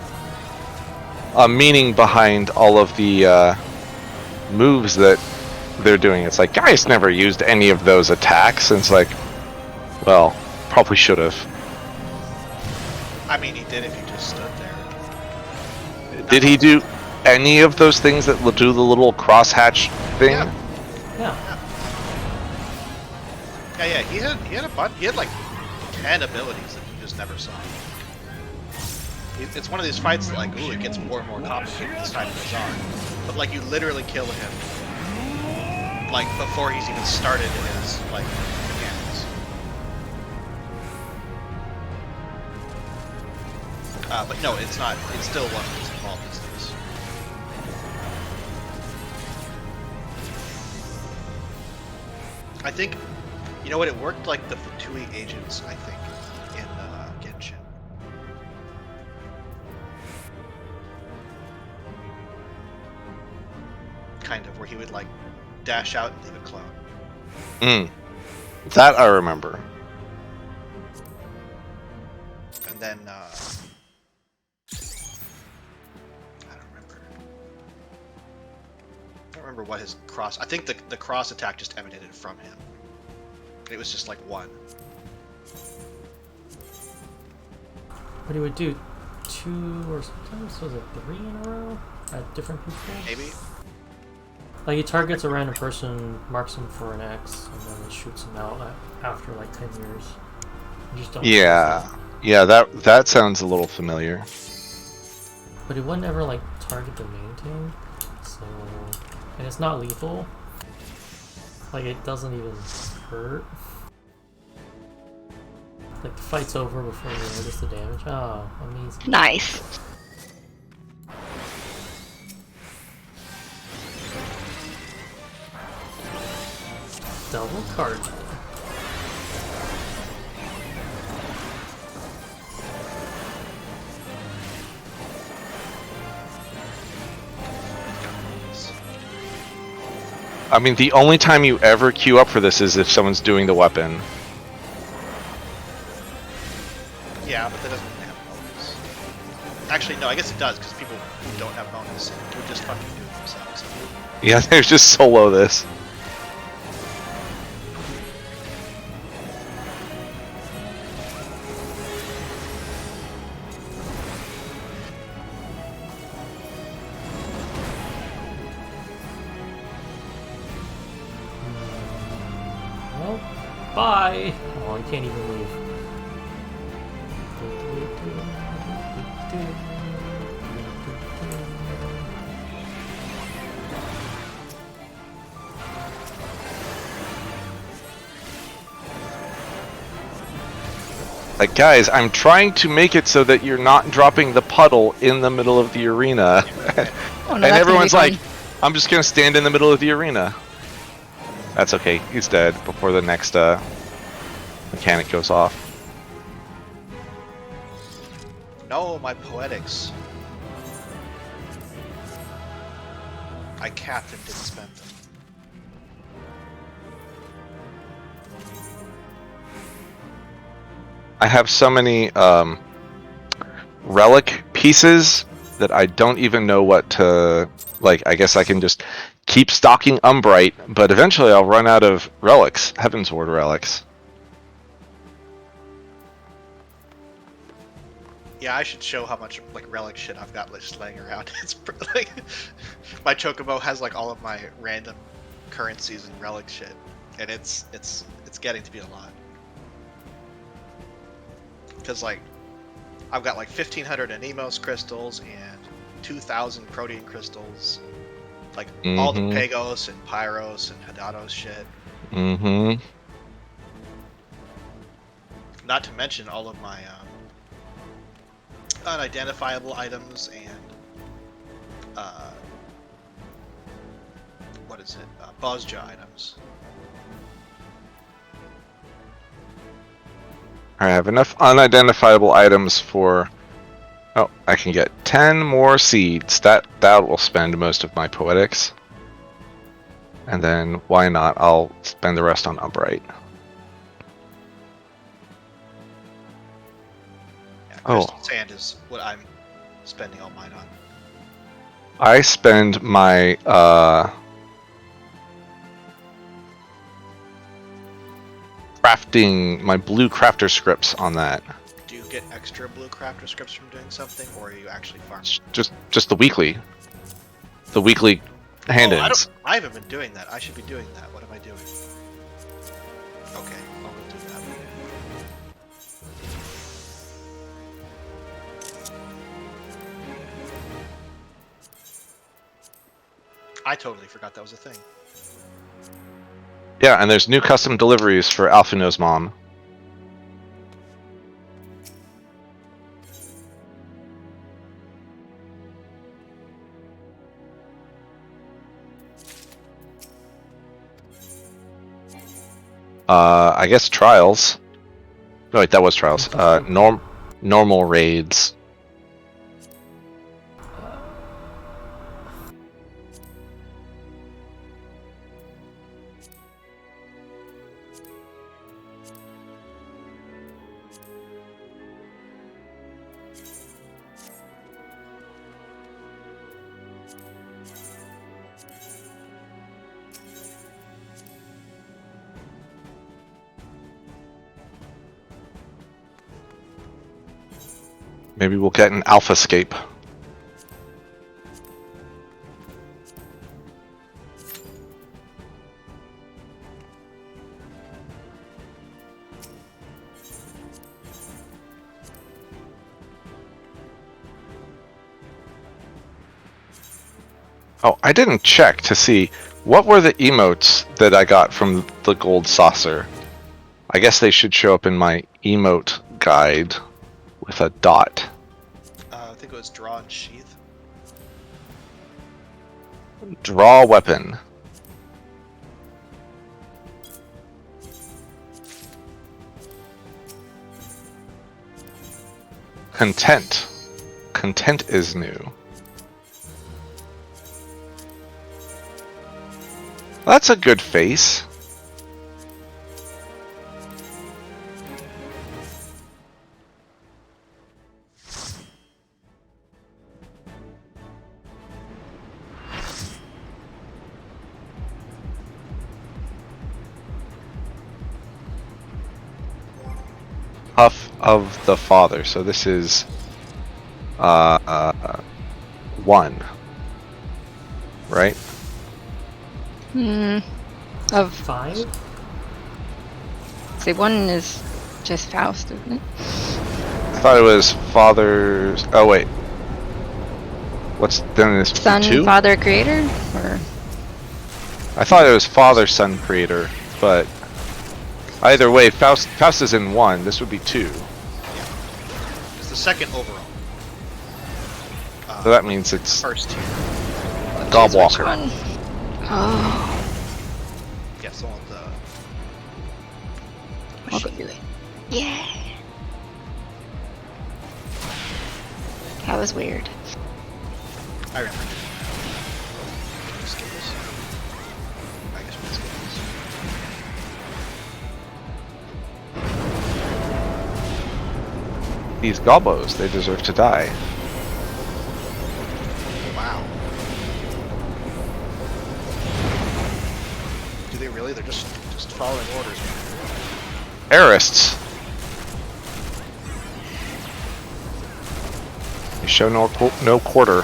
a meaning behind all of the moves that they're doing. It's like Gaius never used any of those attacks, and it's like, well, probably should have. I mean, he did if he just stood there. Did he do any of those things that will do the little crosshatch thing? Yeah. Yeah. He had a bunch. He had like 10 abilities that you just never saw. It's one of these fights that, like, ooh, it gets more and more complicated as time goes on. But like, you literally kill him like before he's even started his like mechanics. But no, it's not. It's still one of these involved these days. I think, you know what, it worked like the Fatui agents, I think, in Genshin. Kind of, where he would like dash out and leave a clone. That I remember. And then, I don't remember what his cross... I think the cross attack just emanated from him. It was just like one. But he would do 2 or sometimes was it 3 in a row at different people? Maybe. Like he targets a random person, marks him for an X, and then shoots him out after like 10 years. You just don't. Yeah, that sounds a little familiar. But it wouldn't ever like target the main team, so and it's not lethal. Like it doesn't even hurt. Like the fight's over before you notice the damage. Oh, amazing! Nice. Double card. I mean, the only time you ever queue up for this is if someone's doing the weapon. Yeah, but that doesn't really have bonus. Actually, no, I guess it does, because people who don't have bonus would just fucking do it themselves. Yeah, they just solo this. Well, bye! Oh, you can't even leave. Like, guys, I'm trying to make it so that you're not dropping the puddle in the middle of the arena. Oh, no, and that's everyone's gonna be like, I'm just gonna stand in the middle of the arena. That's okay, he's dead before the next mechanic goes off. No, my poetics. I capped and didn't spend them. I have so many relic pieces that I don't even know what to... Like, I guess I can just keep stocking Umbrite, but eventually I'll run out of relics, Heaven's Ward relics. Yeah, I should show how much like relic shit I've got just laying around. It's like my chocobo has like all of my random currencies and relic shit, and it's getting to be a lot. Because like I've got like 1,500 Anemos crystals and 2,000 protein crystals, like all the Pagos and Pyros and Hadados shit. Mm-hmm. Not to mention all of my unidentifiable items and what is it? Bozja items. I have enough unidentifiable items for. Oh, I can get 10 more seeds. That will spend most of my poetics. And then why not? I'll spend the rest on Upright. Yeah, crystal sand is what I'm spending all mine on. I spend my crafting, my blue crafter scripts on that. Do you get extra blue crafter scripts from doing something, or are you actually farming? Just the weekly. The weekly hand-ins. I haven't been doing that. I should be doing that. What am I doing? Okay, I'll go do that. I totally forgot that was a thing. Yeah, and there's new custom deliveries for Alphino's mom. I guess trials. No, wait, that was trials. Normal raids. Maybe we'll get an Alphascape. Oh, I didn't check to see what were the emotes that I got from the gold saucer. I guess they should show up in my emote guide with a dot. I think it was draw and sheath. Draw weapon. Content. Content is new. That's a good face. Huff of the Father. So this is 1, right? Of 5? say 1 is just Faust, isn't it? I thought it was Father's. Oh wait, what's then this Son, 2? Father, Creator, or I thought it was Father, Son, Creator, but either way, Faust is in 1. This would be 2. Yeah, it's the second overall. So that means it's First tier. Godwalker. which one? Oh, Yes, the one with the I'll go do it. Yeah, that was weird. I remember. Skip this. I guess we'll skip this. These gobos, they deserve to die. Wow. Do they really? They're just following orders. Arists. Show no quarter.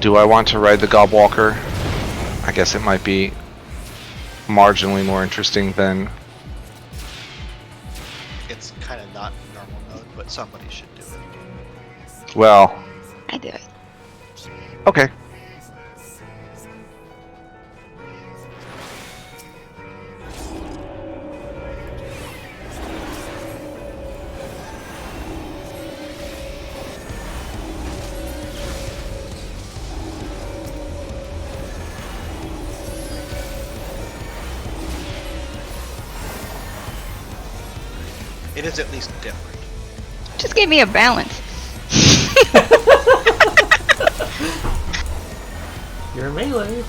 Do I want to ride the Gobwalker? I guess it might be marginally more interesting than... It's kind of not normal mode, but somebody should do it. Well... I do it. Okay. It is at least different. Just gave me a balance. You're melee.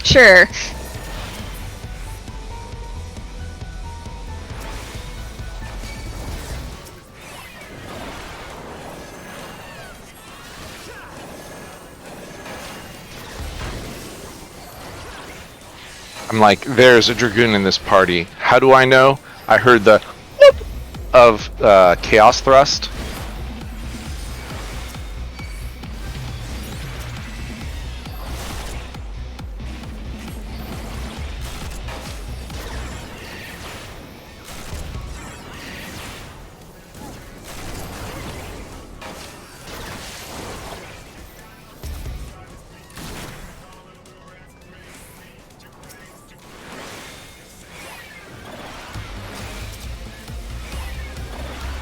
Sure. I'm like, there's a Dragoon in this party. How do I know? I heard the whoop of Chaos Thrust.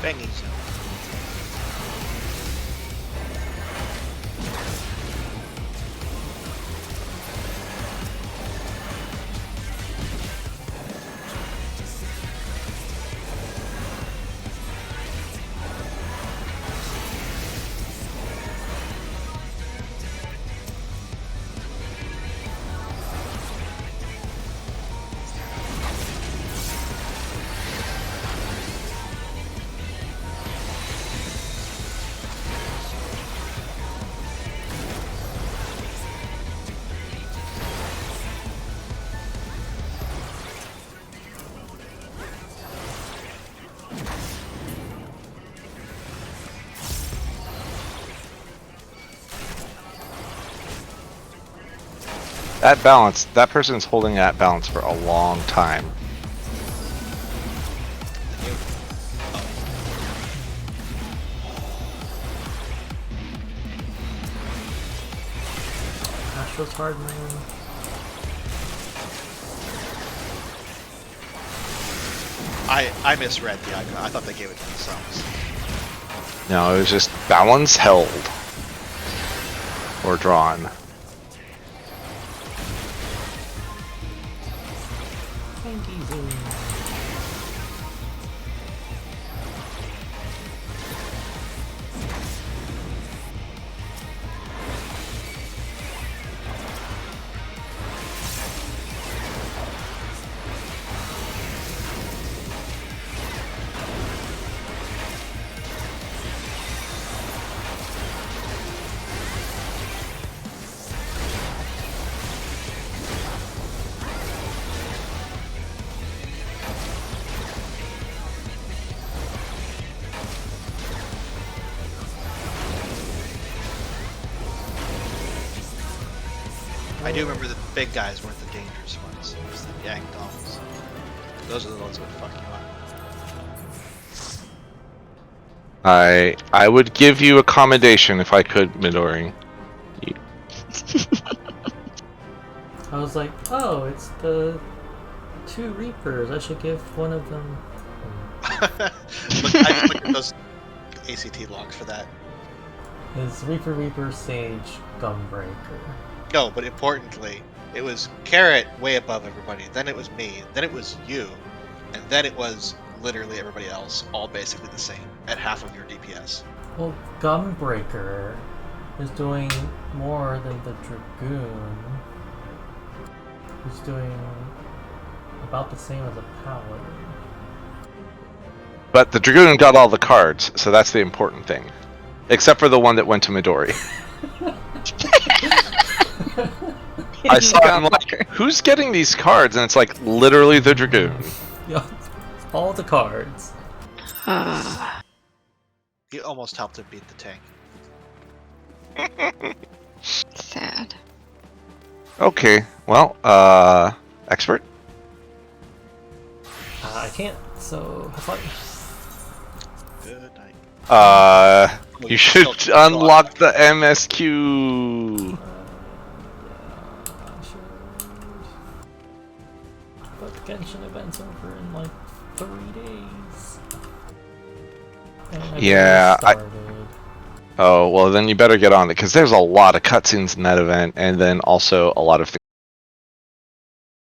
Banging zone. That balance, that person's holding that balance for a long time. Astro's hard, man. I misread the icon. I thought they gave it to themselves. No, it was just balance held. Or drawn. I do remember the big guys weren't the dangerous ones. It was the Yang Dongs. Those are the ones that would fuck you up. I would give you accommodation if I could, Midori. I was like, oh, it's the 2 Reapers. I should give one of them. Look at those ACT logs for that. Is Reaper, Sage, Gunbreaker. No, but importantly, it was Carrot way above everybody, then it was me, then it was you, and then it was literally everybody else, all basically the same, at half of your DPS. Well, Gunbreaker is doing more than the Dragoon. He's doing about the same as a Paladin. But the Dragoon got all the cards, so that's the important thing. Except for the one that went to Midori. I saw him like, Who's getting these cards? And it's like literally the Dragoon. Yeah, all the cards. You almost helped him beat the tank. Sad. Okay, well, expert? I can't, so have fun. Good night. You should unlock the MSQ. I should. But the Genshin event's over in like 3 days. And I Yeah, started. Oh, well then you better get on it, because there's a lot of cutscenes in that event, and then also a lot of things